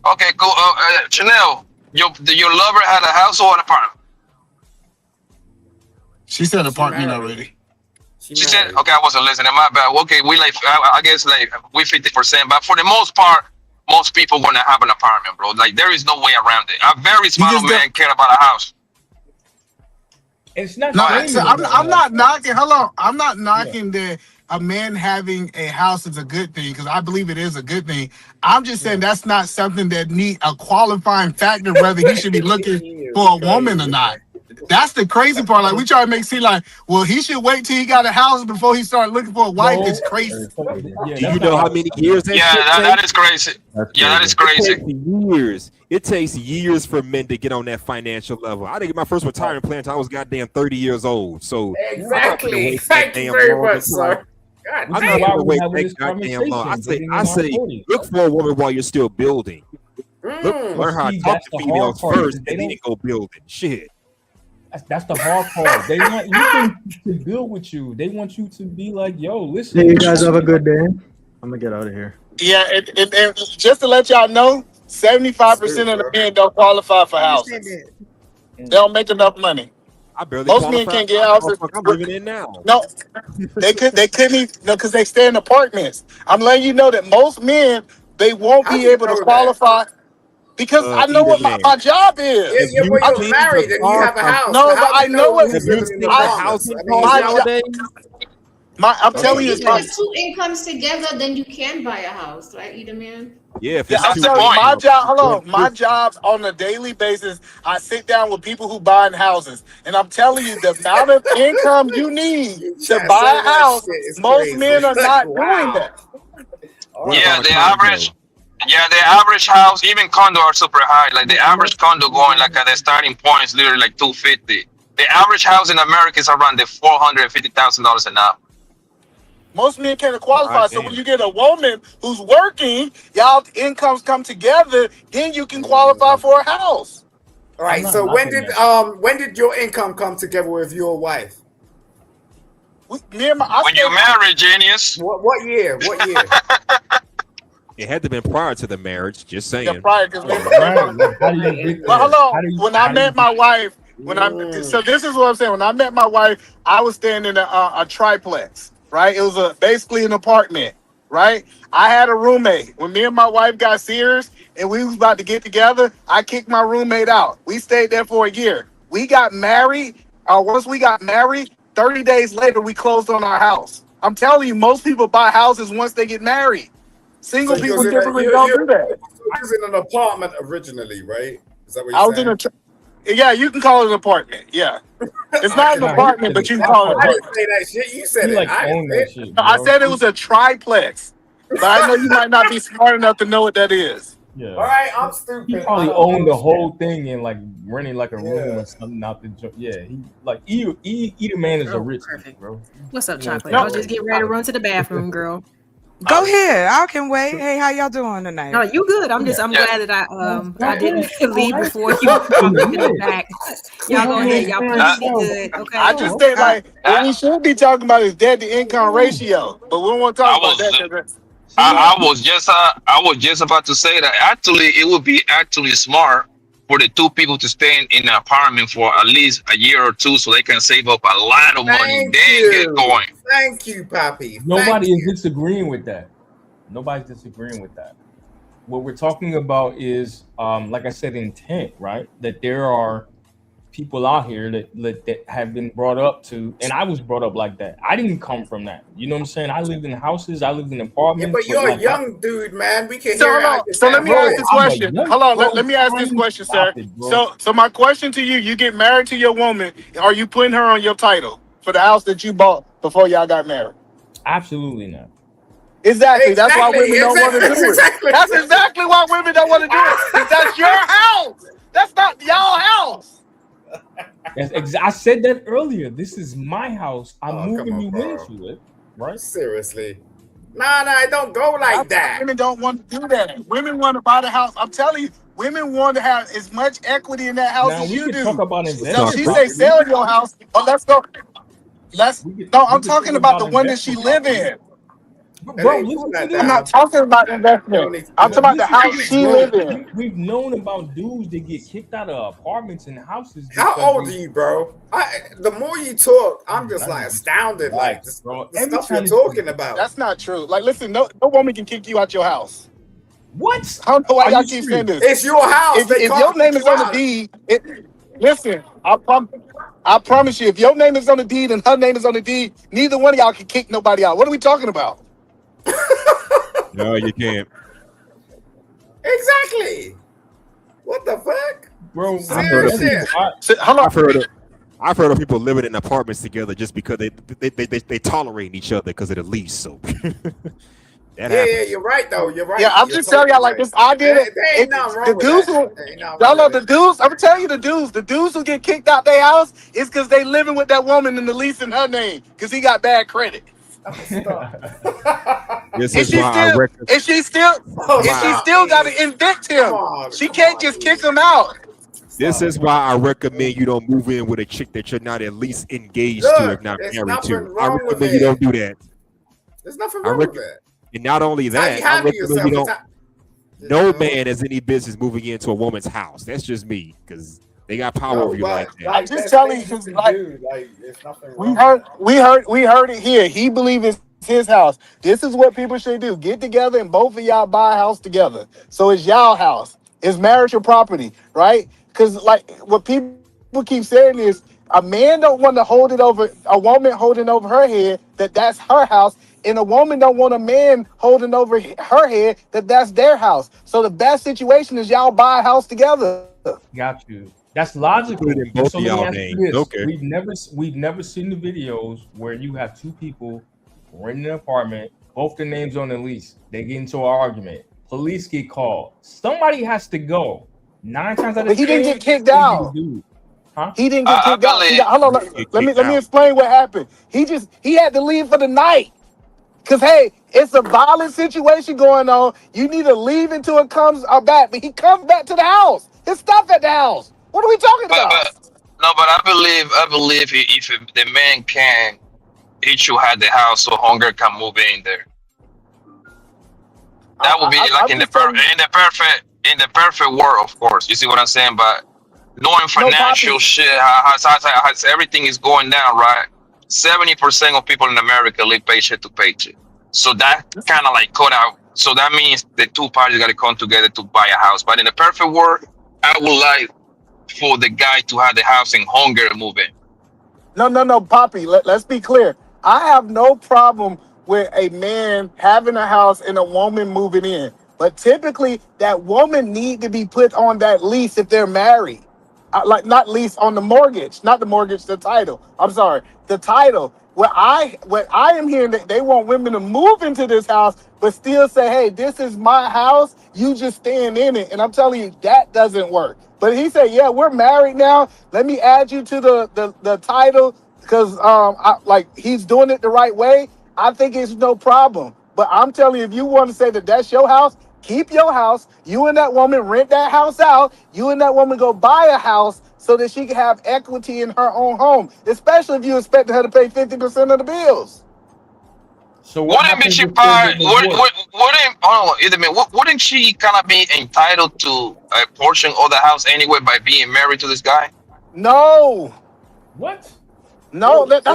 Okay, cool. Chanel, your lover had a house or an apartment? She said apartment already. She said, okay, I wasn't listening. My bad. Okay, I guess we 50%, but for the most part, most people want to have an apartment, bro. Like, there is no way around it. A very smart man care about a house. It's not. No, so I'm not knocking. Hold on, I'm not knocking that a man having a house is a good thing, because I believe it is a good thing. I'm just saying that's not something that need a qualifying factor whether he should be looking for a woman or not. That's the crazy part. Like, we try to make it seem like, well, he should wait till he got a house before he start looking for a wife. It's crazy. Do you know how many years that that is crazy. That is crazy. It takes years. It takes years for men to get on that financial level. I didn't get my first retirement plan until I was goddamn 30 years old. So exactly. Thank you very much, sir. I'm not gonna wait that goddamn long. I say, look for a woman while you're still building. Learn how to talk to females first, and then go building. Shit. That's the hard part. They want you to build with you. They want you to be like, yo, listen. Hey, you guys have a good day. I'm gonna get out of here. Yeah, and just to let y'all know, 75% of the men don't qualify for houses. They don't make enough money. I barely Most men can't get houses. I'm living in now. No, they couldn't even, because they stay in apartments. I'm letting you know that most men, they won't be able to qualify. Because I know what my job is. Yeah, well, you're married and you have a house. No, but I know what I'm telling you, if you put two incomes together, then you can buy a house, right, either man? Yeah, I'm telling you, my job. Hold on, my job on a daily basis. I sit down with people who buy houses, and I'm telling you, the amount of income you need to buy a house, most men are not doing that. Yeah, the average house, even condo are super high. Like the average condo going like at the starting point is literally like $250. The average house in America is around the $450,000 an hour. Most men can't qualify. So when you get a woman who's working, y'all incomes come together, then you can qualify for a house. All right. So when did your income come together with your wife? When you married, genius. What year? What year? It had to have been prior to the marriage. Just saying. Yeah, prior. Well, hold on. When I met my wife, so this is what I'm saying. When I met my wife, I was staying in a triplex. Right, it was basically an apartment. Right, I had a roommate. When me and my wife got serious and we was about to get together, I kicked my roommate out. We stayed there for a year. We got married. Once we got married, 30 days later, we closed on our house. I'm telling you, most people buy houses once they get married. Single people typically don't do that. I was in an apartment originally, right? Is that what I was saying? Yeah, you can call it an apartment. Yeah. It's not an apartment, but you can call it an apartment. I didn't say that shit. You said it. I said it was a triplex. But I know you might not be smart enough to know what that is. Yeah. All right, I'm stupid. He probably owned the whole thing and like renting like a room or something out the joint. Yeah, he like either man is a rich man, bro. What's up, Chocolate? I was just getting ready to run to the bathroom, girl. Go ahead. I can wait. Hey, how y'all doing tonight? No, you good. I'm glad that I didn't leave before you back. Y'all go ahead. Y'all please be good. Okay. I just think like what we should be talking about is debt to income ratio, but we don't want to talk about that. I was just about to say that actually it would be actually smart for the two people to stay in an apartment for at least a year or two so they can save up a lot of money, then get going. Thank you, Papi. Nobody is disagreeing with that. Nobody's disagreeing with that. What we're talking about is, like I said, intent, right? That there are people out here that have been brought up to, and I was brought up like that. I didn't come from that. You know what I'm saying? I lived in houses. I lived in apartments. Yeah, but you're a young dude, man. We can so hear. So let me ask this question. Hold on. Let me ask this question, sir. So my question to you: you get married to your woman. Are you putting her on your title for the house that you bought before y'all got married? Absolutely not. Exactly. That's why women don't want to do it. That's exactly why women don't want to do it. Because that's your house. That's not y'all house. I said that earlier. This is my house. I'm moving on, you bro. into it, right? Seriously. Nah, it don't go like that. Women don't want to do that. Women want to buy the house. I'm telling you, women want to have as much equity in that house Now as we you can do. talk about So investment she say property. sell your house, but let's go. No, I'm talking about the one that she live in. Bro, listen to this. I'm not talking about investment. I'm talking about the house she live in. We've known about dudes that get kicked out of apartments and houses. How old are you, bro? The more you talk, I'm just like astounded. Like the stuff you're talking about. That's not true. Like, listen, no woman can kick you out your house. What? I don't know why y'all keep saying this. It's your house. If your name is on the deed, listen, I promise you, if your name is on the deed and her name is on the deed, neither one of y'all can kick nobody out. What are we talking about? No, you can't. Exactly. What the fuck, bro? I've heard of people living in apartments together just because they tolerate each other because of the lease. So yeah, you're right though. You're right. Yeah, I'm just telling y'all like this idea that there ain't nothing wrong the with dudes that. y'all know the dudes. I'm telling you the dudes who get kicked out their house is because they living with that woman in the lease in her name because he got bad credit. This is why I recommend. And she still got to evict him. She can't just kick him out. This is why I recommend you don't move in with a chick that you're not at least engaged to, if not married to. I recommend you don't do that. There's nothing wrong with that. And not only that, I recommend you don't. No man has any business moving into a woman's house. That's just me, because they got power over you like that. I'm just telling you, we heard it here. He believes it's his house. This is what people should do. Get together and both of y'all buy a house together. So it's y'all house. It's marital property, right? Because like what people keep saying is a man don't want to hold it over a woman holding over her head that's her house, and a woman don't want a man holding over her head that's their house. So the best situation is y'all buy a house together. Got you. That's logical. Both So of let me y'all ask you names. this. Okay. We've never seen the videos where you have two people renting an apartment, both the names on the lease. They get into an argument. Police get called. Somebody has to go. 9 times out of 10, But he didn't get kicked out. Huh? He didn't get kicked out. Hold on, let me explain what happened. He had to leave for the night. Cause hey, it's a violent situation going on. You need to leave until it comes back. But he comes back to the house. His stuff at the house. What are we talking about? But I believe if the man can, he should have the house so hunger can move in there. That would be like in the perfect world, of course. You see what I'm saying? But knowing financial shit, how everything is going down, right? 70% of people in America live paycheck to paycheck. So that kind of like cut out. So that means the two parties got to come together to buy a house. But in the perfect world, I would like for the guy to have the house and hunger move in. No, Poppy. Let's be clear. I have no problem with a man having a house and a woman moving in. But typically, that woman need to be put on that lease if they're married. Like not lease on the mortgage, not the mortgage, the title. I'm sorry, the title. What I am hearing that they want women to move into this house, but still say, "Hey, this is my house. You just staying in it." And I'm telling you, that doesn't work. But he said, "Yeah, we're married now. Let me add you to the title because he's doing it the right way." I think it's no problem. But I'm telling you, if you want to say that that's your house, keep your house. You and that woman rent that house out. You and that woman go buy a house so that she can have equity in her own home, especially if you expect her to pay 50% of the bills. So wouldn't she kind of be entitled to a portion of the house anyway by being married to this guy? No. What? No, that's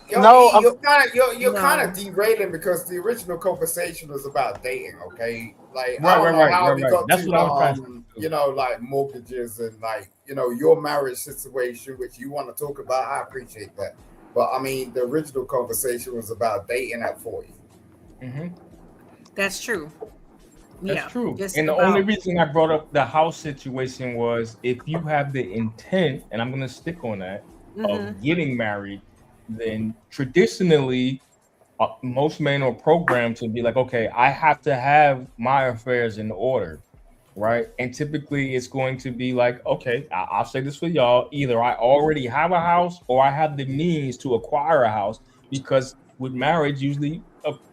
you're kind of derailing because the original conversation was about dating, okay? Like I don't know how we got to you know, like mortgages and like, you know, your marriage situation, which you want to talk about. I appreciate that, but I mean, the original conversation was about dating at 40. Mm-hmm. That's true. That's true. And the only reason I brought up the house situation was if you have the intent, and I'm going to stick on that, of getting married, then traditionally most men are programmed to be like, okay, I have to have my affairs in order, right? And typically it's going to be like, okay, I'll say this for y'all, either I already have a house or I have the means to acquire a house, because with marriage usually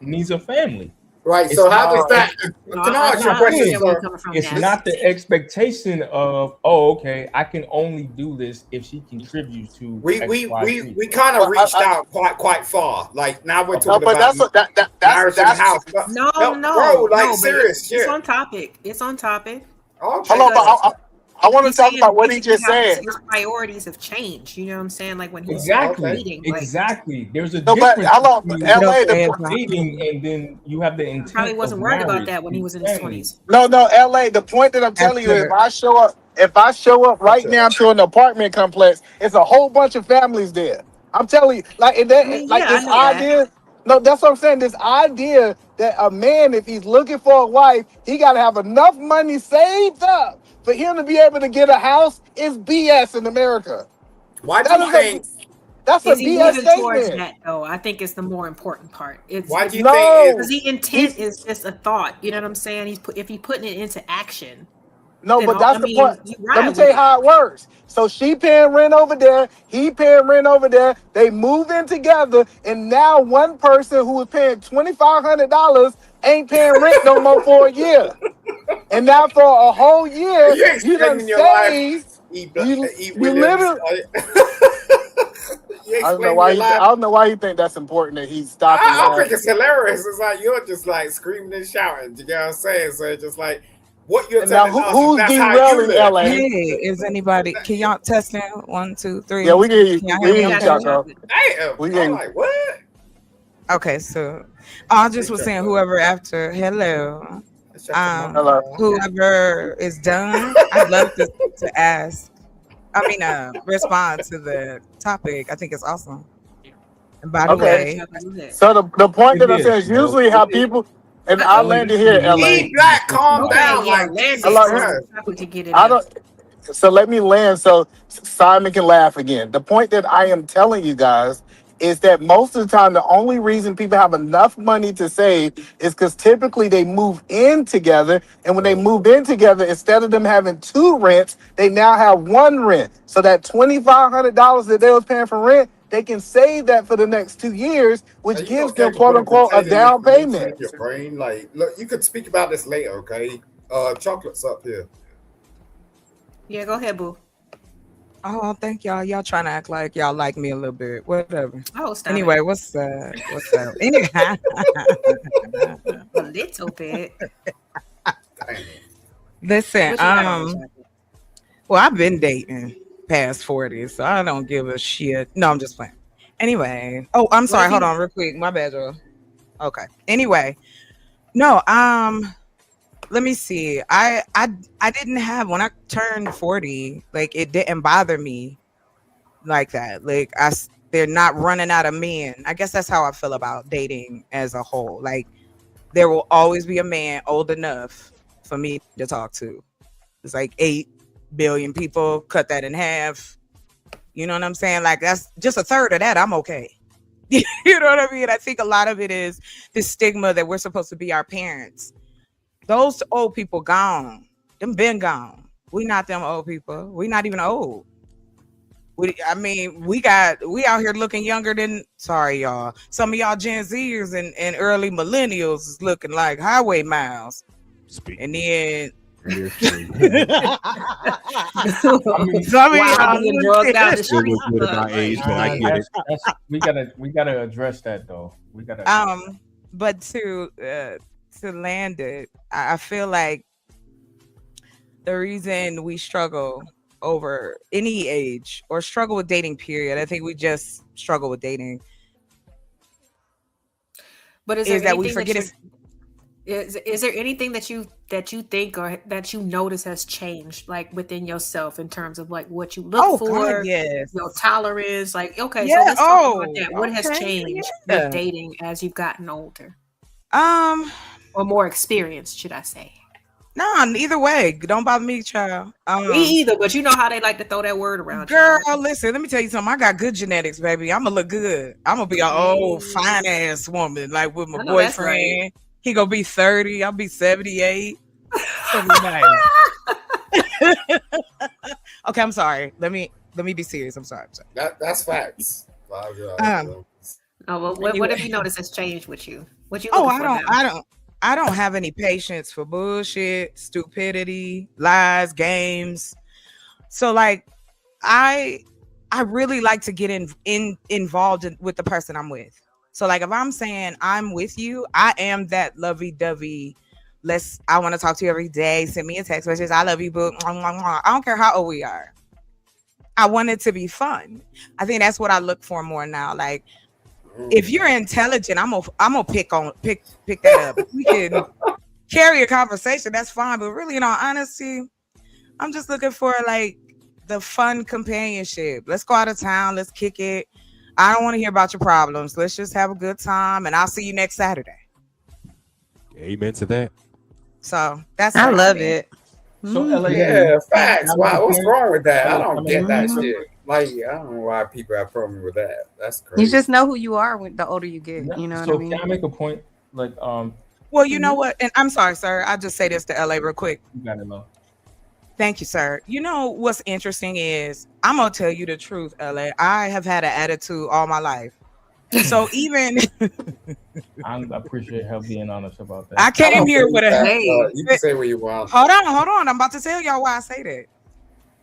needs a family. Right. It's So how does not, that? Can I ask you a question, sir? it's not the expectation of, oh, okay, I can only do this if she contributes to We X, we Y, we Z. we kind of reached out quite far. Like now we're Okay. talking but about that's marriage and house. But, No, bro, like but serious it's shit. on topic. It's on topic. Okay. Hold on, but I want to talk about what he just said. His priorities have changed. You know what I'm saying? Like when he's Exactly. dating, like, Exactly. There's a No, but difference hello, between LA. dating and then you have the intent probably wasn't of worried about marriage that when he and was in his family. 20s. No, LA. The point that I'm telling you, if I show up right now to an apartment complex, it's a whole bunch of families there. I'm telling you, like, and that, I mean, like yeah, I this know that. idea. No, that's what I'm saying. This idea that a man, if he's looking for a wife, he got to have enough money saved up for him to be able to get a house is BS in America. Why do you think? That's a Is he BS moving towards statement. that though? I think it's the more important part. Why do you No. think? Because the intent is just a thought. You know what I'm saying? If he's putting it into action. No, then but that's I the mean, point. you Let ride me with tell you it. how it works. So she paying rent over there, he paying rent over there. They move in together, and now one person who was paying $2,500 ain't paying rent no more for a year. And now for a whole year, You you done explaining your life, saved. E. You Williams. literally. You I don't know explaining why your life. I don't know why you think that's important that he's stopping. I think it's hilarious. It's like you're just like screaming and shouting. You get what I'm saying? So it's just like what you're Now, telling us. who's That's how you derailing live. LA? Hey, is anybody? Can y'all test now? 1, 2, 3. Yeah, we can hear you. Can y'all We hear me? hear you, Okay. Chaco. Damn. We hear I'm you. like, what? Okay, so I just was saying, whoever after hello, Hello. whoever is done, I'd love to ask. I mean, respond to the topic. I think it's awesome. And by the Okay. way, So the point It that I'm saying is, is bro. usually how people, and It's I only landed here, LA. E Black, calm down. Yeah, Like land Jesus it. Christ. So to get it I out. don't. So let me land so Simon can laugh again. The point that I am telling you guys is that most of the time, the only reason people have enough money to save is because typically they move in together. And when they move in together, instead of them having two rents, they now have one rent. So that $2,500 that they was paying for rent, they can save that for the next 2 years, which Are you gives okay them, to quote put a unquote, a container down information in payment. your brain? Like, look, you could speak about this later, okay? Chocolate's up here. Yeah, go ahead, boo. oh, thank y'all. Y'all trying to act like y'all like me a little bit. Whatever. Oh, stop Anyway, it. what's up? What's up? Anyway, A little bit. listen. What you got on the jacket? Well, I've been dating past 40, so I don't give a shit. No, I'm just playing. Anyway, oh, I'm sorry. Hold on, real quick. My bad, Joe. Okay. Anyway, no. Let me see. I didn't have when I turned 40. Like it didn't bother me like that. Like they're not running out of men. I guess that's how I feel about dating as a whole. Like there will always be a man old enough for me to talk to. It's like 8 billion people. Cut that in half. You know what I'm saying? Like that's just a third of that. I'm okay. You know what I mean? I think a lot of it is this stigma that we're supposed to be our parents. Those old people gone. Them been gone. We not them old people. We not even old. We out here looking younger than, sorry y'all, some of y'all Gen Zers and early millennials is looking like highway miles. And then we gotta address that though. We gotta but to land it, I feel like the reason we struggle over any age or struggle with dating period, I think we just struggle with dating. But is that we forget it? Is there anything that you think or that you notice has changed, like within yourself in terms of like what you look for, God, yes. your tolerance? Like, okay, Yeah, so let's talk about that. What has okay, changed yeah. with dating as you've gotten older? Or more experienced, should I say? No, neither way. Don't bother me, child. Me either, but you know how they like to throw that word around. Girl, listen, let me tell you something. I got good genetics, baby. I'm gonna look good. I'm gonna be an old fine ass woman, like with my boyfriend. Right. He gonna be 30. I'll be 78. Be nice. Okay, I'm sorry. Let me be serious. I'm sorry. That's facts. Well, what have you noticed has changed with you? What you? I don't have any patience for bullshit, stupidity, lies, games. So like, I really like to get involved with the person I'm with. So like, if I'm saying I'm with you, I am that lovey-dovey. I want to talk to you every day. Send me a text message. I love you, boo. I don't care how old we are. I want it to be fun. I think that's what I look for more now. Like, if you're intelligent, I'm gonna pick that up. If we can carry a conversation, that's fine. But really, in all honesty, I'm just looking for like the fun companionship. Let's go out of town. Let's kick it. I don't want to hear about your problems. Let's just have a good time, and I'll see you next Saturday. Amen to that. So that's I love it. So LA, yeah, facts. Wow, what's wrong with that? I don't get that shit. Like, I don't know why people have problems with that. That's crazy. You just know who you are when the older you get. You know what I mean? So can I make a point? Like, well, you know what? And I'm sorry, sir. I'll just say this to LA real quick. You got it, Lo. Thank you, sir. You know what's interesting is I'm gonna tell you the truth, LA. I have had an attitude all my life. So even I appreciate her being honest about that. I came here with a hey. You can say what you want. Hold on. I'm about to tell y'all why I say that.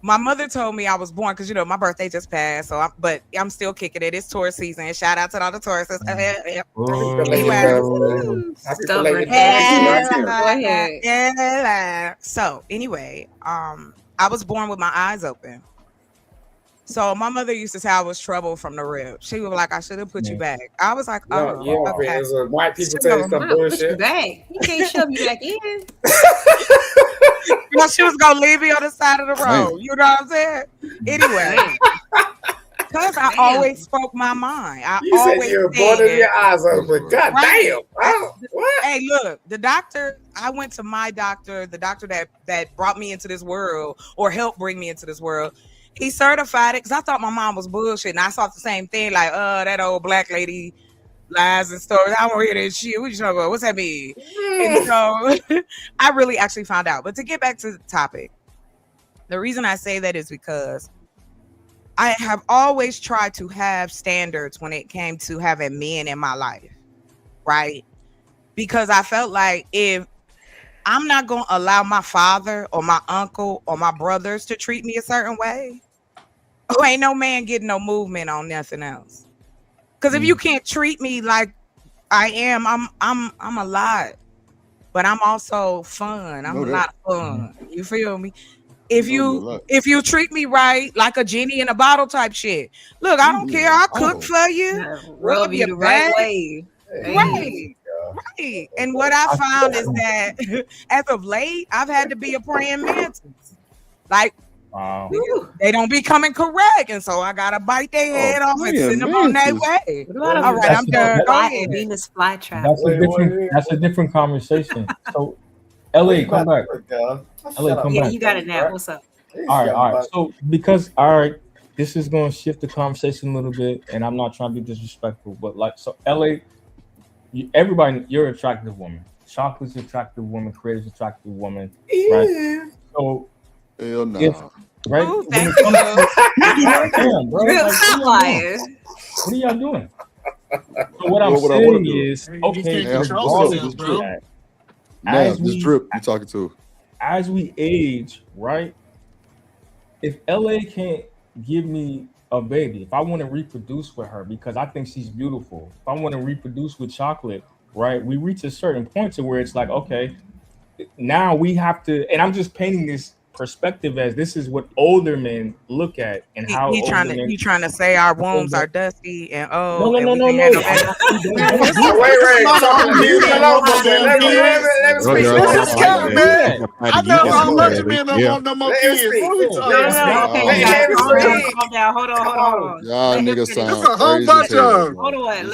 My mother told me I was born because my birthday just passed. So but I'm still kicking it. It's tourist season. Shout out to all the tourists. So anyway, I was born with my eyes open. So my mother used to say I was trouble from the rip. She was like, I should have put you back. I was like, oh, okay. White people tell you some bullshit. You back. You can't shove you back in. She was gonna leave me on the side of the road. You know what I'm saying? Anyway, because I always spoke my mind. You said you were born with your eyes open. God damn. Oh, what? Hey, look, the doctor. I went to my doctor, the doctor that brought me into this world or helped bring me into this world. He certified it because I thought my mom was bullshit. And I saw the same thing, like, that old black lady lies and stories. I don't hear that shit. What you talking about? What's that mean? And so I really actually found out. But to get back to the topic, the reason I say that is because I have always tried to have standards when it came to having men in my life, right? Because I felt like if I'm not going to allow my father or my uncle or my brothers to treat me a certain way, ain't no man getting no movement on nothing else. Because if you can't treat me like I am, I'm a lot, but I'm also fun. I'm a lot of fun. You feel me? If you treat me right, like a genie in a bottle type shit. Look, I don't care. I'll cook for you. Rub you the right way. Right. And what I found is that as of late, I've had to be a praying mantis. Like, they don't be coming correct. And so I got to bite their head off and send them on that way. All right, I'm done. Go ahead. Venus flytrap. That's a different conversation. So, LA, come back. LA, come back. You got it now. What's up? All right. So, this is going to shift the conversation a little bit, and I'm not trying to be disrespectful, but LA, you're an attractive woman. Chocolate's an attractive woman. Creator's an attractive woman. Right? So, hell no. Right? Ooh, When it comes to, what are y'all doing? So what I'm saying is, okay, this drip you talking to. As we age, right? If LA can't give me a baby, if I want to reproduce with her because I think she's beautiful, if I want to reproduce with Chocolate, right? We reach a certain point to where it's like, okay, now we have to, and I'm just painting this perspective as this is what older men look at and how You older men. trying to say our wombs are dusty and No. and we can't have no baby? Let me speak. This is Kevin, man. I know a whole bunch of men don't want no more kids. What are we talking about? Okay, calm down. Hold on. Y'all niggas sound There's a whole crazy bunch as hell, of them. Hold on.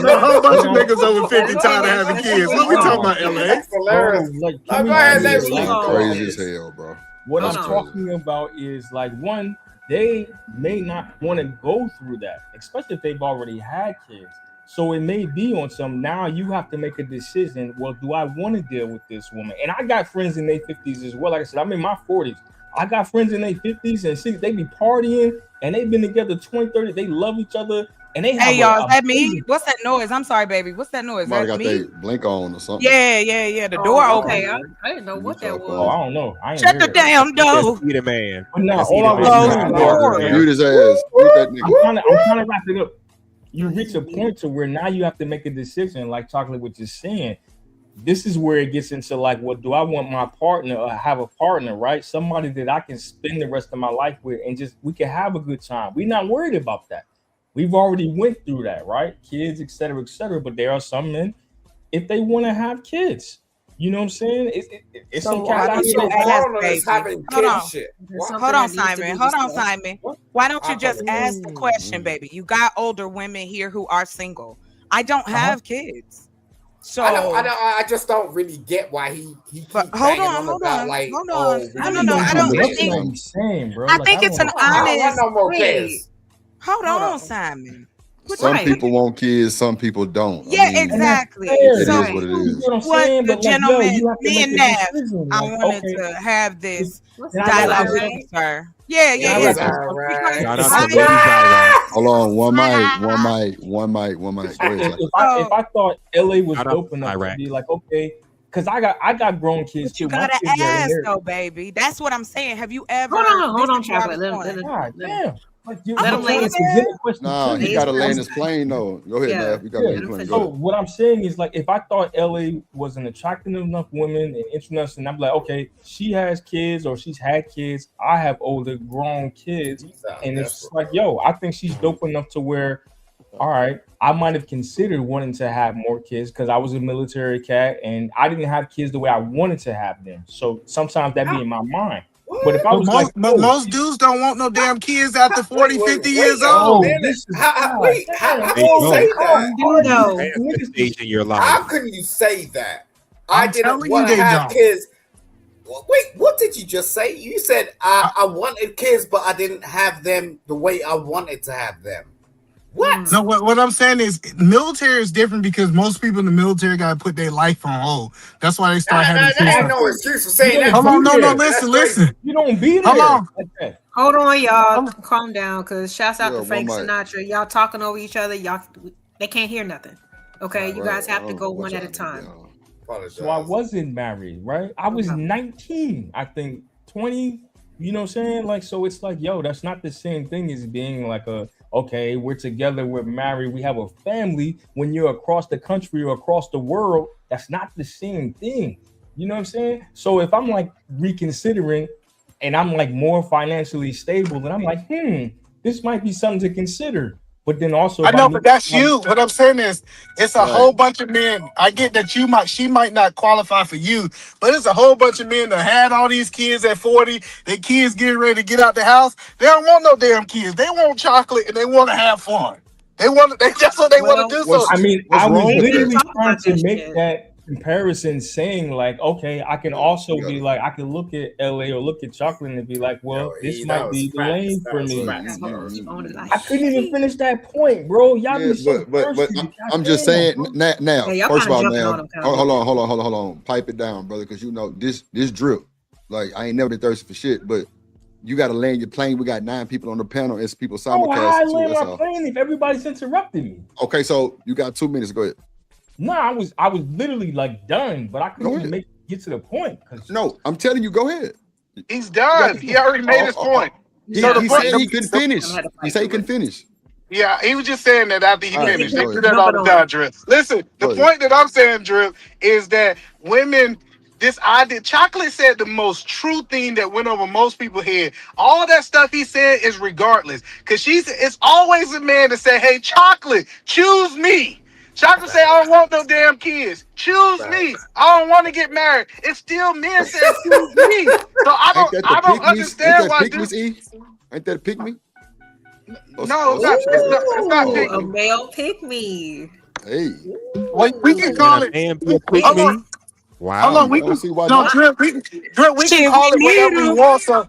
A whole bunch of niggas over 50 tired of having kids. What we talking about, LA? That's hilarious. Like, Go ahead, let me Sound crazy as hell, bro. what That's I'm crazy. talking about is like one, they may not want to go through that, especially if they've already had kids. So it may be on some. Now you have to make a decision. Well, do I want to deal with this woman? And I got friends in their 50s as well. Like I said, I'm in my 40s. I got friends in their 50s and 60s. They be partying and they've been together 20, 30. They love each other. And they have Hey y'all, is that me? baby. What's that noise? I'm sorry, baby. What's that noise? Somebody That got me? their blink on or something. Yeah. The door open. Okay, I didn't know what that Oh, was. I don't know. I ain't Shut hear the it. damn door. Be the man. But no, Let's all eat I it, was man. saying, Mute his ass. Mute that nigga. I'm trying to wrap it up. You reach a point to where now you have to make a decision, like Chocolate was just saying. This is where it gets into like, what do I want my partner or have a partner, right? Somebody that I can spend the rest of my life with and just we can have a good time. We're not worried about that. We've already went through that, right? Kids, etc., etc. But there are some men, if they want to have kids, you know what I'm saying? It's So some why cat out don't here you that ask, baby? having Hold kid on. shit. Hold on, Simon. Why don't you just ask the question, baby? You got older women here who are single. I don't have kids. So I just don't really get why he keeps banging on about like, oh, I don't know. I don't That's think. what I'm saying, bro. I Like, think it's an I don't want honest. no more Wait, kids. hold on, Simon. Some people want kids, some people don't. Yeah, I mean, exactly. It So is what it is. what the gentleman, me and Nav, I Like, wanted okay, to have this Can I dialogue wrap with this you, sir. Yeah. Right. Shout out to Baby Zyra. Hold on, one mic. Go ahead, If I thought LA was dope enough to be like, okay, because I got grown kids But you too. My gotta kids are in ask there. though, baby. That's what I'm saying. Have you ever? Hold on, this is where I Chocolate. was going. Damn. Like, Let him lay his Nah, he got to land his plane though. Go ahead, Nav. You got to land his plane. Go So ahead. what I'm saying is like, if I thought LA was an attractive enough woman and interesting, I'm like, okay, she has kids or she's had kids. I have older grown kids, and it's like, yo, I think she's dope enough to where, all right, I might have considered wanting to have more kids because I was a military cat and I didn't have kids the way I wanted to have them. So sometimes that be in my mind. But if I was But most dudes don't want no damn kids after 40, 50 years old. How can you say that? Stage in your life. How can you say that? I didn't telling you want to they have don't. kids. Wait, what did you just say? You said I wanted kids, but I didn't have them the way I wanted to have them. What? No, what I'm saying is military is different because most people in the military got to put their life on hold. That's why they start having kids. That ain't no excuse for saying that. Hold on, no, listen. You don't be there. Hold on. Hold on, y'all. Calm down, cause shouts out Yeah, to Frank one mic. Sinatra. Y'all talking over each other. Y'all, they can't hear nothing. Okay, you guys have to go one at a time. So I wasn't married, right? I was 19, I think 20, you know what I'm saying? Like, so it's like, yo, that's not the same thing as being like okay, we're together, we're married, we have a family. When you're across the country or across the world, that's not the same thing. You know what I'm saying? So if I'm like reconsidering and I'm like more financially stable, then I'm like, this might be something to consider. But then also, I know, but that's you. What I'm saying is, it's a whole bunch of men. I get that she might not qualify for you, but it's a whole bunch of men that had all these kids at 40. Their kids getting ready to get out the house. They don't want no damn kids. They want chocolate and they want to have fun. That's what they want to do. So I mean, I was wrong with literally that? trying to make that comparison, saying like, okay, I can also be like, I can look at LA or look at chocolate and be like, well, this might be the lane for me. I couldn't even finish that point, bro. Y'all be so but thirsty. I'm just saying now. Yeah, y'all First of all, kinda now, jumping on them, hold on. Pipe it down, brother, because you know this drip. Like I ain't never been thirsty for shit, but you got to land your plane. We got 9 people on the panel. It's people Oh, how I simulcasting too. land That's my all. plane if everybody's interrupting me? Okay, so you got 2 minutes. Go ahead. No, I was literally like done, but I couldn't even get to the point. No, I'm telling you, go ahead. he's done. He already made his point. He said he couldn't finish. He said he couldn't finish. Yeah, he was just saying that after he All right, finished. go They do ahead. that all the time, Drip. Listen, the Go ahead. point that I'm saying, Drip, is that women this idea. Chocolate said the most true thing that went over most people's head. All that stuff he said is regardless. Because it's always a man to say, hey, Chocolate, choose me. Chocolate say, I don't want no damn kids. Choose me. I don't want to get married. It's still men saying, choose me. So I don't understand why this. Ain't that a pick me? No, it's not pick a male pick me. Hey. We can call it. Wow. Hold on, we can see why Drip, we can call it whatever we want. So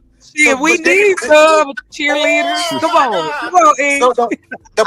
we need some cheerleaders. Come on, E. So the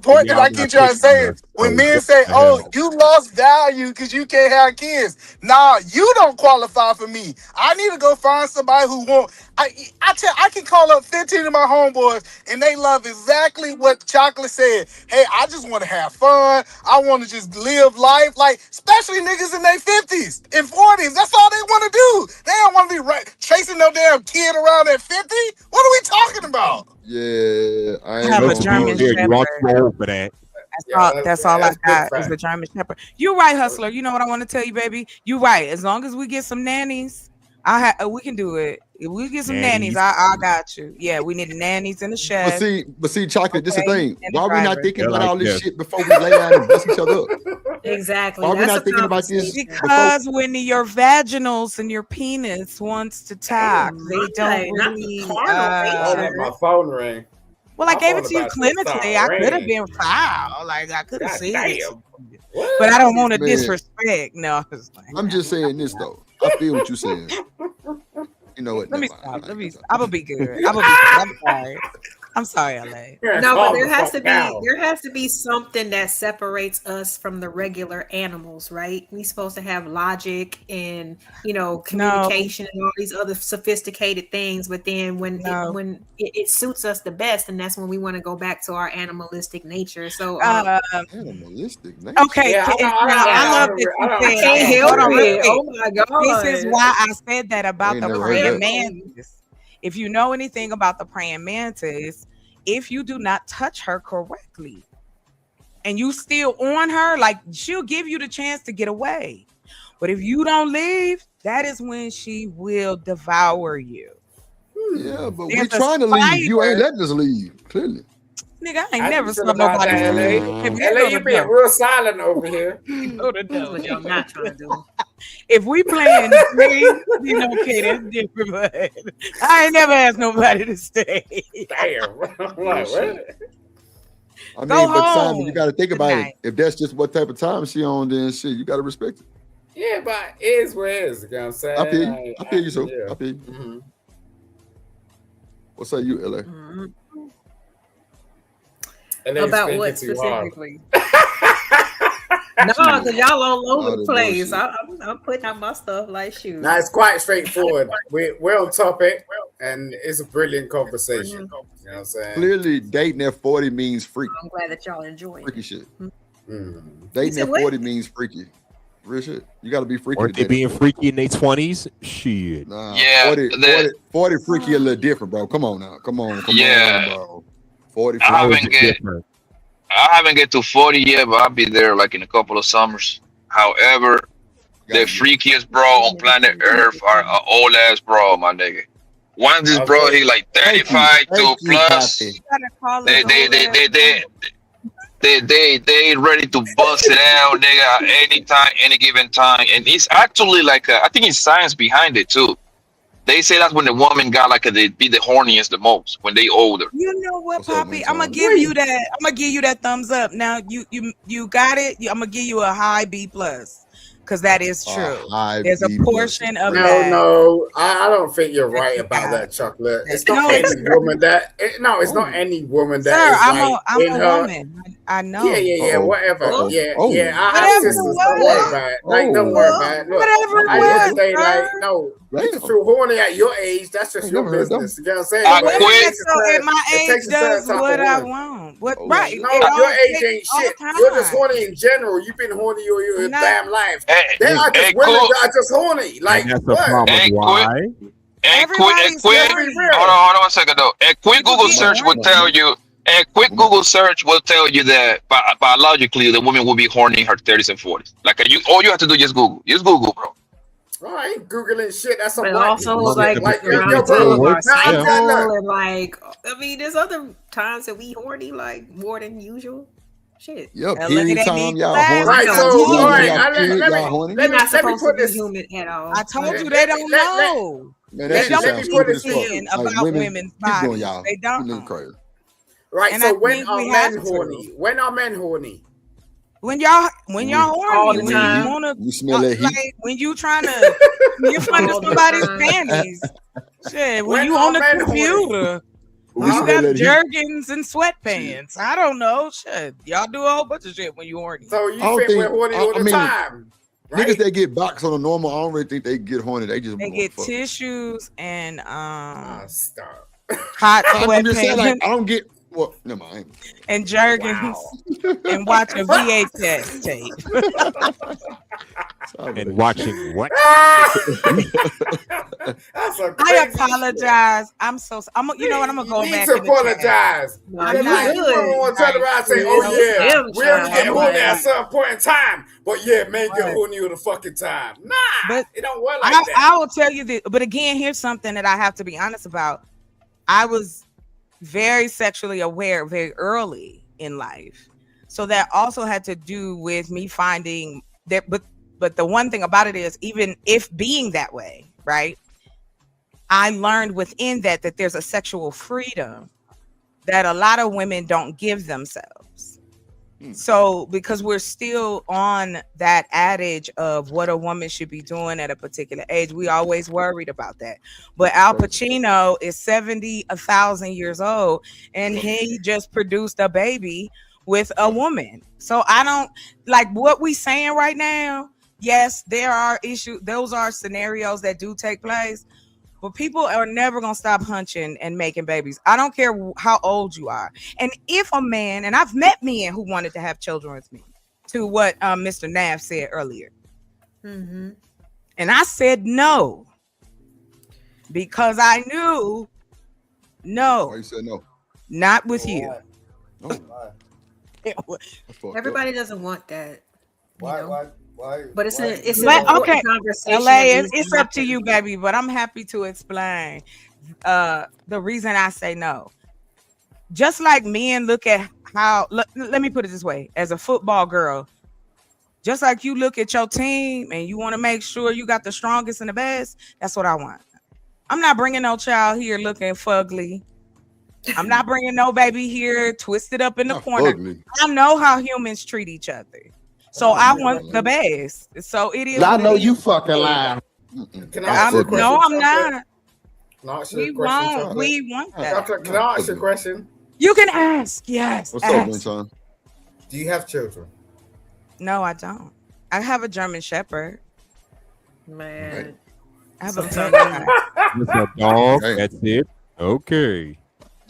point that I keep trying to say is when men say, "Oh, you lost value because you can't have kids," nah, you don't qualify for me. I need to go find somebody who won't. I can call up 15 of my homeboys and they love exactly what Chocolate said. Hey, I just want to have fun. I want to just live life, like especially niggas in their 50s and 40s. That's all they want to do. They don't want to be chasing no damn kid around at 50. What are we talking about? Yeah, I have a German Shepherd. For that. That's all I got is the German Shepherd. You're right, Hustler. You know what I want to tell you, baby? You're right. As long as we get some nannies, we can do it. If we get some nannies, I got you. Yeah, we need nannies in the shed. But see, Chocolate, this is the thing. Why are we not thinking about all this shit before we lay down and bust each other up? Exactly. Why are we not thinking about this? Because when your vaginals and your penis wants to talk, they don't really. My phone ring. Well, I gave it to you clinically. I could have been foul. Like I could have seen it. But I don't want to disrespect. No, I'm just saying this though. I feel what you're saying. You know what? Let me stop. I'm gonna be good. I'm sorry. I'm sorry, LA. No, but there has to be something that separates us from the regular animals, right? We supposed to have logic and communication and all these other sophisticated things. But then when it suits us the best, and that's when we want to go back to our animalistic nature. So animalistic nature. Okay, I love that you said. Can't help it. Oh my god! This is why I said that about the praying mantis. If you know anything about the praying mantis, if you do not touch her correctly and you still on her, like she'll give you the chance to get away. But if you don't leave, that is when she will devour you. Yeah, but we're trying to leave. You ain't letting us leave, clearly. Nigga, I ain't never saw nobody leave. LA, you being real silent over here. That's what y'all not trying to do. If we playing okay, that's different. But I ain't never asked nobody to stay. Damn. I'm like, what? I mean, but Simon, you got to think about it. If that's just what type of time she on, then shit, you got to respect it. Yeah, but it is what it is. You know what I'm saying? I feel you, so. I feel you. Mm-hmm. What say you, LA? Mm-hmm. About what specifically? No, because y'all all over the place. I'm putting out my stuff like shoes. Now it's quite straightforward. We're on topic, and it's a brilliant conversation. Mm-hmm. You know what I'm saying? Clearly, dating at 40 means freaky. I'm glad that y'all enjoy it. Freaky shit. Mm-hmm. Dating at 40 means freaky. Real shit. You got to be freaky. Or they being freaky in their 20s? Shit. Nah, yeah. 40 freaky a little different, bro. Come on now. Come on, bro. 40 I haven't get to 40 yet, but I'll be there like in a couple of summers. However, the freakiest bro on planet Earth are an old ass bro, my nigga. One of these bro, he like 35 to plus. They ready to bust it out, nigga, anytime, any given time. And it's actually like I think it's science behind it too. They say that's when the woman got like they be the horniest the most when they older. You know what, Poppy? I'm gonna give you that. I'm gonna give you that thumbs up. Now you got it. I'm gonna give you a high B plus because that is true. There's a portion of that. No, I don't think you're right about that, Chocolate. It's not any woman that. It's not any woman that. Sir, I'm a woman. I know. Yeah. Whatever. Yeah. I have sisters. Don't worry about it. Like, don't worry about it. Look, whatever. I just say like, no. You feel horny at your age. That's just your business. You know what I'm saying? At my age, does what I want. Right? No, your age ain't shit. You're just horny in general. You've been horny your damn life. There are just women that are just horny. Like that's the problem. Why? Hold on 1 second though. A quick Google search will tell you. A quick Google search will tell you that biologically the woman will be horny in her 30s and 40s. Like all you have to do is just Google. Just Google, bro. I ain't googling shit. That's a But white also people like shit. Like around yo, the time of bro. our Now I'm cycle look. and like I mean, there's other times that we horny like more than usual. Shit. Yep, LA, period they time, need y'all class. horny. Right, so Yeah, all when right, y'all period, y'all horny. You're not let me supposed put to be this. human at all. I told But you they don't know. Man, They that shit don't let me sounds put stupid this as fuck. understand Like about women, women's keep going, bodies. y'all. They You don't. niggas crazy. Right, And so I when think are we men have horny? to. When are men horny? When y'all all horny, the when time. you wanna You smell that heat. like when you trying to nip under All the somebody's time. panties. Shit, when When you are on the men horny? computer. We You smell got that heat. jergens and sweatpants. I don't know. Shit. Y'all do a whole bunch of shit when you horny. So you I don't think we're think. horny all I the mean, time, right? niggas that get boxed on a normal, I don't really think they get horny. They just They want get fuck. tissues and Stop. hot I'm just saying, like, sweatpants I don't get. Well, never mind. and jergens and watch a VHS tape. And watching what? That's a I crazy apologize. I'm you know what? I'm gonna go You need back to in the chat. apologize. No, I'm Because not like you wouldn't want to turn right. around and say, Yeah, "Oh no, yeah, damn we only child. get I'm horny like, at a certain point in time." But yeah, men get Right. horny all the fucking time. Nah, But it don't work like that. I will tell you this. But again, here's something that I have to be honest about. I was very sexually aware very early in life, so that also had to do with me finding that. But the one thing about it is, even if being that way, right? I learned within that there's a sexual freedom that a lot of women don't give themselves. So because we're still on that adage of what a woman should be doing at a particular age, we always worried about that. But Al Pacino is 1,000 years old and he just produced a baby with a woman. So I don't like what we saying right now. Yes, there are issues. Those are scenarios that do take place. But people are never going to stop hunching and making babies. I don't care how old you are. And if a man, and I've met men who wanted to have children with me, to what Mr. Nav said earlier. Mm-hmm. And I said no. Because I knew, no. Why you said no? Not with you. No. Everybody doesn't want that. Why? But it's an okay, conversation. LA, it's up to you, baby. But I'm happy to explain the reason I say no. Just like men look at how, let me put it this way: as a football girl, just like you look at your team and you want to make sure you got the strongest and the best. That's what I want. I'm not bringing no child here looking fugly. I'm not bringing no baby here twisted up in the corner. Fugly. I know how humans treat each other. So I want the best. So it is. I know you fucking lying. Can I ask you a question? No, I'm not. Can I ask you We a question, want. Chocolate? We want that. Chocolate, can I ask you a question? You can ask. Yes. What's up, ask. Vincent? Do you have children? No, I don't. I have a German Shepherd. Man. I have a It's a dog. That's it. Okay.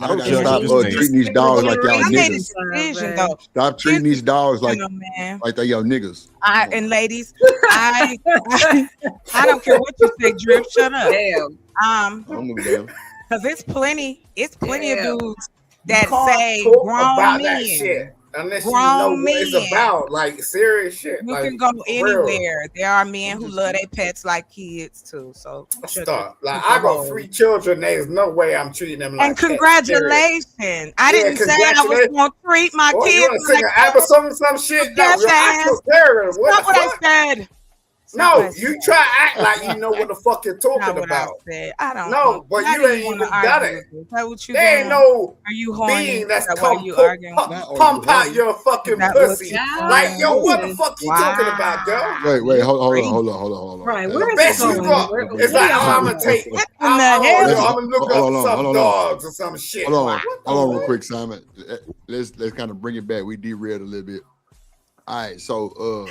I don't stop treating these dogs like y'all I made a niggas. decision though. Stop treating these dogs like man. they y'all niggas. And ladies, I don't care what you say, Drip. Shut up. Damn. I don't give a damn. Because it's plenty of dudes You that can't say talk grown about men. that shit unless you Grown know what it's men. about, like serious shit. You like, can go for real. anywhere. There are men who love their pets like kids too. So Stop. Like I got 3 children. There's no way I'm treating them like and congratulations. I didn't say I was going to treat my You kids want to sing like an ABBA song or some shit? No, Yes, you're ass. What Not the what fuck? I said. No, you try to act like you know what the fuck you're talking Not what about. I said. I don't No, know. but Why you do ain't you even wanna done argue it. with me? Is that what you There ain't doing? no Are you horny? being that's Is that why come you arguing? pump out your fucking Is that what pussy. you Like, yo, what the doing? fuck you talking about, girl? Wait, hold on. Right, The where is best this you going? got is like, oh, I'm gonna take, I'm gonna look up some dogs or some shit. Hold Like, on real quick, Simon. Let's kind of bring it back. We derailed a little bit. All right, so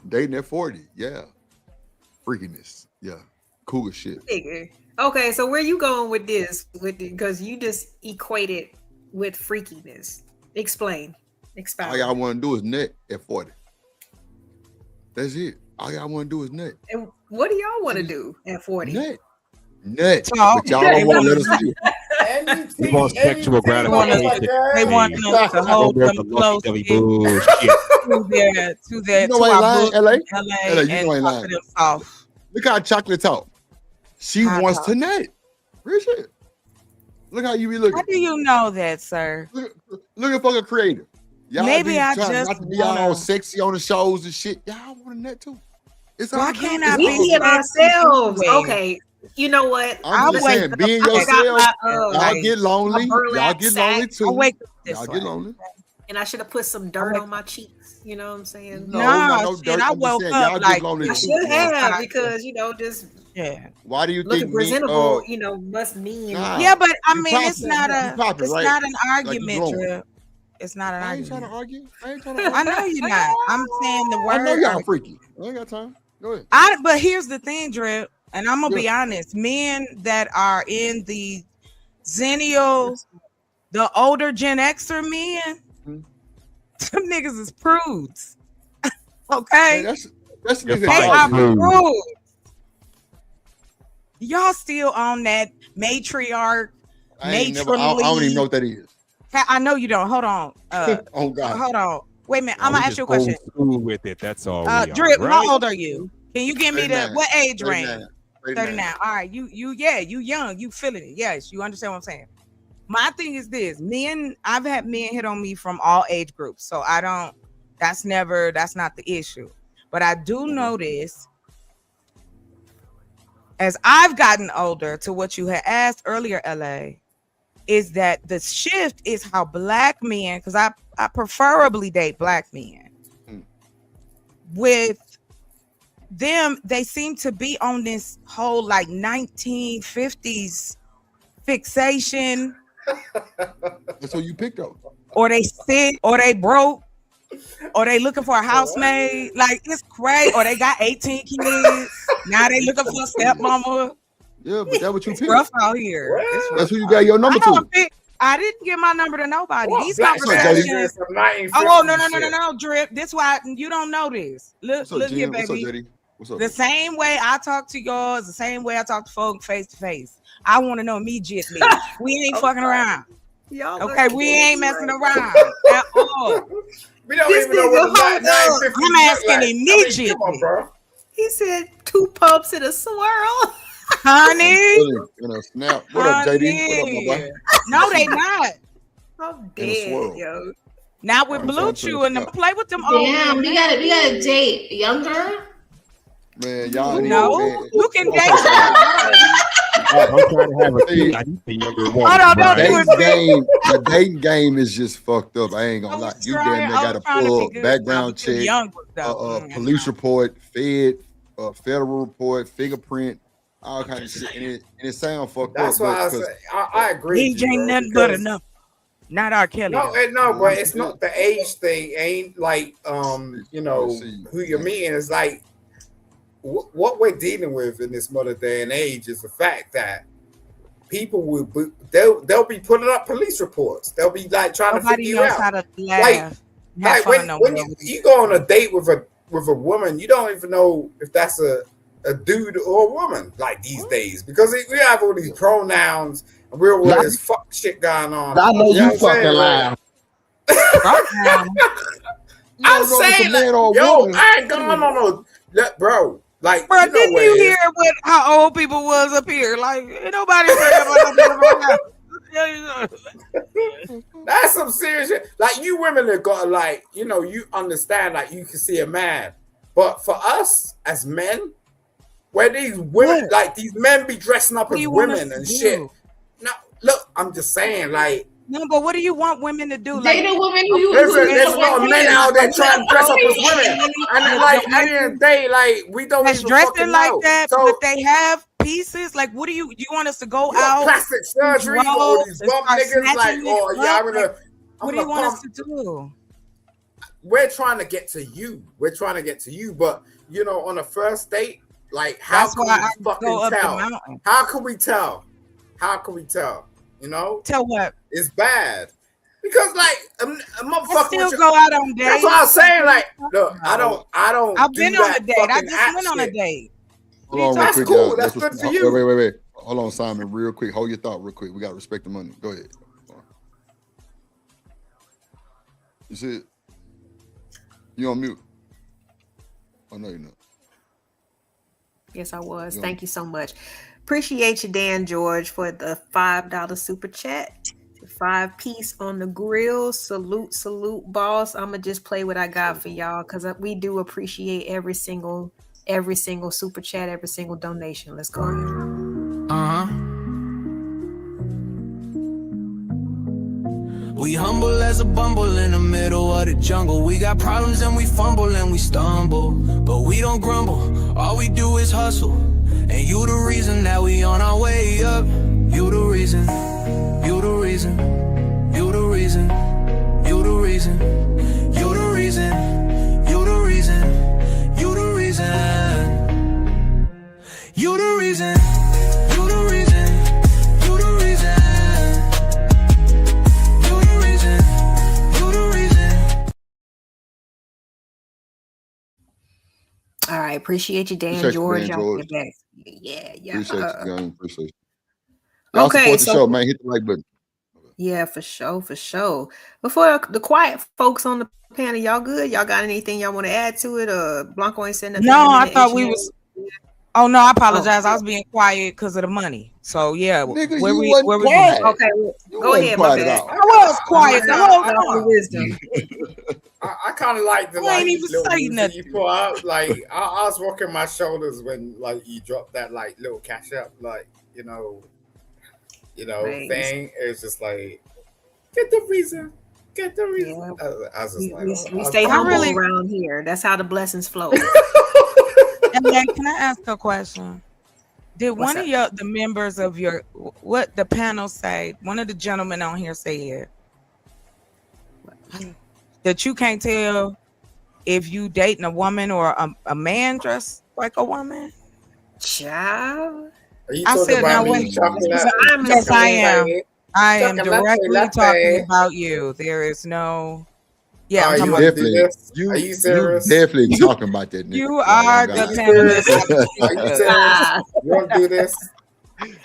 dating at 40, yeah. Freakiness, yeah. Cougar shit. Okay, so where you going with this? Because you just equated with freakiness. Explain. Expound. All y'all want to do is nut at 40. That's it. All y'all want to do is nut. And what do y'all want to do at 40? Nut. Talk. But y'all don't want to let us do. We want sexual gratification. They want them to hold them close bullshit. to their You know I ain't lying, LA. LA LA, you and know I ain't talk lying. to them soft. Look how chocolate talk. She wants to nut. Real shit. Look how you be looking. How do you know that, sir? Looking for a creator. Y'all Maybe be I trying just not to be all sexy on the shows and shit. Y'all want to nut too. It's Why all can't good. I We be being ourselves. anyway? Okay. You know what? I'm just saying, being I got yourself. my, Y'all get lonely. my burlap Y'all get sack. lonely too. I wake up this Y'all way. get lonely. And I should have put some dirt on my cheeks. You know what I'm saying? No, not no shit, dirt. I I'm just woke saying, up y'all like get lonely I too. should have know? because just Why do you looking think presentable, must mean Yeah, but I you mean, it's popping. not You popping, it's right? not an Like you argument, glowing. Drip. It's not an I ain't trying argument. to argue. I ain't trying to argue. I know you're not. I'm saying the I know word. y'all freaky. I ain't got time. Go ahead. But here's the thing, Drip, and I'm gonna be honest. Men that are in the Zennial, the older Gen Xer men, some niggas is prudes. Okay, Man, that's You're nigga they are talking. prudes. Y'all still on that matriarch, I don't even know what that is. I know you don't. Hold on. Oh God. Hold on. Wait a minute. Nah, I'm we gonna ask just you a question. old school with it. That's all we are. Drip, Right? how old are you? Can you give me the 39. what age range? 39. 39. All right, you young, you feeling it. Yes, you understand what I'm saying. My thing is this: I've had men hit on me from all age groups, so that's not the issue. But I do notice as I've gotten older, to what you had asked earlier, LA, is that the shift is how black men, because I preferably date black men. With them, they seem to be on this whole like 1950s fixation. So you picked up. Or they sick, or they broke, or they looking for a housemaid. Like, it's crazy. Or they got 18 kids. Now they looking for a stepmama. Yeah, but that's what you It's picked. rough out here. It's rough. That's who you got your number to. I didn't give my number to nobody. What These black conversations. from 1950 Oh no, shit? Drip. This why you don't know this. Look here, baby. What's up, JD? What's up? The same way I talk to y'all is the same way I talk to folk face to face. I want to know immediately. We ain't fucking around. Okay, we ain't messing around at all. We don't even know what the 950 I'm asking immediately. Come on, bro. He said 2 pumps in a swirl. Honey. In a snap. What up, JD? What up, my boy? No, they not. I'm In a swirl. dead, yo. Not with Blue Chew and them. Play with them. Damn, we gotta date younger. Man, y'all No, man. you can date. I'm trying to have a kid. I need the younger one. Hold on, don't do it. The dating game is just fucked up. I ain't gonna lie. You damn near got to pull background check, police report, federal report, fingerprint, all kind of shit, and it sounds fucked up. That's why I say I agree. He ain't nothing but enough. Not R. Kelly. No, but it's not the age thing. Ain't like you know who you're meeting is like what we're dealing with in this modern day and age is the fact that people will they'll be putting up police reports. They'll be like trying to figure you out. How to laugh. Like when you go on a date with a woman, you don't even know if that's a dude or a woman like these days because we have all these pronouns and we're all this fuck shit going on. I know you fucking lying. I'm saying, like, I ain't going on no, bro. Like, bro, didn't you hear how old people was up here? Like, ain't nobody that's some serious shit. Like, you women have got to, like, you know, you understand, like, you can see a man. But for us as men, where these women, like, these men be dressing up as women and shit. No, look, I'm just saying, like, no, but what do you want women to do? Date a woman who there's a lot of men out there trying to dress up as women, and like at the end of the day, like we don't even dressing like know. that, So, but they have pieces. Like, what do you want us to go out? Plastic surgery, you got all these bump niggas. Like, oh yeah, what do you want us to do? We're trying to get to you. We're trying to get to you, but you know, on a first date, like, how can we fucking tell? How can we tell? How can we tell? You know, tell what? It's bad because like a motherfucker I still go out on dates. That's what I'm saying. Like, look, I don't. I've been on a date. I just went on a date. Hold on, that's real quick, cool. guys. That's good for you. Wait. Hold on, Simon, real quick. Hold your thought real quick. We gotta respect the money. Go ahead. You see it? You on mute? Oh no, you're not. Yes, I was. Thank you so much. Appreciate you, Dan George, for the $5 super chat. 5-piece on the grill. Salute, boss. I'ma just play what I got for y'all because we do appreciate every single super chat, every single donation. Let's go ahead. We humble as a bumble in the middle of the jungle. We got problems and we fumble and we stumble, but we don't grumble. All we do is hustle, and you the reason that we on our way up. You the reason, you the reason, you the reason, you the reason, you the reason, you the reason, you the reason, you the reason, you the reason, you the reason. All right, appreciate you, Dan George. Y'all get back. Yeah. Appreciate you, gang. Appreciate you. Y'all Okay, support the show, man. Hit the like button. Yeah, for sure. Before the quiet folks on the panel, y'all good? Y'all got anything y'all want to add to it? Blanco ain't saying nothing. No, I thought we was. Oh no, I apologize. I was being quiet because of the money. So yeah, nigga, where you we wasn't where quiet. we Okay, go ahead. My bad. I was quiet the whole time. Wisdom. I kind of like the I ain't even little say music nothing. you put out. Like I was rocking my shoulders when like you dropped that like little cash up, like you know, Right. thing. It's just like get the reason. Get the reason. Yeah. I was just We stay humble around here. That's how the blessings flow. And then, can I ask a question? Did What's one of the members of your what the panel say? One of the gentlemen on here said that you can't tell if you dating a woman or a man dressed like a woman. Child. Are you I talking said, about now me? wait. Yes, I am. I am directly talking about you. There is no. Yeah, I'm talking about Are you serious? You definitely talking about that nigga. You are the panelist. Are you serious? You want to do this?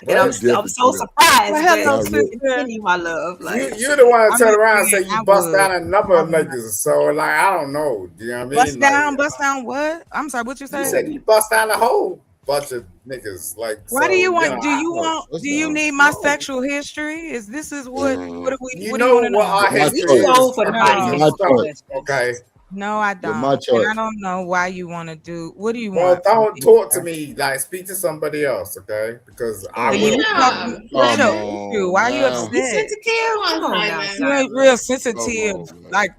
And I'm so surprised. Well, hello, sister. My love. Like, You're the one that turn around and say I you bust would. down a number of niggas. So like I don't know. Do you know what I mean? Bust down what? I'm sorry, what you You said? said you bust down a whole bunch of niggas. Like Why do you want? know, Do you need my sexual history? Is what are we? You what know do you what our history is. Okay. No, I don't. my choice. And I don't know why you want to do. What do you Well, want? don't talk to me. Like, speak to somebody else, okay? Because I will. What's your issue? Why are you upset? Be sensitive. You ain't real sensitive, like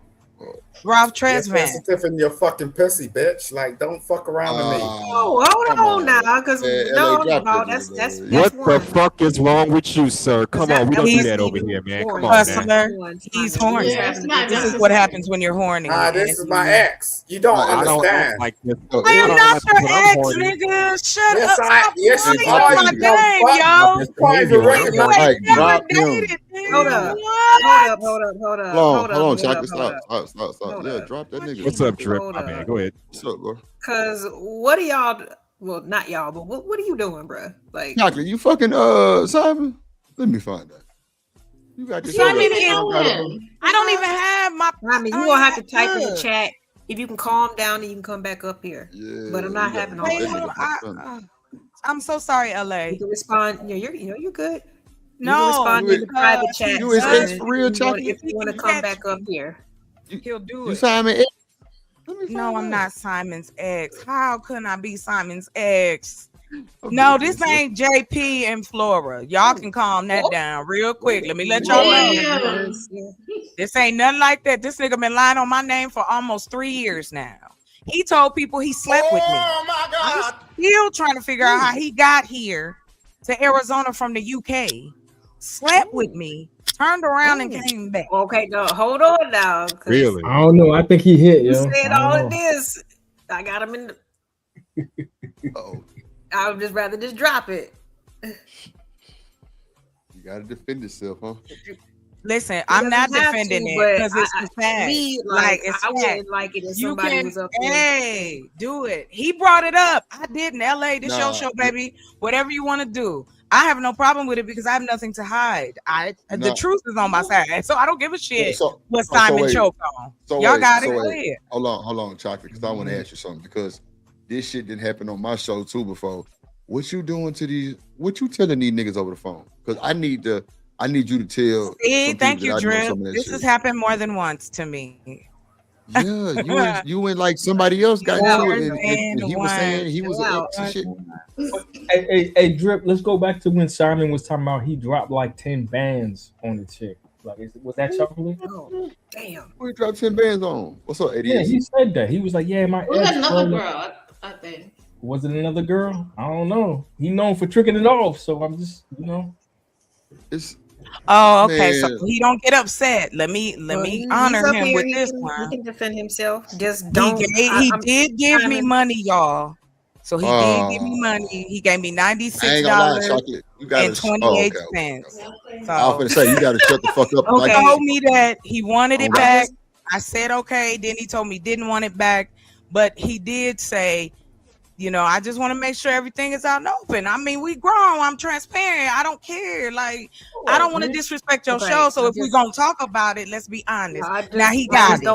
Ralph You're Tresvant. sensitive in your fucking pussy, bitch. Like, don't fuck around with me. Oh, hold on now, because that's what the fuck is wrong with you, sir? Come on, we don't do that over here, man. Come on, man. He's horny. Yeah, it's not This is done. what happens when you're horny. This is my ex. You don't understand. Like this. I am not your ex, nigga. Shut up. Stop yes, you lying are. my You name, don't yo. fuck. Even recognize. Like, drop him. Hold up. Hold on, Chaka. Stop. Yeah, drop that nigga. What's up, Drip? My bad. Go ahead. What's up, bro? Cause what are y'all? Well, not y'all, but what are you doing, bro? Like, Chaka, you fucking Simon? Let me find that. You got this. I don't even have my. I mean, you gonna have to type in the chat. If you can calm down, and you can come back up here. Yeah, but I'm not having all that. I'm so sorry, LA. You can respond. You're good. No, you can respond in the private chat. You is ex for real, Chaka? If you want to come back up here, he'll do it. You Simon? No, I'm not Simon's ex. How couldn't I be Simon's ex? No, this ain't JP and Flora. Y'all can calm that down real quick. Let me let y'all know. This ain't nothing like that. This nigga been lying on my name for almost 3 years now. He told people he slept with me. Oh my God. I'm still trying to figure out how he got here to Arizona from the UK. Slept with me, turned around and came back. Okay, no, hold on now. Really? I don't know. I think he hit, yo. You said all of this. I got him in the. I would just rather just drop it. You gotta defend yourself, huh? Listen, I'm not defending it because it's the fact. Me, like it's I wouldn't like it if somebody was up there. Hey, do it. He brought it up. I did in LA. This your show, baby. Whatever you want to do. I have no problem with it because I have nothing to hide. The truth is on my side, so I don't give a shit what Simon choked on. Y'all got it. Go ahead. Hold on, Chaka, because I want to ask you something because this shit didn't happen on my show too before. What you doing to these? What you telling these niggas over the phone? Because I need you to tell. See, thank you, Drip. This has happened more than once to me. Yeah, you and like somebody else got into it, and he was saying he was an ex and shit. Hey, Drip, let's go back to when Simon was talking about he dropped like 10 bands on the chick. Like, was that chocolate? Oh, damn. Who dropped 10 bands on? What's up, Eddie? Yeah, he said that. He was like, yeah, my It was ex another girl, I think. Was it another girl? I don't know. He known for tricking it off, so I'm just, It's. Oh, okay. Man. So he don't get upset. Let me honor him with this one. He can defend himself. Just don't. He did give me money, y'all. So he did give me money. He gave me $96 and 28 cents. So I was gonna say you gotta shut the fuck up. He told me that he wanted it back. I said okay. Then he told me he didn't want it back, but he did say, I just want to make sure everything is out and open. I mean, we grown. I'm transparent. I don't care. Like, I don't want to disrespect your show. So if we're gonna talk about it, let's be honest. Now he got it.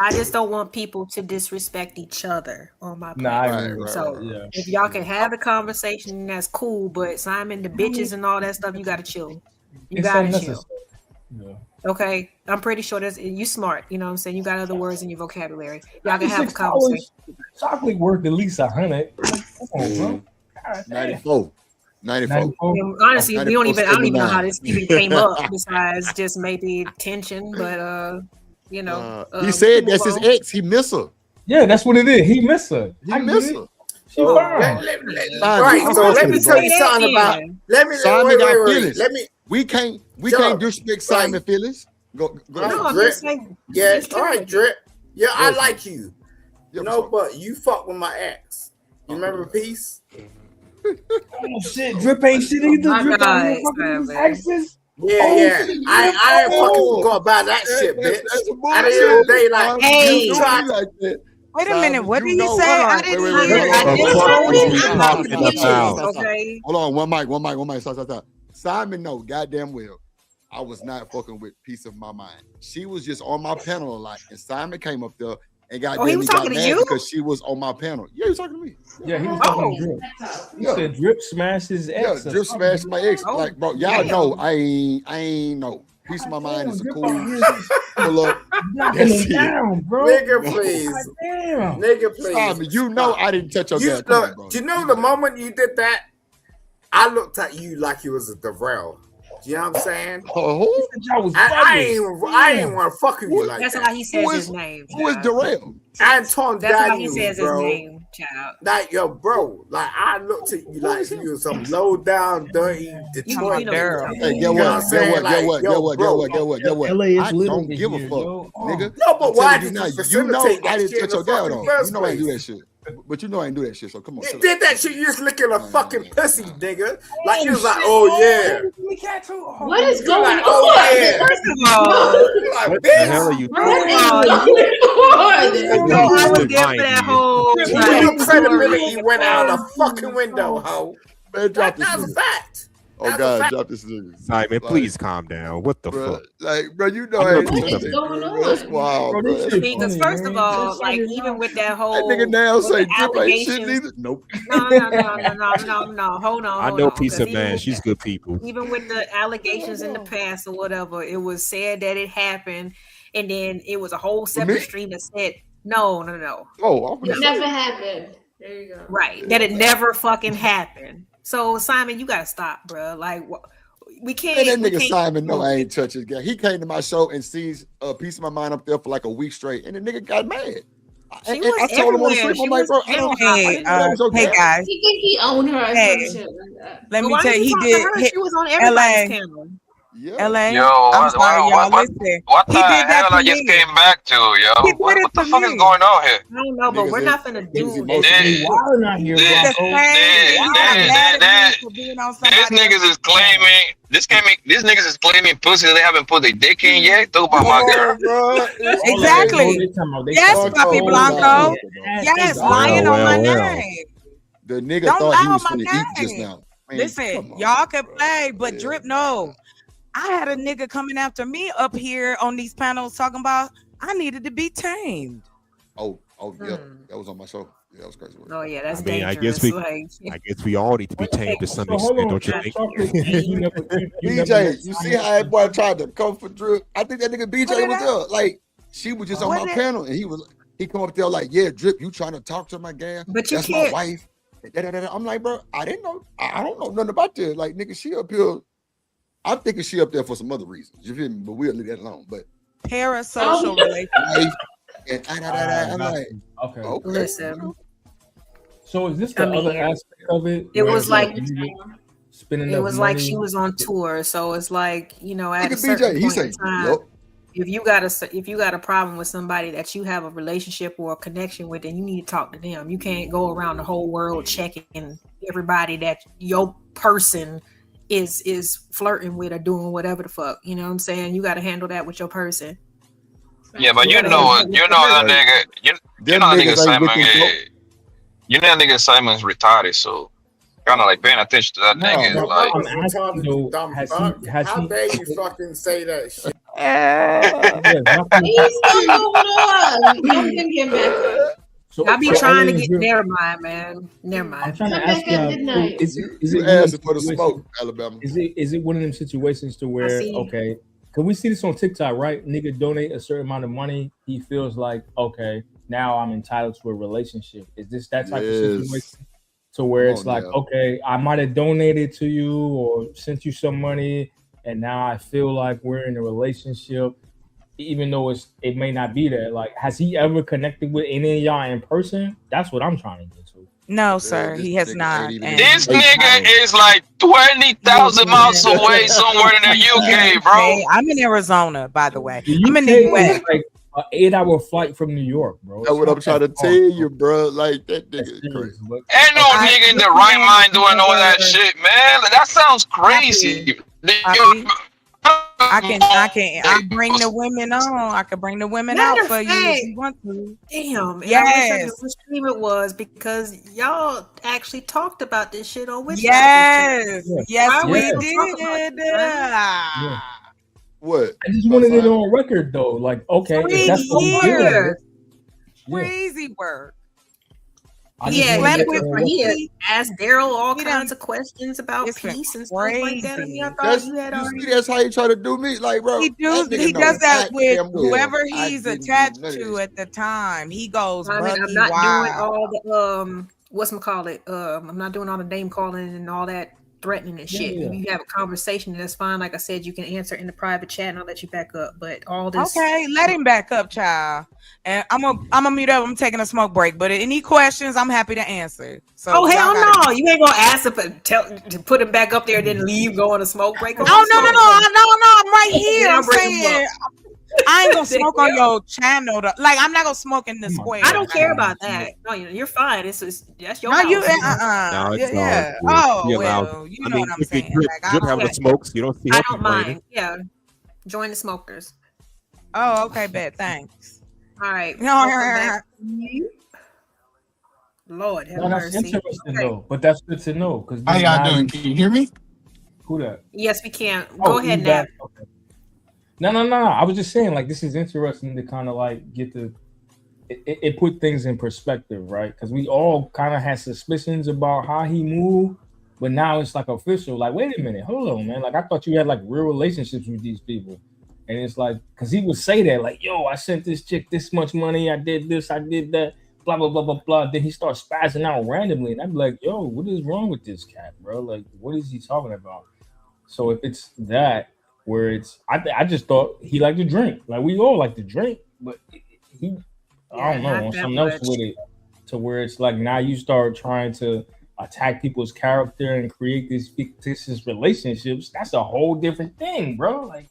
I just don't want people to disrespect each other on my platform. If y'all can have the conversation, that's cool. But Simon, the bitches and all that stuff, you gotta chill. You gotta chill. Yeah. Okay, I'm pretty sure you smart. You know what I'm saying? You got other words in your vocabulary. Y'all can have a conversation. Chocolate worth at least 100. Come on, bro. 94. Honestly, I don't even know how this even came up. Besides just maybe tension, but he said that's his ex. He miss her. Yeah, that's what it is. He miss her. He miss her. Right. So let me tell you something about. Simon got feelings. We can't disrespect Simon feelings. Go. No, Drip. Yeah. All right, Drip. Yeah, I like you. But you fuck with my ex. You remember Peace? Oh shit, Drip ain't shit either. Drip ain't fucking his exes. Yeah. I ain't fucking forgot about that shit, bitch. At the end of the day, like, hey, like that. Wait a minute, what did he say? I didn't hear. Hold on, one mic. Stop. Simon, no, goddamn well, I was not fucking with Peace of My Mind. She was just on my panel a lot, and Simon came up there and got mad because she was on my panel. Yeah, he was talking to me. Yeah, he was talking to Drip. He said Drip smashed his ex. Yeah, Drip smashed my ex. Like, bro, y'all know I ain't know. Peace of My Mind is a cool pull up. Down, bro. Nigga, please. Nigga, please. Simon, I didn't touch your gas. Do you know the moment you did that, I looked at you like you was a Darrell. Do you know what I'm saying? I ain't want to fuck with you like that. That's how he says his name. Who is Darrell? Anton Daniels, that's how he says his name, child. Like, yo, bro, like, I looked at you like you was some low down, dirty Detroit girl. Hey, get what? I don't give a fuck, nigga. No, but why did you facilitate I didn't touch your gal though. You know I ain't do that shit. But I ain't do that shit, so come on. You did that shit, you just licking a fucking pussy, nigga. Like, you was like, oh, yeah. What is going on? Oh, yeah. First of all, what the hell are you doing? I was there for that whole. Your credibility went out the fucking window, ho. Man, drop this That's a fact. Oh God, drop this nigga. Simon, please calm down. What the fuck? Like, bro, you know I ain't going on. That's wild, bro. Because first of all, like even with that whole that nigga now say Drip ain't shit neither. Nope. No. Hold on. I know Peace of Man. She's good people. Even with the allegations in the past or whatever, it was said that it happened, and then it was a whole separate stream that said no. Oh, it never happened. There you go. Right, that it never fucking happened. So Simon, you gotta stop, bro. Like we can't. Man, that nigga Simon, no, I ain't touch his guy. He came to my show and sees a Piece of My Mind up there for like a week straight, and the nigga got mad. I told him on the street, I'm like, bro, hey guys, he think he owned her or some shit like that. Let me tell you, he did. She was on everybody's panel. Yeah. LA. Yo, I'm sorry, y'all. Listen. What the hell I just came back to, yo? What the fuck is going on here? I don't know, but we're not gonna do this. These niggas is claiming pussy that they haven't put their dick in yet. Talk about my girl. Exactly. Yes, Papi Blanco. Yes, lying on my name. The nigga thought he was gonna eat just now. Listen, y'all can play, but Drip, no. I had a nigga coming after me up here on these panels talking about I needed to be tamed. Oh, Oh yeah, that was on my show. Yeah, that was crazy. Oh yeah, that's I mean, dangerous. I guess we all need to be tamed to some So hold extent, on, don't you think? Chocolate, you never BJ, you see how that boy tried to come for Drip? I think that nigga BJ was there. Like she was just on my panel, and he come up there like, yeah, Drip, you trying to talk to my gal? But you That's can't. my wife. I'm like, bro, I didn't know. I don't know nothing about this. Like, nigga, she up here. I'm thinking she up there for some other reasons. You feel me? But we'll leave that alone. But parasocial relationship. And I'm like, okay. Listen. So is this the other aspect of it? It was like spending. It was money? like she was on tour, so it's like, you know, at Look a at certain BJ. point He in say, time, yup. if you got a problem with somebody that you have a relationship or a connection with, then you need to talk to them. You can't go around the whole world checking everybody that your person is flirting with or doing whatever the fuck. You know what I'm saying? You got to handle that with your person. Yeah, but you know that nigga, you know that nigga Simon. You know that nigga Simon's retarded, so kind of like paying attention to that nigga. No, Like, I'm asking though, how dare you fucking say that shit? He's still moving on. Don't bring him back up. I be trying to get. Never mind, man. Never mind. I'm trying to ask y'all. Is it asking for the smoke, Alabama? Is it one of them situations to where okay? Cause we see this on TikTok, right? Nigga donate a certain amount of money. He feels like, okay, now I'm entitled to a relationship. Is this that type of situation? To where it's like, okay, I might have donated to you or sent you some money, and now I feel like we're in a relationship, even though it may not be that. Like, has he ever connected with any of y'all in person? That's what I'm trying to get to. No, sir, he has not. this nigga is like 20,000 miles away somewhere in the UK, bro. Hey, I'm in Arizona, by the way. The I'm in UK the US. is like an 8-hour flight from New York, bro. That's what I'm trying to tell you, bro. Like that nigga is crazy. Ain't no nigga in the right mind doing all that shit, man. Like, that sounds crazy. I bring the women on. I can bring the women out for you if you want to. Damn. Yes. I wish I knew which stream it was because y'all actually talked about this shit on which Yes. Yes, we did. What? I just wanted it on record though. Like, okay, if that's what we did. Crazy work. He asked Daryl all kinds of questions about peace and stuff like that. I mean, I thought you had already. That's how he try to do me, like, bro. He does that with whoever he's attached to at the time. He goes. I mean, I'm not doing all the whatchamacallit. I'm not doing all the name calling and all that threatening and shit. If you have a conversation, that's fine. Like I said, you can answer in the private chat, and I'll let you back up. But all this, okay, let him back up, child. And I'm gonna mute up. I'm taking a smoke break. But any questions, I'm happy to answer. So hell no, you ain't gonna ask to put him back up there, and then leave, go on a smoke break. No, I'm right here. I'm saying I ain't gonna smoke on your channel. Like, I'm not gonna smoke in the square. I don't care about that. No, you're fine. That's your house. You No, it's yeah. all Oh, good. well, you know what I'm saying. Drip have the smokes. You don't see I her don't complaining. mind. Yeah, join the smokers. Oh, okay, bet. Thanks. All right. No, Lord have that's mercy. interesting though. But that's good to know. Because how y'all doing? Can you hear me? Who that? Yes, we can. Go ahead, Nat. Okay. No. I was just saying, like, this is interesting to kind of like get the it put things in perspective, right? Because we all kind of had suspicions about how he moved, but now it's like official. Like, wait a minute, hold on, man. Like, I thought you had like real relationships with these people, and it's like, because he would say that, like, yo, I sent this chick this much money, I did this, I did that, blah blah blah blah blah. Then he starts spazzing out randomly, and I'd be like, yo, what is wrong with this cat, bro? Like, what is he talking about? So if it's that. Where it's, I just thought he liked to drink. Like, we all like to drink, but he, I don't know, on something else with it, to where it's like now you start trying to attack people's character and create these fictitious relationships. That's a whole different thing, bro. Like,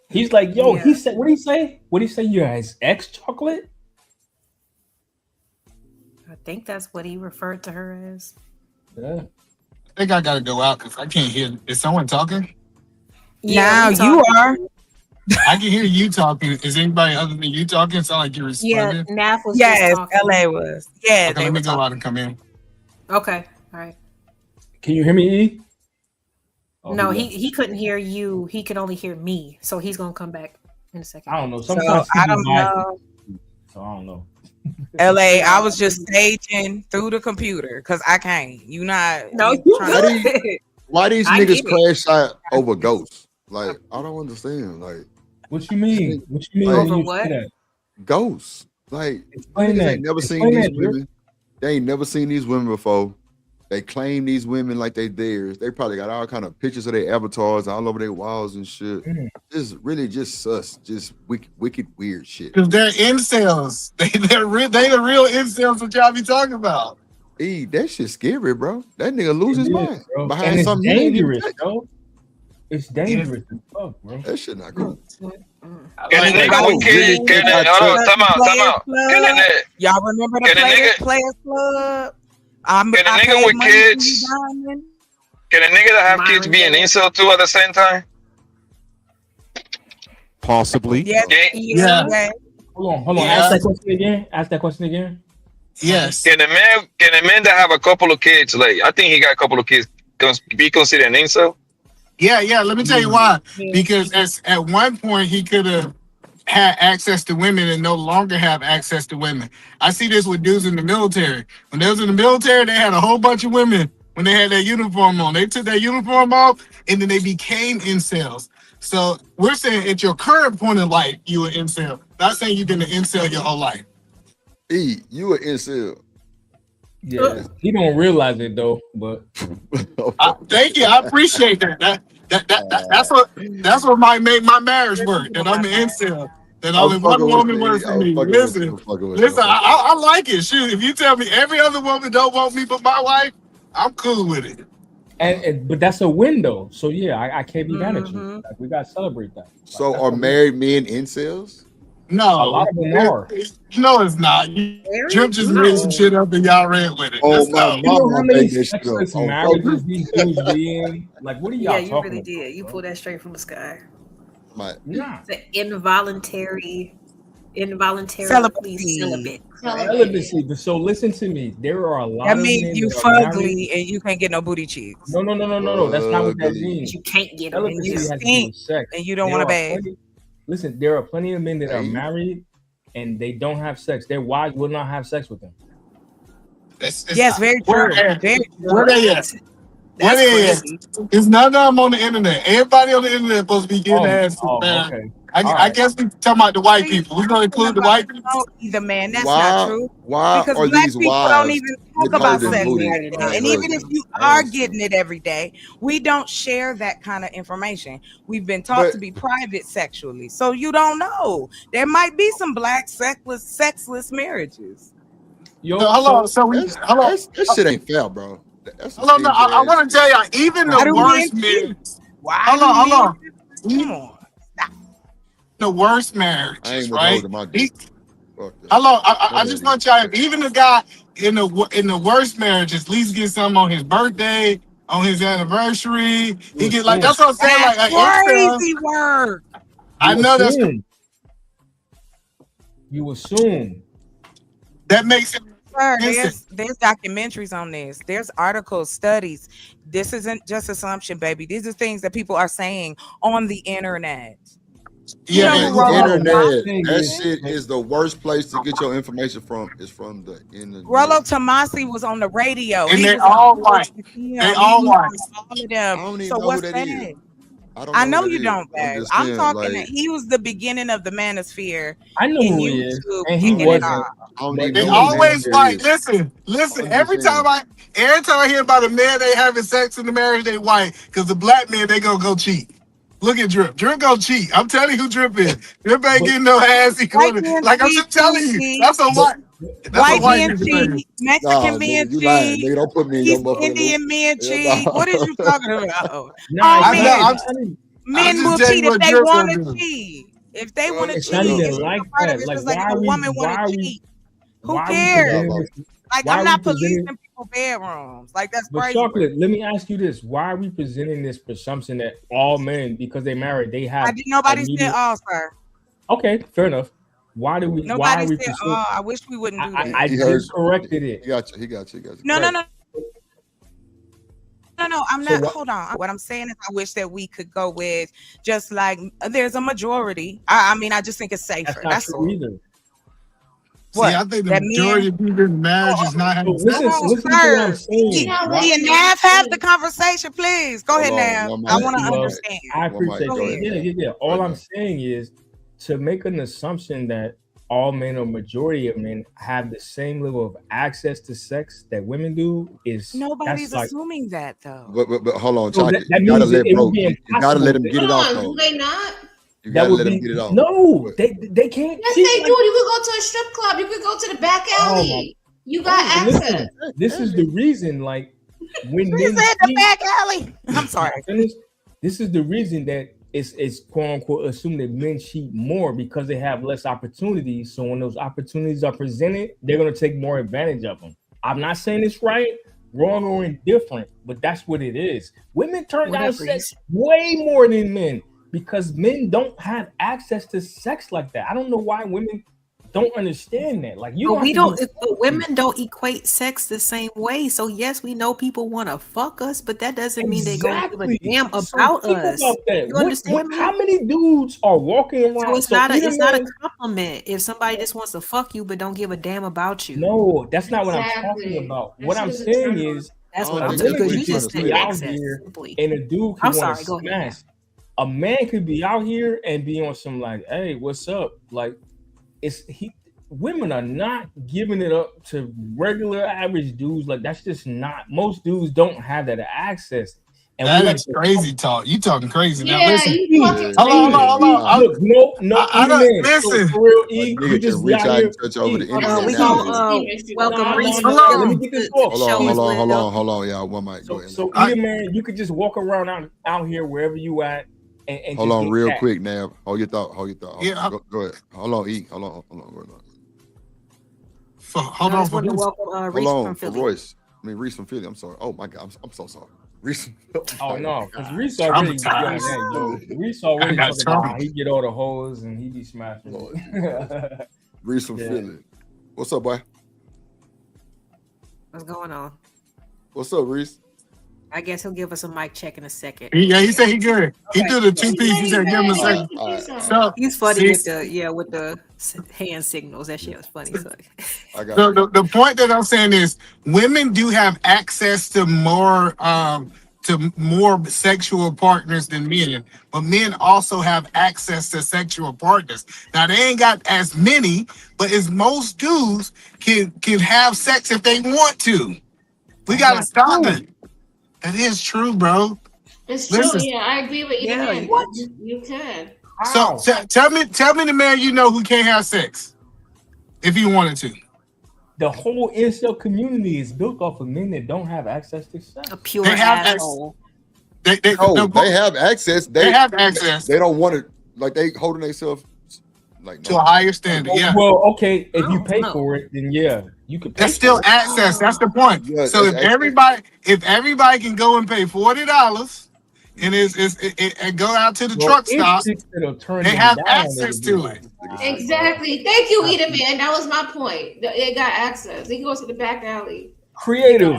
he's like, yo, he said, what did he say? What did he say? You're his ex, Chocolate? I think that's what he referred to her as. Yeah. I think I gotta go out because I can't hear. Is someone talking? Yeah, now you are. I can hear you talking. Is anybody other than you talking? Sound like you're responding. Yeah, Naf was just talking. LA was. Yeah, okay, let me go out and come in. Okay, all right. Can you hear me, E? No, he couldn't hear you. He could only hear me. So he's gonna come back in a second. I don't know. Sometimes I don't know. So I don't know. LA, I was just staging through the computer because I can't. You not. No, You you trying to- good. Why these I niggas get it. crash out over ghosts? Like, I don't understand. Like, What you mean? What you mean like, when Over you what? say that? ghosts. Like, Explain niggas that. ain't never seen Explain these that, Drip. women. They ain't never seen these women before. They claim these women like they theirs. They probably got all kind of pictures of their avatars all over their walls and shit. Just really just sus, just wicked weird shit. Because they're incels. They the real incels that y'all be talking about. That shit scary, bro. That nigga lose his mind bro. behind And it's something he ain't even dangerous, touched. bro. It's dangerous as fuck, bro. That shit not cool. Can a nigga with kids? Can a hold on? Time out. Can a Y'all remember the Can a nigga- Players Club? Can a nigga with kids? Can a nigga that have kids be an incel too at the same time? Possibly. Yes. Yeah. Hold on. Yeah. Ask that question again. Ask that question again. Yes. Can a man that have a couple of kids, like I think he got a couple of kids, be considered an incel? Yeah. Let me tell you why. Because at one point he could have had access to women and no longer have access to women. I see this with dudes in the military. When they was in the military, they had a whole bunch of women when they had their uniform on. They took their uniform off and then they became incels. So we're saying at your current point in life, you an incel. Not saying you've been an incel your whole life. You an incel. Yeah, he don't realize it though, but Thank you. I appreciate that. That's what might make my marriage work. That I'm an incel. That only one woman works for me. Listen, I like it. Shoot, if you tell me every other woman don't want me but my wife, I'm cool with it. and but that's a window. So yeah, I can't be mad at you. Like, we gotta celebrate that. So are married men incels? No, A lot of them are. No, it's not. Jim just made some shit up and y'all ran with it. Oh my You know how mama many made that shit up. sexless Oh, marriages these dudes be in? Like, what are y'all Yeah, you talking really about? did. You pulled that straight from the sky. Nah. It's an involuntary Celibacy. celibate. Celibacy. But so listen to me. There are a lot That of means men you that are married. fugly and you can't get no booty cheeks. No. That's not what that means. You can't get them. And you Celibacy has to do stink with sex. and you don't There want to are bathe. Listen, there are plenty of men that are married and they don't have sex. Their wives will not have sex with them. Yes, very true. Very true. Where they at? Where they at? It's none of them on the internet. Everybody on the internet supposed to be getting ass. Okay. I guess we talking about the white people. We're gonna include the white people. Either man, that's Why- not true. why Because are black these people don't wives even talk about withholding sex booty every day. from their And even if husbands? you are getting it every day, we don't share that kind of information. We've been taught to be private sexually, so you don't know. There might be some black sexless marriages. Yo, So, hold on. So we hold on. That shit ain't fair, bro. That's Hold on. No, I want to tell y'all, even Why the do worst men men. Why Hold do on. men- Come on. The worst I marriages, ain't right? withholding my dick. Fuck that. Hello, I just want y'all. Even the guy in the worst marriages, at least get some on his birthday, on his anniversary. He get like that's what I'm saying. That's Like crazy work. I know that's you assume that makes it. Sir, there's documentaries on this. There's articles, studies. This isn't just assumption, baby. These are things that people are saying on the internet. Yeah, You know who the Rollo internet. Tomasi That is? shit is the worst place to get your information from. Is from the internet. Rollo Tomasi was on the radio. And He they was all on white. He They all was white. on all of them. I don't even So know what's who that that? is. I don't I know know who you that don't, is. I'm babe. just I'm saying, talking like, that he was the beginning of the manosphere I know in who he is, YouTube, and he kicking it wasn't. off. I don't But even They know what always man white. that is. Listen. I'm Every just saying. time I hear about a man they having sex in the marriage, they white. Because the black man they gonna go cheat. Look at Drip. Drip gonna cheat. I'm telling you who Drip is. Drip ain't getting no ass. He White going men like I'm cheat just telling too, you. G. That's a white. That's a White white men people thing. cheat. Mexican Nah, men nigga, you lying, cheat. nigga. Don't put me in your East motherfucking Indian loop. men Yeah, cheat. nah. What is you talking about? Nah, All I know. men. I'm Men just will telling cheat you if what they Drip want gonna to do. cheat. If they want to it's cheat, not if even it's like a part of that. it, Like, just like if a woman want to cheat. Who why are we cares? presenting this? Like, Why I'm are we not presenting? policing people's bedrooms. Like, that's But crazy work. chocolate, let me ask you this: why are we presenting this presumption that all men, because they married, they have? Nobody said all, sir. Okay, fair enough. Why are Nobody we said presenting? all. I wish we wouldn't do that. I He heard just corrected it. He got you. No. I'm So not. what? Hold on. What I'm saying is, I wish that we could go with just like there's a majority. I mean, I just think it's safer. That's not That's true all. either. See, I think the majority of people in marriage is not having sex. Listen to what I'm saying. Nav, have the conversation, please. Go ahead, Nav. I want to Well, understand. I appreciate that. Yeah. All I'm saying is to make an assumption that all men or majority of men have the same level of access to sex that women do is nobody's like, assuming that though. But hold on, So Chocolate. that You gotta means let it bro. would be You gotta let him impossible. get it off. Do Though. they not? You That gotta would let him be get it off. no. They can't. Yes, they do. You could go to a strip club. You could go to the back alley. You got access. Listen, this is the reason. Like when She men said the cheat- back alley. I'm sorry. This is the reason that it's quote unquote assumed that men cheat more because they have less opportunities. So when those opportunities are presented, they're gonna take more advantage of them. I'm not saying it's right, wrong, or indifferent, but that's what it is. Women turn down sex way more than men because men don't have access to sex like that. I don't know why women don't understand that. Like you, but women don't equate sex the same way. So yes, we know people want to fuck us, but that doesn't mean they're gonna give a damn about think us. about that. You understand me? How many dudes are walking around? So it's not a compliment if somebody just wants to fuck you but don't give a damn about you. No, that's not what I'm talking about. What I'm saying is that's what a I'm saying woman because you could just be said out access. here Simply. and a dude I'm could want sorry. to Go ahead. smash. A man could be out here and be on some like, hey, what's up? Like, women are not giving it up to regular average dudes. Like that's just not. Most dudes don't have that access. And that's crazy talk. You talking crazy now? Yeah, Listen, you talking hold on. Look, no, I don't listen. So for real, you just reach out out here. and touch over the Hold internet. on, we gonna welcome Reese. Let me get this off. Hold on, y'all. One mic. Go ahead. So either man, you could just walk around out here wherever you at and hold just on, get real tapped. quick, Nav. Hold your thought. Yeah, go ahead. Hold on, E. Hold on. Hold on for welcome Reese from Philly. Royce. I mean Reese from Philly. I'm sorry. Oh my God, I'm so sorry. Reese. Oh no, because Reese already doing that, yo. Reese already talking about how he get all the hoes and he be smashing. Reese from Philly. What's up, boy? What's going on? What's up, Reese? I guess he'll give us a mic check in a second. Yeah, he said he good. He did the 2 piece. He said give him a second. So he's funny with the hand signals. That shit was funny. So. The point that I'm saying is women do have access to more sexual partners than men, but men also have access to sexual partners. Now they ain't got as many, but as most dudes can have sex if they want to. We gotta stop that. That is true, bro. It's true. Yeah, I agree with you. Man. What? You can. So tell me the man you know who can't have sex if he wanted to. The whole incel community is built off of men that don't have access to sex. A pure asshole. They have access. They have access. They don't want it. Like they holding themselves like to a higher standard. Yeah. Well, okay. If you pay for it, then yeah, you could. That's still access. That's the point. Yeah, so if everybody can go and pay $40 and go out to the truck stop, they have access to it. Exactly. Thank you, Eda Man. That was my point. They got access. They can go to the back alley. Creative.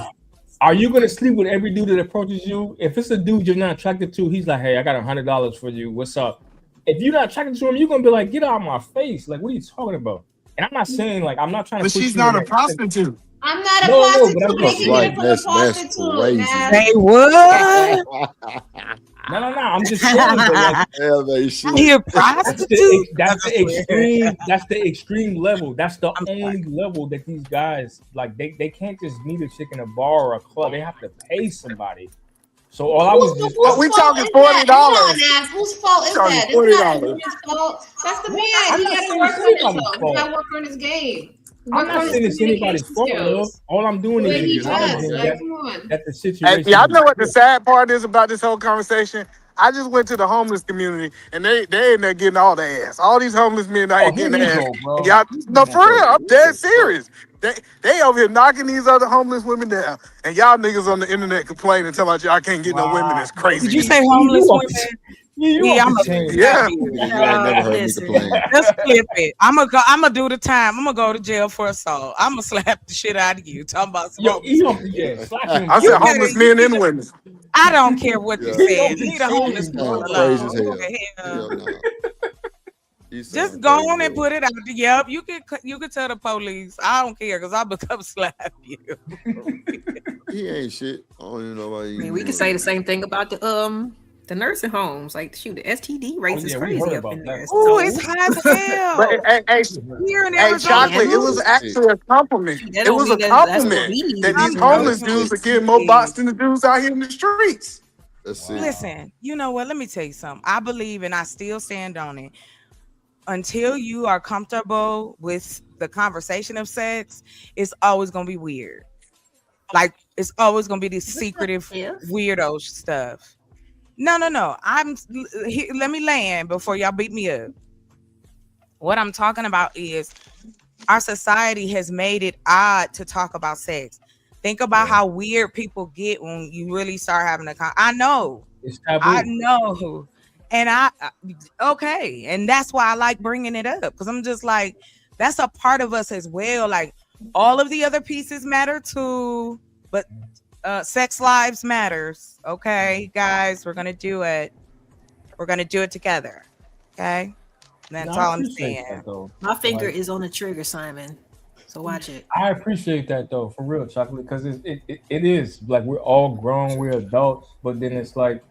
Are you gonna sleep with every dude that approaches you? If it's a dude you're not attracted to, he's like, "Hey, I got $100 for you. What's up?" If you're not attracted to him, you're gonna be like, "Get out of my face!" Like, what are you talking about? And I'm not saying like I'm not trying to. But she's not a prostitute. I'm not a prostitute. That's right. That's crazy. Say what? No. I'm just saying. Like, you're a prostitute. That's the extreme. That's the extreme level. That's the only level that these guys like. They can't just meet a chick in a bar or a club. They have to pay somebody. So all I was just we talking $40. Whose fault is that? It's not the woman's fault. That's the man. He got to work on himself. He got to work on his game. I'm not saying it's anybody's fault, love. All I'm doing is acknowledging that the situation. Y'all know what the sad part is about this whole conversation? I just went to the homeless community and they in there getting all the ass. All these homeless men out here getting the ass. Y'all, no, for real, I'm dead serious. They over here knocking these other homeless women down, and y'all niggas on the internet complaining, telling about y'all can't get no women. It's crazy. Did you say homeless women? Yeah. never heard me complain. Let's flip it. I'm gonna do the time. I'm gonna go to jail for assault. I'm gonna slap the shit out of you. Talking about some I said homeless men and women. I don't care what you said. Leave the homeless people alone. Just go on and put it out. Yep, you can tell the police. I don't care because I'll become slap you. He ain't shit. I don't even know why. I mean, we can say the same thing about the nursing homes. Like, shoot, the STD rates is crazy up in there. Oh, it's high as hell. But Here in hey, Arizona, chocolate, it was actually a compliment. That It don't was a mean that's what compliment we need that to these do. homeless dudes are getting more box than the dudes out here in the streets. Let's see. Listen, you know what? Let me tell you something. I believe, and I still stand on it. Until you are comfortable with the conversation of sex, it's always gonna be weird. Like, it's always gonna be this secretive, weirdo stuff. No. Let me land before y'all beat me up. What I'm talking about is our society has made it odd to talk about sex. Think about how weird people get when you really start having a I know. It's taboo. I know. And okay. And that's why I like bringing it up. Because I'm just like, that's a part of us as well. Like, all of the other pieces matter too. But sex lives matters. Okay, guys, we're going to do it. We're going to do it together. Okay? That's all I'm saying. My finger is on the trigger, Simon. So watch it. I appreciate that though, for real, chocolate, because it is like we're all grown, we're adults, but then it's like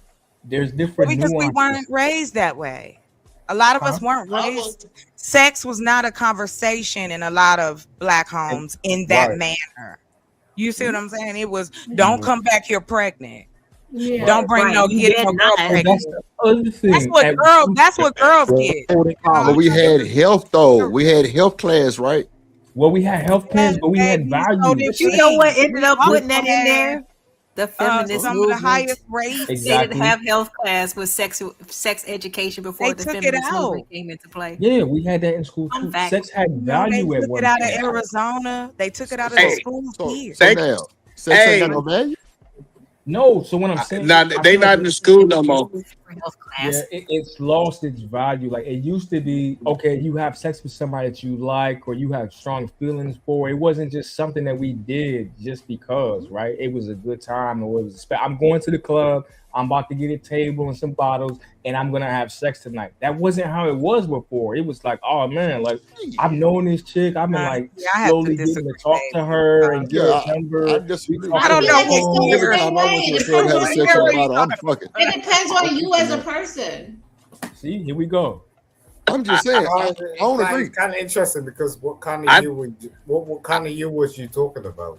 there's different because nuances. we weren't raised that way. A lot of us weren't raised. Sex was not a conversation in a lot of Black homes in that manner. You see what I'm saying? It was, don't come back here pregnant. Yeah. Don't bring no get no girl pregnant. That's what girls get. But we had health though. We had health class, right? Well, we had health class, but we had value. But you know what ended up putting that in there? The feminist some movement. of the highest rates. They didn't have health class with sex education before the feminist movement came into play. Yeah, we had that in school too. Sex had value They at took one it out of point. Arizona. They took it out of the schools here. So now, sex ain't got no value? No, so what I'm saying, They not in the school no more. Yeah, it's lost its value. Like, it used to be, okay, you have sex with somebody that you like or you have strong feelings for. It wasn't just something that we did just because, right? It was a good time, or it was I'm going to the club, I'm about to get a table and some bottles, and I'm gonna have sex tonight. That wasn't how it was before. It was like, oh man, like, I've known this chick, I've been like slowly getting to talk to her and get her number. I don't know. Every time I went to the club, had a sex with a bottle, I'm fucking. It depends on you as a person. See, here we go. I'm just saying. I don't agree. It's kind of interesting because what kind of you was you talking about?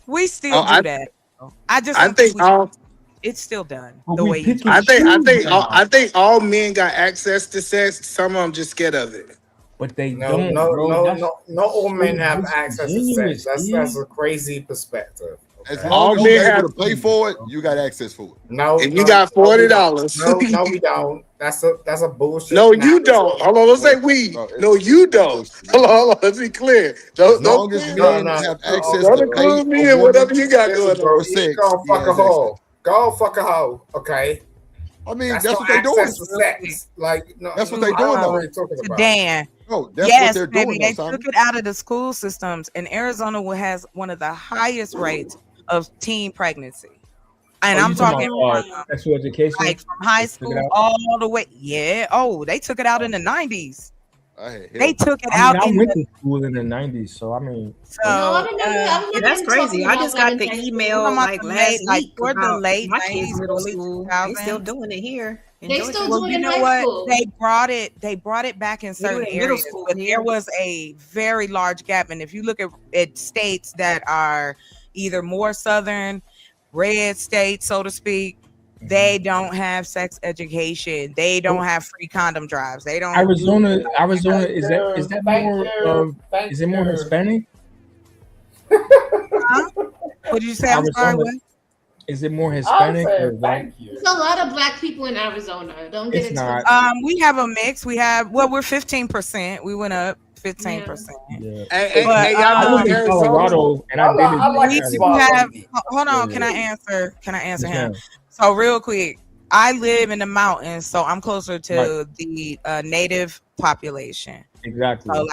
We still do that. I think it's still done the way you do. I think all men got access to sex. Some of them just scared of it. But they don't. No, all men have access to sex. That's a crazy perspective. As long as you're able to pay for it, you got access for it. No, and you got $40. No, we don't. That's a bullshit. No, you don't. Hold on, let's say we. No, you don't. Hold on, let's be clear. As long as men have access to pay me and whatever you got going on. Sex, go fuck a hoe. Go fuck a hoe. Okay. I mean, that's what they're doing. Sex. Like, no, that's what they're doing. Though. Dan. No, that's yes, what they're doing. They took it out of the school systems, and Arizona has one of the highest rates of teen pregnancy. And I'm talking sexual education, like from high school all the way. Yeah. Oh, they took it out in the 90s. They took it out. I went to school in the 90s, so I mean. So that's crazy. I just got the email like last week toward the late my kids' middle school. They still doing it here. They still doing it in high what? school. They brought it back in certain areas, but there was a very large gap. And if you look at states that are either more southern, red states, so to speak, they don't have sex education. They don't have free condom drives. They don't. Arizona is that more of? Is it more Hispanic? What did you say? I'm sorry. What? Is it more Hispanic or Black? There's a lot of Black people in Arizona. Don't get it twisted. We have a mix. We're 15%. We went up 15%. Yeah. Hey, y'all in Colorado, and I did it. Hold on. Can I answer him? So real quick, I live in the mountains, so I'm closer to the native population. Exactly. So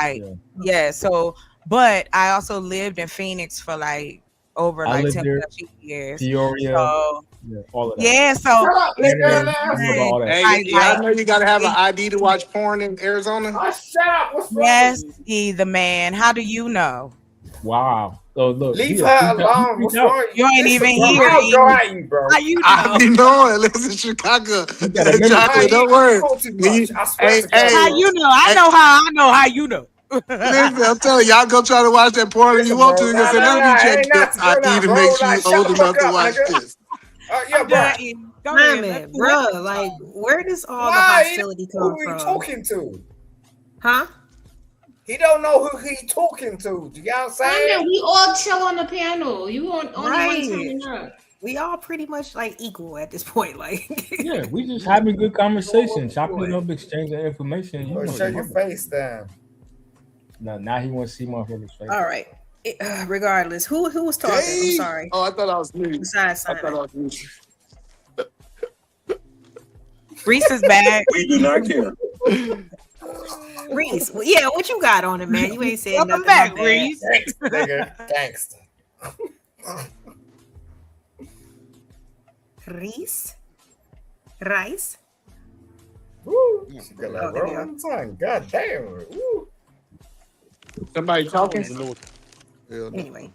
So, but I also lived in Phoenix for like over I like lived 10 there. plus years. Peoria, So all of that. yeah, so Shut up, listen, nigga. I know about all that. Hey, y'all know you gotta have an ID to watch porn in Arizona. Oh, shut up. What's wrong yes, with you? either man. How do you know? Wow. So look, Leave he her freaked alone. out. What's wrong? You ain't Listen, even bro, here. I'll go at you, bro. How you I know? be knowing. Listen, Chicago. You gotta remember, Exactly. Nah, Don't you worry. talk too much. I swear Hey, to God, How bro. you know? I know how you know. listen, I'm telling you, y'all go try to watch that porn if you Listen, want bro. to. Nah, Listen, nah, none of nah. you It check ain't not this to do ID now, to bro. make sure Like, you shut old the enough fuck to up, watch nigga. this. Yeah, I'm bro. done eating. Go Wait a ahead. minute, Let's bruh. Like, where does all the Why? hostility Who come he from? talking to? Huh? He don't know who he talking to. You know what I'm Wait a saying? minute, we all chill on the panel. You only one Right. turning up. We all pretty much like equal at this point. Like, Yeah, we just having good conversation, chopping it up, exchanging information. You Or know, show your face down. now he wants to see motherfuckers' face. all right. Regardless, who was talking? I'm sorry. Oh, I thought I was me. Besides I thought Simon. I was me. Reese is back. We do not care. Reese, yeah, what you got on it, man? You ain't said Welcome nothing. back, my bad. Reese. Gangster, nigga. Gangster. Reese? Rice? Woo. She got that Oh, there we roll go. on the tongue. God damn. Woo. Somebody talking? Anyway.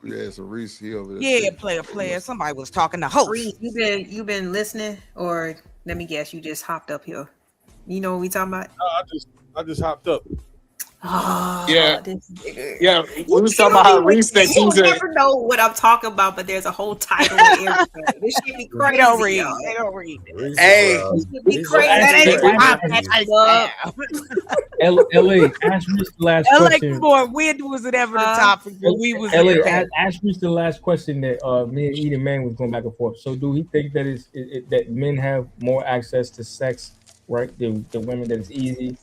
Yeah, so Reese, he over there. Yeah, player. Somebody was talking to host. Reese, you been listening, or let me guess, you just hopped up here. You know what we talking about? I just hopped up. Oh, Yeah. this nigga. Yeah, we was talking about how Reese thinks You he's a. never know what I'm talking about, but there's a whole title and everything. This shit be crazy. They don't read. y'all. They don't read. Hey, This shit be Reese crazy. That ain't They my pop that up. LA, ask Reese the last LA, question. come on. When was it ever the topic when we was LA, there? ask Reese the last question that me and Eden Man was going back and forth. So, do he think that that men have more access to sex, right? The women that it's easy.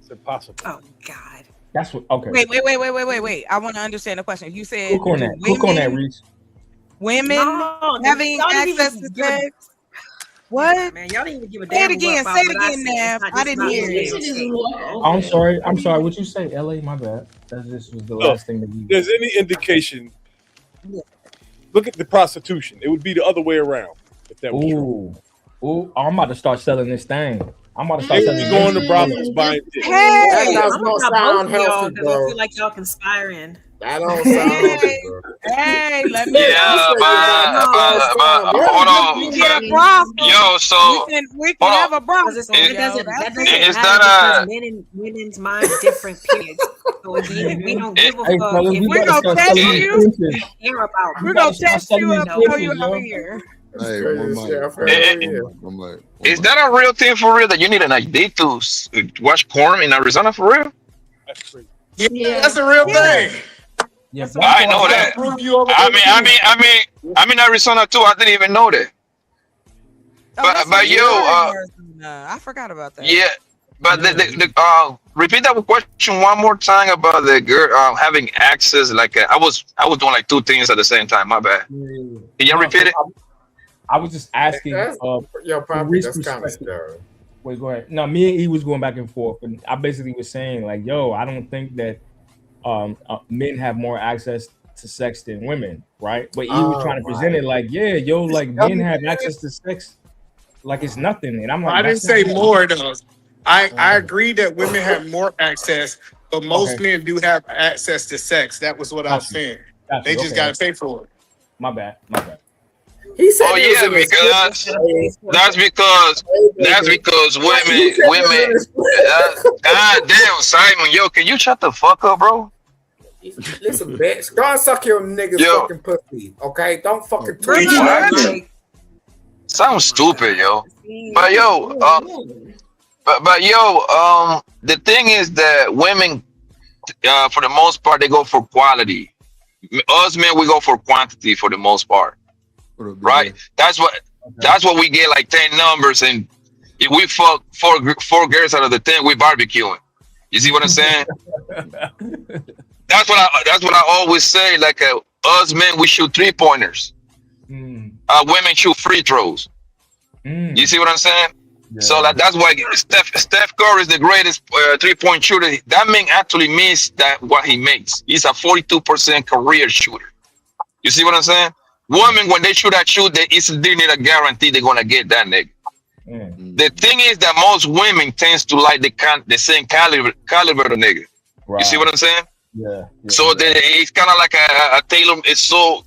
It's impossible. Oh God. That's what. Okay. Wait. I want to understand the question. You said Cook on that. Cook on that, Reese. Women No, having y'all didn't access even to give a- sex. What? Man, y'all didn't even give a Say it damn again. about Say it what I again, said. Nav. It's not- I this didn't not hear what it. they say. I'm sorry. I'm sorry. What you say, LA? My bad. This was the last thing that If we. there's any indication, look at the prostitution. It would be the other way around if that was true. Ooh, I'm about to start selling this thing. I'm about to start They selling would be this. going to brothels buying dick. That Hey, does I'm not about both sound of y'all healthy, because I bro. feel like y'all conspiring. That don't sound healthy, bro. hey, let me Yeah, know. but hold on. We get a brothel. Yo, so we can have a brothel. Because yo. that doesn't That's is matter that because women's minds different periods. So again, we don't give a Hey, fuck fellas, if we We're gotta gonna start test selling these you. princess. care about. We're gotta gonna start test selling you these up, throw you princess, over yo. here. Hey, Crazy one shit. I mic. feel One mic. is that a real thing for real that you need an ID to watch porn in Arizona for real? That's crazy. Yeah, that's a real thing. Yeah, I know Gotta that. prove you over I there. mean, I'm in Arizona too. I didn't even know that. Oh, that's But right. yo, You are in Arizona. I forgot about that. yeah. But repeat that question one more time about the girl having access. Like I was doing like two things at the same time. My bad. Can you repeat it? I was just asking. Yo, from Poppy, Reese's that's kind of perspective. scary. Wait, go ahead. No, me and E was going back and forth, and I basically was saying like, "Yo, I don't think that men have more access to sex than women, right?" But E was trying to present it like, "Yeah, yo, like men have access to sex like it's nothing," and I'm like, I didn't "That's not say right." more though. I agree that women have more access, but most Okay. men do have access to sex. That was what I was Got you. saying. Got They you. just Okay. gotta pay for it. My bad. My bad. He said Oh he was yeah, in his because that's because women. God damn, Simon, yo, can you shut the fuck up, bro? Listen, bitch. Go and suck your niggas Yo. fucking pussy. Okay? Don't fucking Bro, tweet. like, Sounds stupid, yo. But yo, the thing is that women, for the most part, they go for quality. Us men, we go for quantity for the most part, right? That's what we get, like 10 numbers, and if we fuck four girls out of the 10, we barbecuing. You see what I'm saying? That's what I always say. Like us men, we shoot 3-pointers. Women shoot free throws. You see what I'm saying? Yeah. So that's why Steph Curry is the greatest 3-point shooter. That man actually means that what he makes. He's a 42% career shooter. You see what I'm saying? Women, when they shoot at you, they instantly need a guarantee they're gonna get that nigga. The thing is that most women tends to like the same caliber of nigga. Right. You see what I'm saying? Yeah. So it's kind of like a tailor. It's so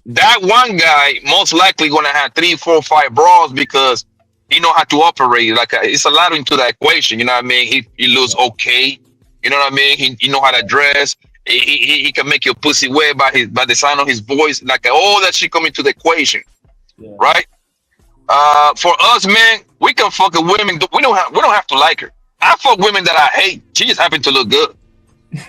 that one guy most likely gonna have 3, 4, 5 bras because he know how to operate. Like it's a lot into that equation. You know what I mean? He looks okay. You know what I mean? He know how to dress. He can make your pussy wet by the sound of his voice. Like all that shit come into the equation, right? For us, man, we can fuck a women. We don't have to like her. I fuck women that I hate. She just happen to look good.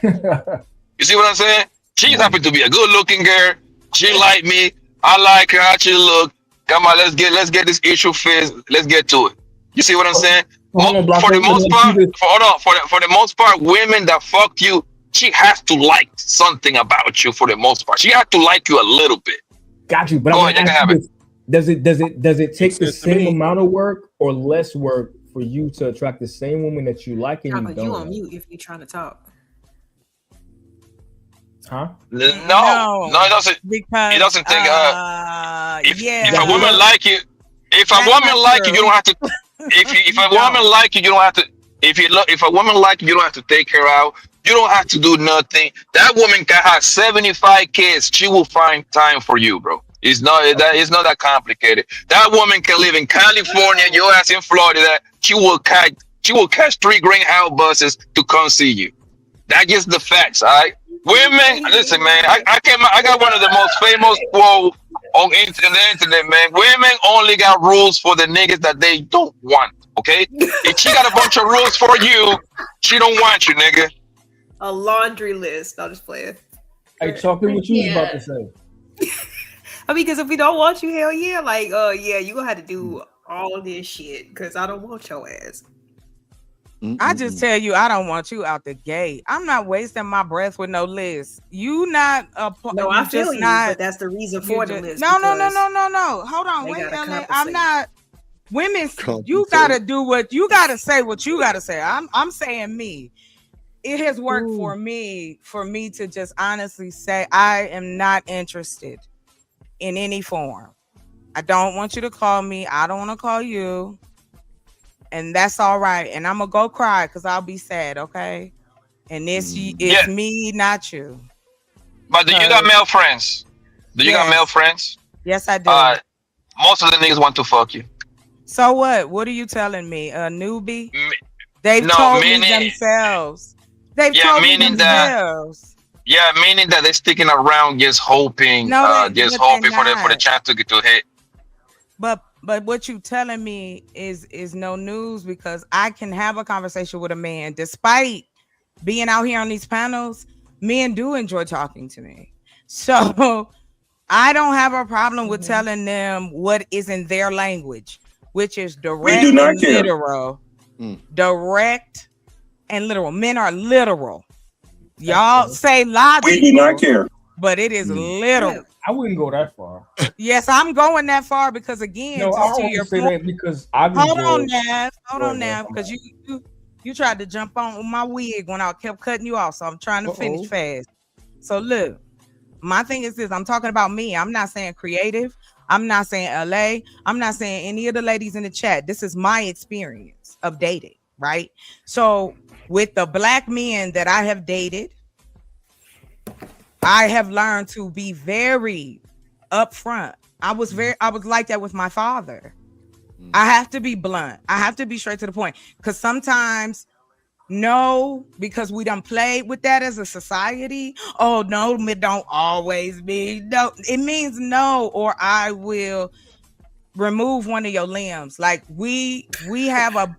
You see what I'm saying? She just happen to be a good looking girl. She like me. I like her. How she look. Come on, let's get this issue fixed. Let's get to it. You see what I'm saying? For the most part, women that fuck you, she has to like something about you. For the most part, she has to like you a little bit. Got you. But does it take the same amount of work or less work for you to attract the same woman that you like and you don't? You on mute if you're trying to talk. Huh? No, it doesn't. Because it doesn't take. If a woman like you, if a woman like you, you don't have to. If a woman like you, you don't have to. If a woman like you, you don't have to take her out. You don't have to do nothing. That woman can have 75 kids. She will find time for you, bro. It's not that complicated. That woman can live in California, your ass in Florida. She will catch 3 Greyhound buses to come see you. That's just the facts, all right? Women, listen, man. I got one of the most famous quotes on the internet, man. Women only got rules for the niggas that they don't want. Okay? If she got a bunch of rules for you, she don't want you, nigga. A laundry list. I'll just play it. Hey, talking what you was about to say. I mean, because if we don't want you, hell yeah, like, you gonna have to do all this shit because I don't want your ass. I just tell you, I don't want you out the gate. I'm not wasting my breath with no list. You not a no. I feel you, but that's the reason for the list. No. Hold on, wait, LA. I'm not. Women, you gotta do what you gotta say. What you gotta say. I'm saying me. It has worked for me to just honestly say I am not interested in any form. I don't want you to call me. I don't want to call you. And that's all right. And I'm gonna go cry because I'll be sad, okay? And it's me, not you. But do you got male friends? Do you got male friends? Yes, I do. Most of the niggas want to fuck you. So what? What are you telling me? A newbie? They've told me themselves. They've told me themselves. Meaning that they're sticking around just hoping, for the chance to get to hit. But what you telling me is no news because I can have a conversation with a man. Despite being out here on these panels, men do enjoy talking to me. So I don't have a problem with telling them what is in their language, which is direct and literal. Direct and literal. Men are literal. Y'all say logical. We do not care. But it is literal. I wouldn't go that far. Yes, I'm going that far because again, no, I don't say that because hold on now, because you tried to jump on my wig when I kept cutting you off, so I'm trying to finish fast. So look, my thing is this: I'm talking about me. I'm not saying creative. I'm not saying LA. I'm not saying any of the ladies in the chat. This is my experience of dating, right? So with the black men that I have dated, I have learned to be very upfront. I was like that with my father. I have to be blunt. I have to be straight to the point because sometimes because we done played with that as a society. Oh no, it don't always mean no. It means no, or I will remove one of your limbs. Like we have a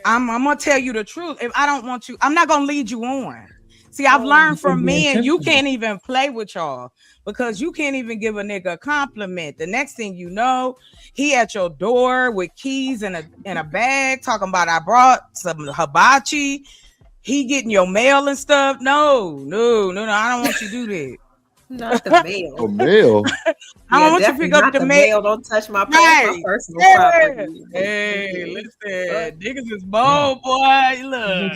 I'm gonna tell you the truth. If I don't want you, I'm not gonna lead you on. See, I've learned from men, you can't even play with y'all because you can't even give a nigga a compliment. The next thing you know, he at your door with keys in a bag talking about I brought some hibachi. He getting your mail and stuff. No, I don't want you to do that. Not the mail. Oh, mail. I don't want you to pick up the mail. Don't touch my personal property. Hey, listen, niggas is bold, boy. Look,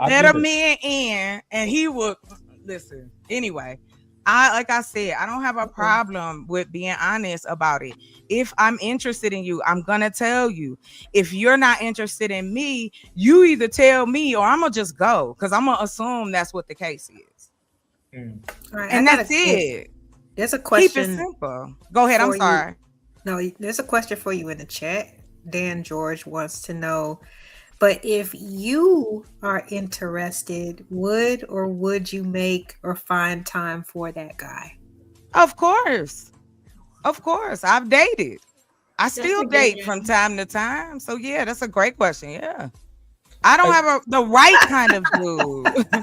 let a man in, and he would listen. Anyway, like I said, I don't have a problem with being honest about it. If I'm interested in you, I'm gonna tell you. If you're not interested in me, you either tell me or I'm gonna just go, because I'm gonna assume that's what the case is. Right, And that's it. There's a question. Keep it simple. Go ahead. I'm sorry. No, there's a question for you in the chat. Dan George wants to know, but if you are interested, would you make or find time for that guy? Of course. I've dated. I still date from time to time. So yeah, that's a great question. Yeah. I don't have the right kind of dude.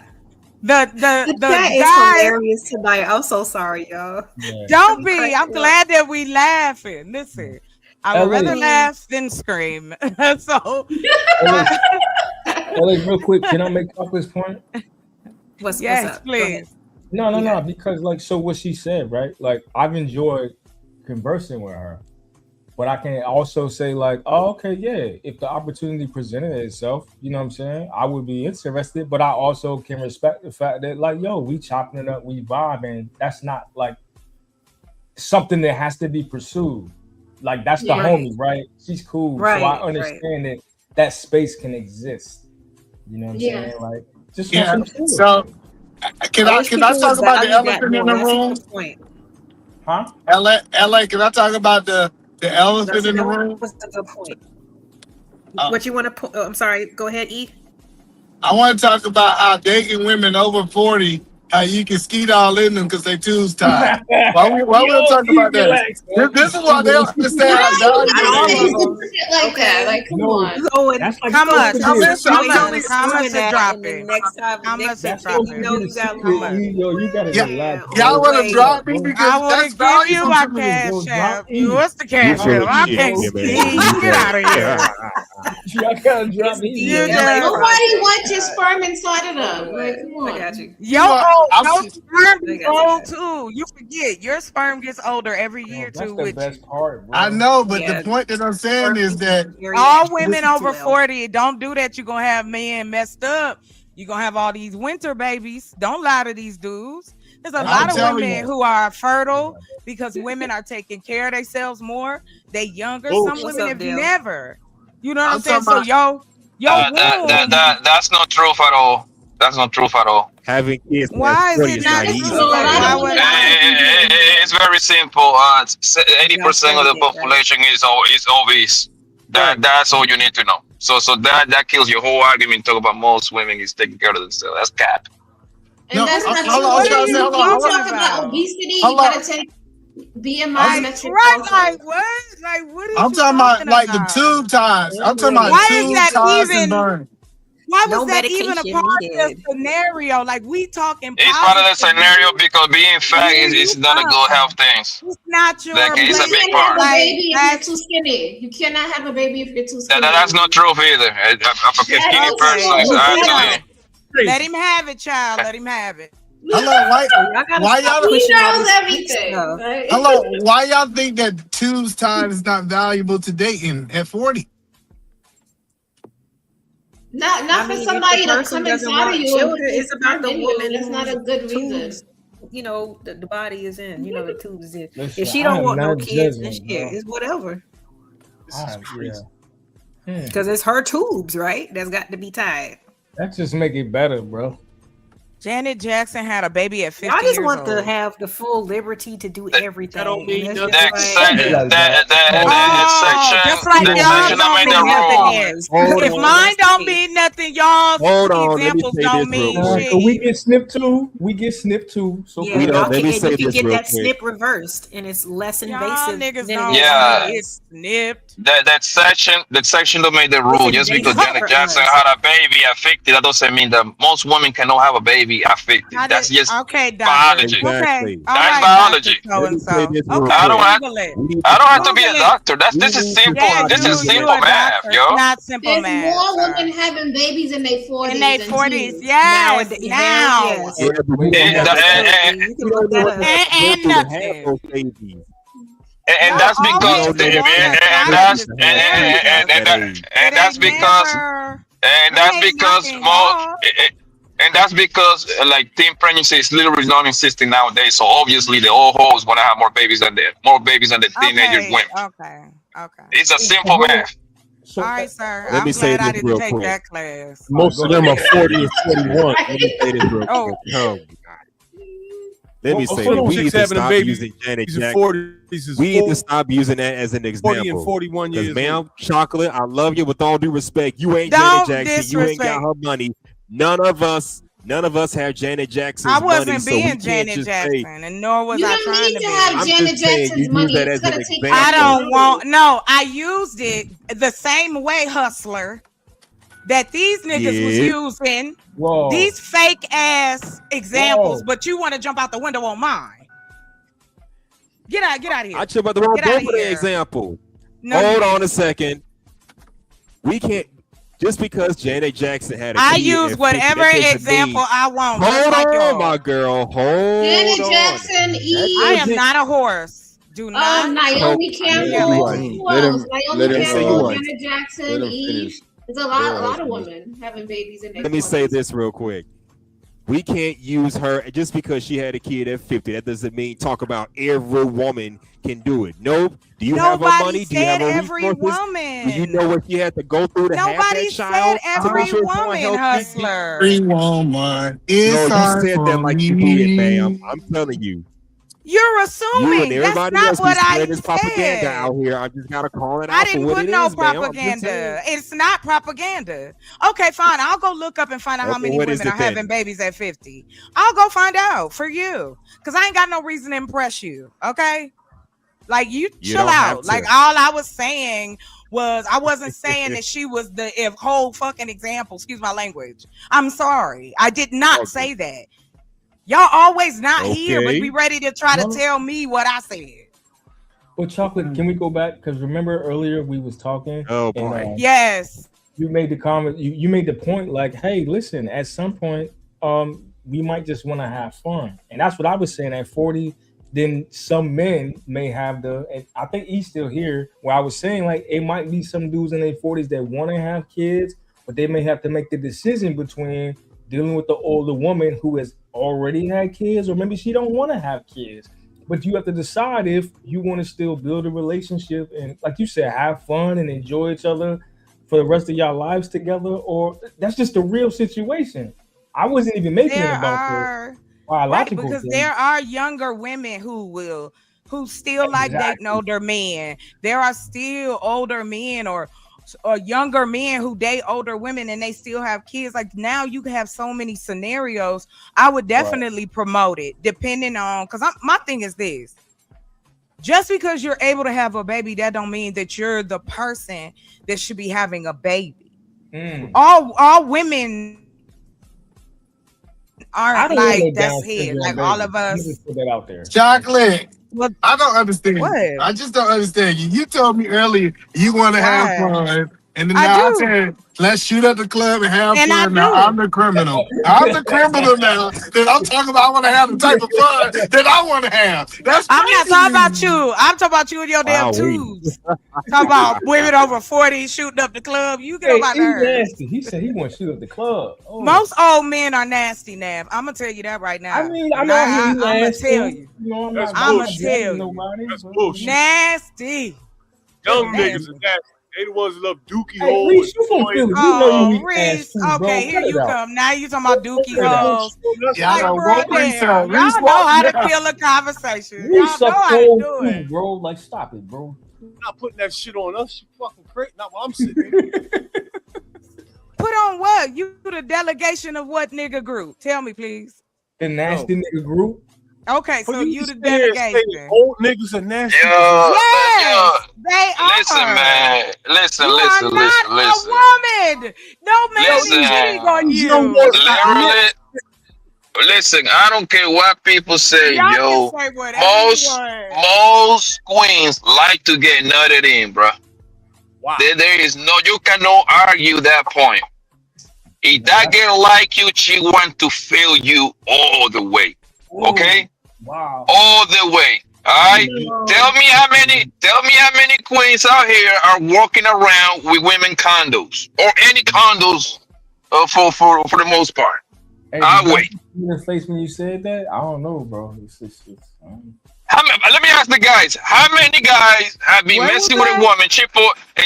the chat is guy, hilarious tonight. I'm so sorry, y'all. Don't be. I'm glad that we laughing. Listen, I would rather laugh than scream. So LA, real quick, can I make up this point? What's up? Please. No, because like, so what she said, right? Like, I've enjoyed conversing with her, but I can also say like, oh, okay, yeah, if the opportunity presented itself, you know what I'm saying, I would be interested, but I also can respect the fact that like, yo, we chopping it up, we vibing. That's not like something that has to be pursued. Like, that's the homie, right? She's cool. Right, so I understand that space can exist. You know what I'm saying? Like, just so can I talk about the elephant in the room? Huh? LA, can I talk about the elephant in the room? What's the good point? What you want to I'm sorry, go ahead, E. I want to talk about how dating women over 40, how you can skeet all in them because they tubes tied. Why we don't talk about that? This is why they don't understand how like that. Like, come on. How much? How much to drop it? Next time, How much to drop it? You gotta y'all want to drop me because I want to give you my cash app. What's the cash app? I can't see. Get out of here. Y'all gotta drop me. Nobody wants your sperm inside of them. Like, come on. I got you. Your sperm gets old too. You forget your sperm gets older every year too. That's the best part, bro. I know, but the point that I'm saying is that all women over 40 don't do that. You're gonna have men messed up. You're gonna have all these winter babies. Don't lie to these dudes. There's a lot of women who are fertile because women are taking care of themselves more. They younger. Some women have never. You know what I'm saying? So that's not true at all. That's not true at all. Having kids. Why is it not easy? It's very simple. 80% of the population is obese. That's all you need to know. So that kills your whole argument. Talk about most women is taking care of themselves. That's cap. And that's not true. What are you talking about? Obesity? You gotta take BMI metric. Right? Like what? Like what? I'm talking about like the tube ties. I'm talking about tube ties and burn. Why was that even a part of the scenario? Like we talking. It's part of the scenario because being fat is not a good health thing. It's not your. It's a big part. Baby, if you're too skinny, you cannot have a baby if you're too skinny. That's not true either. I'm a skinny person. So let him have it, child. Let him have it. Hello, why y'all? He knows everything. Right? Hello, why y'all think that tubes tied is not valuable to dating at 40? Not for somebody to come inside of you. It's about the woman. That's not a good reason. You know, the body is in. You know, the tubes is in. Listen, if she don't want no kids, then it's whatever. Because it's her tubes, right? That's got to be tied. That just make it better, bro. Janet Jackson had a baby at 50 I just years want old. to have the full liberty to do everything. that section don't mean nothing. If mine don't mean nothing, y'all examples don't mean shit. So we get snipped too. So yeah, let me say you this get real that quick. snip reversed, and it's less invasive. Niggas than don't it's snipped. That section don't make the rule. Just because Janet Jackson had a baby at 50, that doesn't mean that most women cannot have a baby at 50. That's just biology. Okay. That's biology. I don't have to be a doctor. This is simple. This is simple math, yo. Not simple math. There's more women having babies in their 40s. In their 40s, yes. Now. And nothing. And that's because that's because more. And that's because like teen pregnancy is literally non-existing nowadays. So obviously the old hoes want to have more babies than the teenagers Okay, women. okay. It's a simple math. All right, sir. Let I'm me say glad I this didn't real take quick. that class. Most of them are 40 and 41. Let me say this real Oh. quick. Oh, God. Let me say Most of that them we chicks need to having them stop babies using Janet in the Jackson. 40s is We need to 40 stop using that as an example. and 41 Because, years ma'am, old. Chocolate, I love you with all due respect. You ain't Don't Janet Jackson. You ain't got disrespect. her money. None of us have Janet Jackson's I money, wasn't so we being can't Janet just Jackson, say. and nor was You I don't trying need to to be. have I'm Janet just saying Jackson's you use money. that It's as an gonna take I example. don't want. No, I used it the same way, hustler, that these niggas was Yeah. using. Whoa. These fake ass examples, Whoa. but you want to jump out the window on mine. Get out of here. I trip about the wrong Get out both of of the here. example. No, you Hold on didn't. a second. We can't just because Janet Jackson had a I kid use at 50, whatever that doesn't example mean, I want, just hold like on, y'all. my girl. Hold Janet on. Jackson, Eve. I am not a horse. Do not. Naomi I know you Campbell. right. Who else? Naomi Let Campbell, him Janet Jackson, let him Eve. finish. There's a lot of women having babies in their Let me say 20s. this real quick. We can't use her just because she had a kid at 50. That doesn't mean talk about every woman can do it. Nope. Do you have her Nobody money? Do you have said her every resources? woman. Do you know what she had to go through to have Nobody that said child? every To make sure it's woman, healthy? hustler. Every woman No, is you hard said for that like you did, ma'am. me. I'm telling you. You're You and assuming. That's everybody not else be what I spreading this propaganda said. out here. I just gotta call it I out for didn't what put it no is, ma'am. I'm just propaganda. saying. It's not propaganda. Okay, fine. I'll go look up and find out how Okay, many what is women it are having then? babies at 50. I'll go find out for you. Because I ain't got no reason to impress you. Okay? Like, you chill don't have out. Like, to. all I was saying was, I wasn't saying that she was the whole fucking example. Excuse my language. I'm sorry. I did not say that. Y'all always not here, but be Okay. ready to try to No. tell me what I said. Well, Chocolate, can we go back? Because remember earlier we was talking. Oh, and boy. Yes. you made the comment. You made the point like, hey, listen. At some point, we might just want to have fun, and that's what I was saying. At 40, then some men may have and I think he's still here. Where I was saying like, it might be some dudes in their 40s that want to have kids, but they may have to make the decision between dealing with the older woman who has already had kids, or maybe she don't want to have kids. But you have to decide if you want to still build a relationship and, like you said, have fun and enjoy each other for the rest of your lives together, or that's just a real situation. I wasn't even making it about the biological because thing. there are younger women who still like dating older men. There are still older men or younger men who date older women and they still have kids. Like, now you have so many scenarios. I would definitely promote it, depending on, because my thing is this: just because you're able to have a baby, that don't mean that you're the person that should be having a baby. All women aren't like that's it. Like, all of us. Just put that out there. Chocolate. What? I don't understand. What? I just don't understand you. You told me earlier you want to have fun, and then now I said, let's shoot at the club and have And I fun. Now do. I'm the criminal. I'm the criminal now. That I'm talking about. I want to have the type of fun that I want to have. That's I'm not crazy. talking about you. I'm talking about you and your damn Wow, tubes. Talking about women over 40 shooting up the club. You get on my Hey, nerves. nasty. He said he want to shoot up the club. Oh. Most old men are nasty, Nav. I'm gonna tell you that right now. I mean, I know I'm gonna nasty. tell you. know, That's I'm gonna bullshit. tell you. Nobody, That's bullshit. Nasty. Young Nasty. niggas are nasty. They the ones that love dookie Hey, holes. Reese, you from Philly? You know you eat ass Reese. too, bro. Okay, here Cut you it out. come. Now you talking about dookie Cut it out. hoes. Yeah, I Like, know. bro, Won't Reese damn. out. Y'all Reese know walk how to down. kill a conversation. Reese Y'all know suck how to cold do too, it. bro. Like, stop it, bro. Not putting that shit on us. You fucking crazy. Not while I'm sitting here. Put on what? You the delegation of what nigga group? Tell me, please. The nasty nigga group. Okay, For so you the to say delegation. old niggas are nasty. Yes, they Listen, are. man. Listen, You listen, are not listen. a woman. No man is Listen. cheating on you. Literally, listen, I don't care what people say, Y'all yo. can say whatever you want. Most queens like to get nutted in, bro. Wow. There is no, you cannot argue that point. If that girl like you, she want to feel you all the way. Okay? Wow. All the way. All right? Tell me how many queens out here are walking around with women condos or any condos for the most part. Hey, I'll did wait. you in the face when you said that? I don't know, bro. Let me ask the guys. How many guys have been What was messing with a that? woman?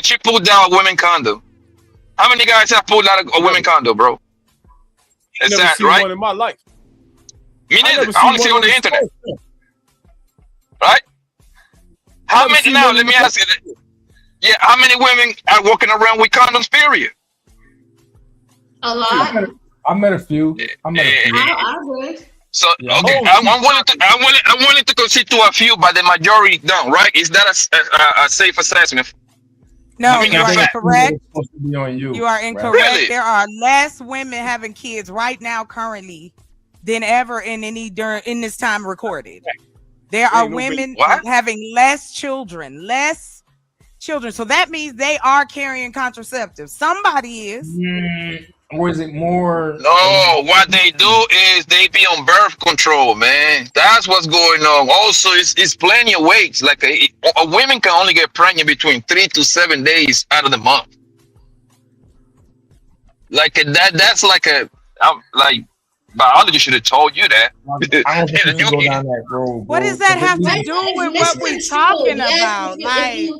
She pulled down a women condom. How many guys have pulled out a women condom, bro? I've It's never that seen right? one in my life. Me I neither. never I seen only see it one on the the internet. store. Right? I How never many seen now? one Let in me the ask you. Yeah, how many women are walking around with condoms? Period. A lot. I met a few. I would. So Yeah, okay, I'm willing to concede to a few, but the majority don't. Right? Is that a safe assessment? No, I mean, you in are fact, incorrect. It's supposed to be on you. You are incorrect. Really? There are less women having kids right now currently than ever in this time recorded. There are women having less children. So that means they are carrying contraceptives. Somebody is. Or is it more? No, what they do is they be on birth control, man. That's what's going on. Also, it's plenty of weights. Like a women can only get pregnant between 3 to 7 days out of the month. Like that's like like biology should have told you that. I don't think you should go down that road. What does that have to do with what we're talking about? Like,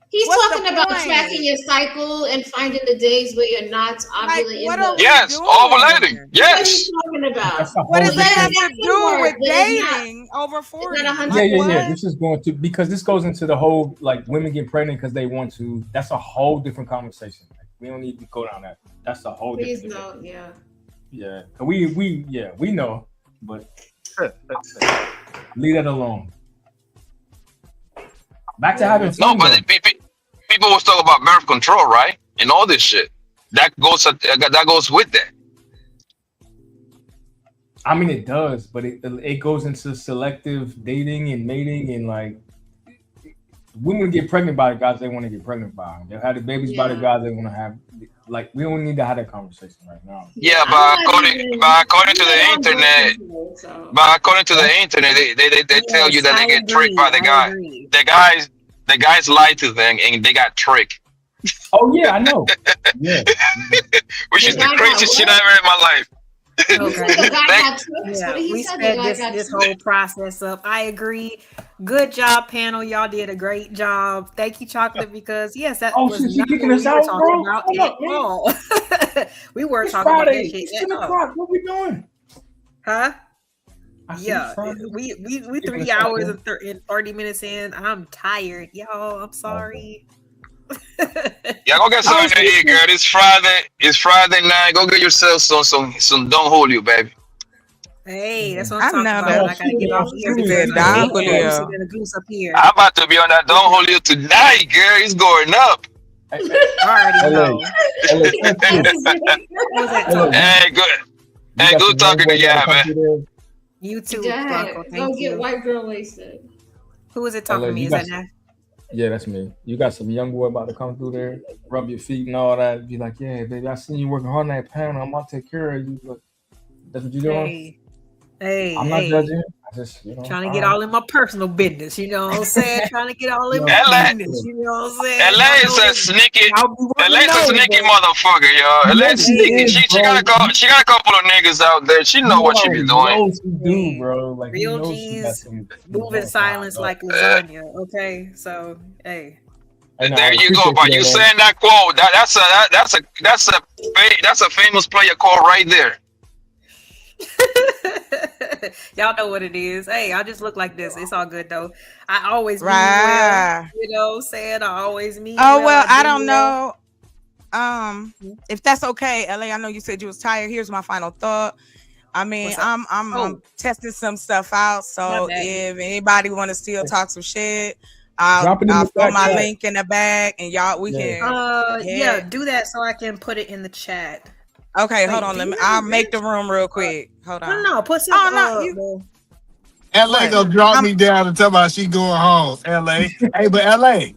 he's what's talking the about point? tracking your cycle and finding the days where you're not ovulating. What are we Yes, doing? ovulating. What Yes. he's talking about. What does that have That to can do work, with but it's not- dating over 40? Yeah. This is going to because this goes into the whole like women get pregnant because they want to. That's a whole different conversation. Like, we don't need to go down that. That's a whole Please different. don't. Yeah. Yeah, we know, but leave that alone. Back to having No, fun. but people was talking about birth control, right? And all this shit. That goes with that. I mean, it does, but it goes into selective dating and mating and like women get pregnant by the guys they want to get pregnant by. They'll have the babies by the guys they want to have. Like, we don't need to have that conversation right now. Yeah, but according to the internet, they tell you that they get tricked by the guy. The guys lied to them and they got tricked. Oh yeah, I know. Yeah, which is the craziest shit I've ever in my life. We sped this whole process up. I agree. Good job, panel. Y'all did a great job. Thank you, Chocolate, because yes, that was not what we were talking about at all. We weren't talking about that shit at all. What we doing? Huh? Yeah, we 3 hours and 30 minutes in. I'm tired, y'all. I'm sorry. Yeah, go get something to eat, girl. It's Friday night. Go get yourself some Don't Hold You, baby. Hey, that's what I'm talking about. I gotta get off here. I'm about to be on that Don't Hold You tonight, girl. It's going up. Hey, good. Hey, good talking to you, man. You too, Go thank get you. white girl wasted. Who is it talking to me? Is that Nash? Yeah, that's me. You got some young boy about to come through there, rub your feet and all that. Be like, yeah, baby, I seen you working hard on that panel. I'm about to take care of you. Look, that's what you doing. Hey, I'm not judging. I just, trying to get all in my personal business. You know what I'm saying? Trying to get all in my business. You know what I'm saying? LA is a sneaky motherfucker, y'all. LA's sneaky. She got a couple of niggas out there. She know what she be doing. She do, bro. Like, real G's move in silence like lasagna. Okay, so hey. There you go. But you saying that quote, that's a famous player quote right there. Y'all know what it is. Hey, I just look like this. It's all good though. I always mean well, you know, saying I always mean well, I don't know. If that's okay, LA, I know you said you was tired. Here's my final thought. I mean, I'm testing some stuff out. So if anybody want to still talk some shit, I'll put my link in the back and y'all we can do that so I can put it in the chat. Okay, hold on. I'll make the room real quick. Hold on. No, put some. LA gonna drop me down and tell me she going home. LA, hey, but LA,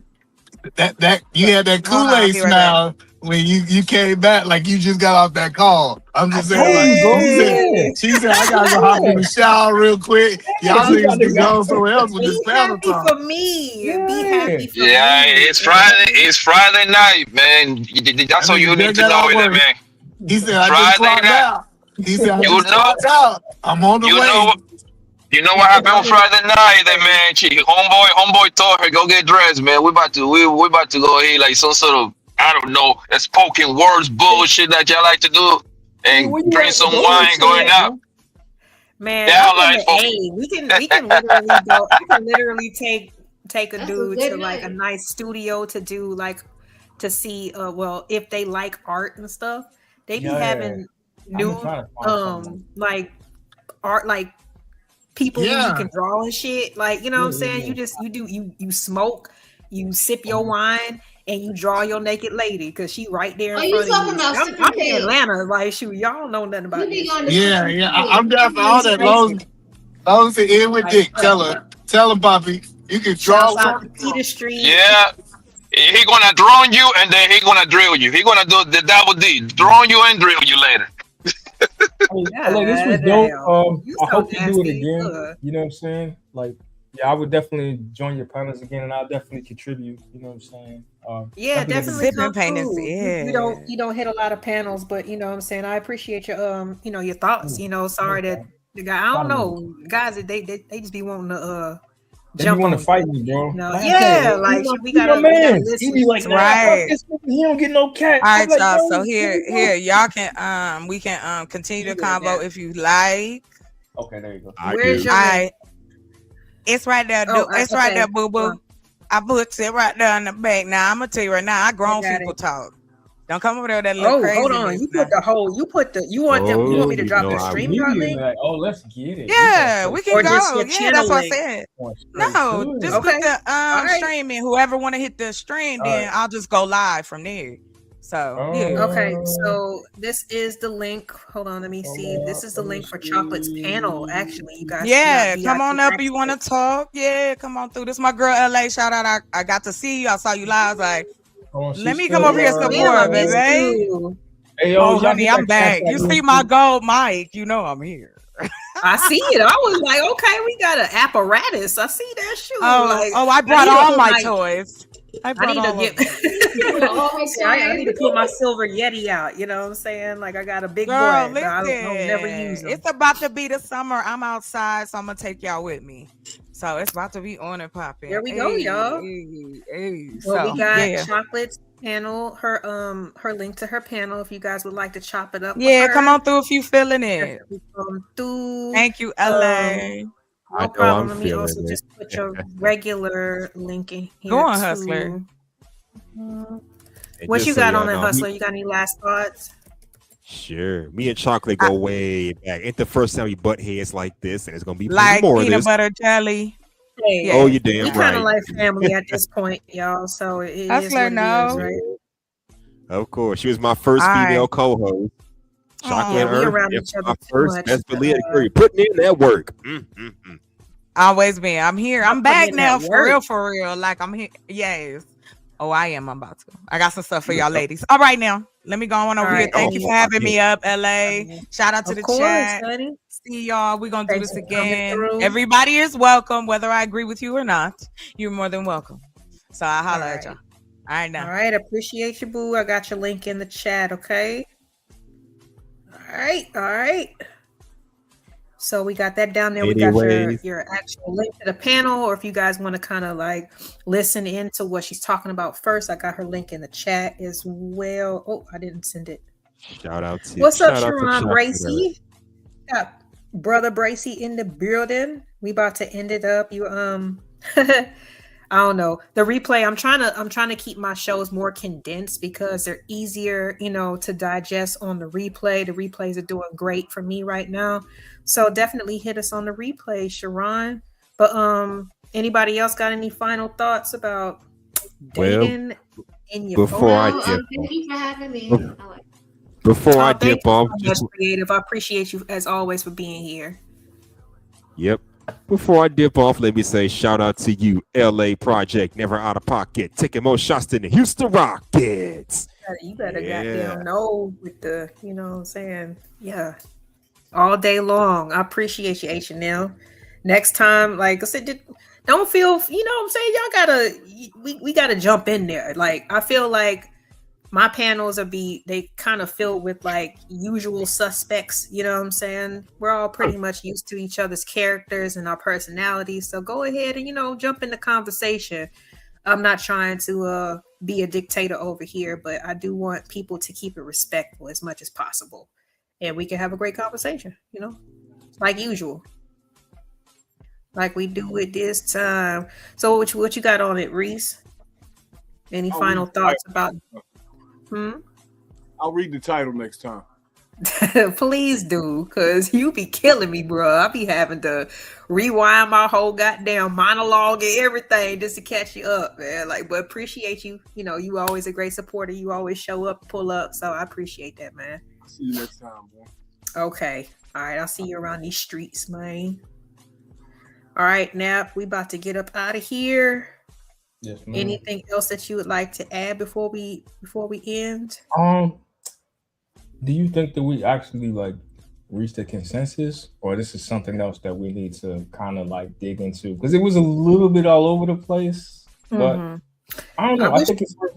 that you had that Kool-Aid smile when you came back like you just got off that call. I'm just saying, she said I gotta go hop in the shower real quick. Y'all niggas can go somewhere else with this panel talk. For me, be happy for me. Yeah, it's Friday. It's Friday night, man. That's all you need to know, man. He said, I just clocked out. He said, I You just know, clocked out. I'm on the way. You know what happened on Friday night? That man, homeboy told her go get dressed, man. We about to go here like some sort of I don't know, spoken words bullshit that y'all like to do, and Where you drink at? some Where you wine going at, out. man? Man, Yeah, I'm in like the A. We can literally go. I can literally take a dude to like a nice studio to do like to see well if they like art and stuff. They be having new like art like people who you can draw and shit. Like, you know what I'm saying? You smoke, you sip your wine, and you draw your naked lady because she right there in front of you. I'm in Atlanta, like shoot, y'all know nothing about this. Yeah. I'm down for all that. Long as it end with dick. Tell him, Bobby. You can draw. Peter Street. Yeah, he gonna drone you and then he gonna drill you. He gonna do the double D, drone you and drill you later. Like, this was dope. I hope you do it again. You know what I'm saying? Like, yeah, I would definitely join your panels again, and I'll definitely contribute. You know what I'm saying? Yeah, definitely come through. Yeah. You don't hit a lot of panels, but you know what I'm saying. I appreciate your your thoughts. You know, sorry that the guy. I don't know, guys. They just be wanting to jump on to fight me, bro. No, yeah, like we gotta listen. He be like, right. He don't get no cat. All right, like, y'all. So here, y'all can we can continue the convo if you like. Okay, there you go. Where's your link? It's right there. It's right there, boo boo. I put it right there in the back. Now I'm gonna tell you right now, I grown people talk. Don't come over there with that little crazy. Hold on. You want me to drop the StreamYard link? Like, oh, let's get it. Yeah, we can go. Yeah, that's what I link. said. No, just put the streaming. Whoever want to hit the stream, then I'll just go live from there. So yeah. Okay, so this is the link. Hold on, let me see. This is the link for Chocolate's panel. Actually, you guys. Yeah, come on up. You want to talk? Yeah, come on through. This is my girl, LA. Shout out. I got to see you. I saw you live. I was like, let me come over here support, baby. Hey, yo, honey, I'm back. You see my gold mic? You know I'm here. I see it. I was like, okay, we got an apparatus. I see that shoe. I brought all my toys. I need to put my silver Yeti out. You know what I'm saying? Like I got a big girl, boy, but I don't never use them. It's about to be the summer. I'm outside, so I'm gonna take y'all with me. So it's about to be on and popping. There we go, y'all. Well, we got Chocolate's panel. Her link to her panel. If you guys would like to chop it up. Yeah, come on through if you feeling it. Thank you, LA. No problem. Let me also just put your regular link in here. Go on, Hustler. What you got on that, Hustler? You got any last thoughts? Sure. Me and Chocolate go way back. Ain't the first time we butt heads like this, and it's gonna be like more peanut of this. butter jelly. Hey, oh, you damn we right. kind of like family at this point, y'all. So it is what it is, right? Of course, she was my first female co-host. Chocolate around Earth, each other my too first. much, Best believe it. Putting in that work. Always been. I'm here. I'm back now for real. Like I'm here. Yes. Oh, I am. I'm about to. I got some stuff for y'all ladies. All right, now let me go on over here. Thank you for having me up, LA. Shout out to the chat. Honey. See y'all. We're gonna do this again. Everybody is welcome, whether I agree with you or not. You're more than welcome. So I'll holler at y'all. All right now. All right. Appreciate you, boo. I got your link in the chat. Okay. All right. So we got that down there. We got your actual link to the panel, or if you guys want to kind of like listen into what she's talking about first, I got her link in the chat as well. Oh, I didn't send it. Shout out to What's up, Sharon Bracy? Got brother Bracy in the building. We about to end it up. You I don't know. The replay, I'm trying to keep my shows more condensed because they're easier, to digest on the replay. The replays are doing great for me right now. So definitely hit us on the replay, Sharon. But anybody else got any final thoughts about dating in your phone? Thank you for having me. Before I dip off, just creative. I appreciate you as always for being here. Yep. Before I dip off, let me say shout out to you, LA Project, never out of pocket, taking more shots than the Houston Rockets. You better goddamn know with the, you know what I'm saying? Yeah. All day long. I appreciate you, H&L. Next time, like I said, don't feel, you know what I'm saying? Y'all gotta, we gotta jump in there. Like, I feel like my panels they kind of filled with like usual suspects, you know what I'm saying? We're all pretty much used to each other's characters and our personalities. So go ahead and, jump in the conversation. I'm not trying to be a dictator over here, but I do want people to keep it respectful as much as possible. And we can have a great conversation, like usual. Like we do it this time. So what you got on it, Reese? Any final thoughts about I'll read the title next time. Please do, because you be killing me, bro. I be having to rewind my whole goddamn monologue and everything just to catch you up, man. Like, but appreciate you. You always a great supporter. You always show up, pull up. So I appreciate that, man. I'll see you next time, bro. Okay. All right. I'll see you around these streets, man. All right, Nap, we about to get up out of here. Yes, ma'am. Anything else that you would like to add before we end? Do you think that we actually like reached a consensus, or this is something else that we need to kind of like dig into? Because it was a little bit all over the place, but I don't know. I think it's worth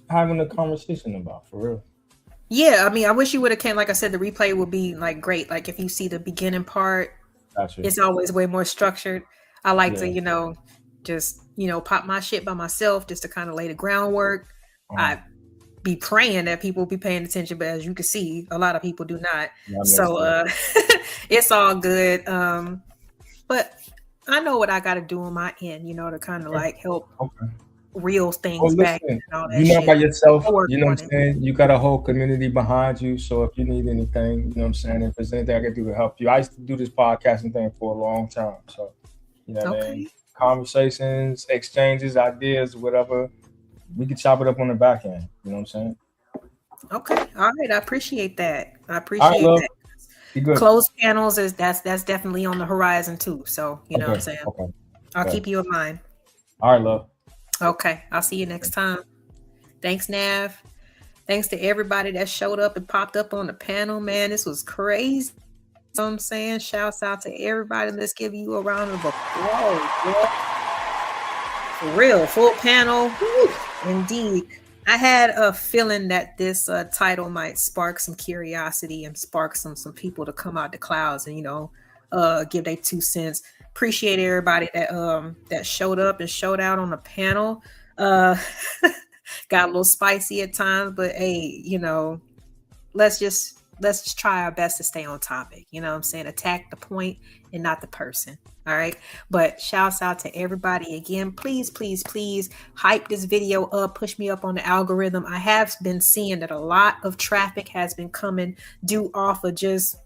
having a conversation about, for real. Yeah, I mean, I wish you would have came. Like I said, the replay would be like great. Like if you see the beginning part, gotcha. It's always way more structured. I like to, just pop my shit by myself just to kind of lay the groundwork. I be praying that people be paying attention, but as you can see, a lot of people do not. So it's all good. But I know what I got to do on my end, to kind of like help reel things back and all that. You're not by yourself. You know what I'm saying? You got a whole community behind you. So if you need anything, you know what I'm saying? If there's anything I can do to help you, I used to do this podcasting thing for a long time. So, what I mean? Conversations, exchanges, ideas, whatever. We can chop it up on the back end. You know what I'm saying? Okay. All right. I appreciate that. That. Closed panels that's definitely on the horizon too. So you know what I'm saying? Okay. I'll keep you in mind. All right, love. Okay. I'll see you next time. Thanks, Nav. Thanks to everybody that showed up and popped up on the panel, man. This was crazy. You know what I'm saying? Shouts out to everybody. Let's give you a round of applause. For real, full panel. Woo. Indeed. I had a feeling that this title might spark some curiosity and spark some people to come out the clouds and give their 2 cents. Appreciate everybody that showed up and showed out on the panel. Got a little spicy at times, but hey, let's just try our best to stay on topic. You know what I'm saying? Attack the point and not the person. All right. But shouts out to everybody again. Please hype this video up. Push me up on the algorithm. I have been seeing that a lot of traffic has been coming due off of just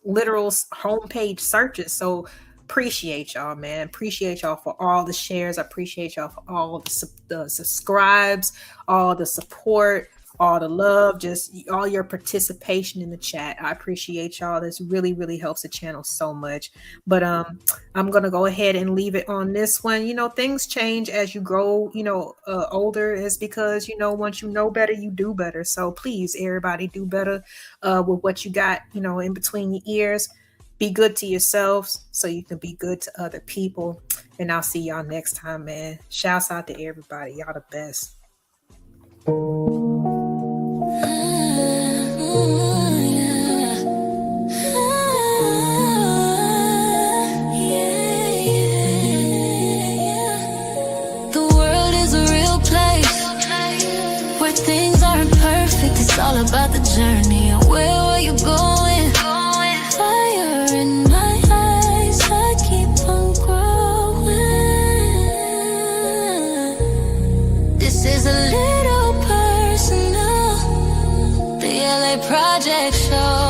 literal homepage searches. So appreciate y'all, man. Appreciate y'all for all the shares. I appreciate y'all for all the subscribes, all the support, all the love, just all your participation in the chat. I appreciate y'all. This really, really helps the channel so much. But I'm gonna go ahead and leave it on this one. Things change as you grow, older. Is because once you know better, you do better. So please, everybody, do better with what you got, in between your ears. Be good to yourselves so you can be good to other people. And I'll see y'all next time, man. Shouts out to everybody. Y'all the best. It's all about the journey. Where are you going? Fire in my eyes, I keep on growing. This is a little personal. The LA Project Show.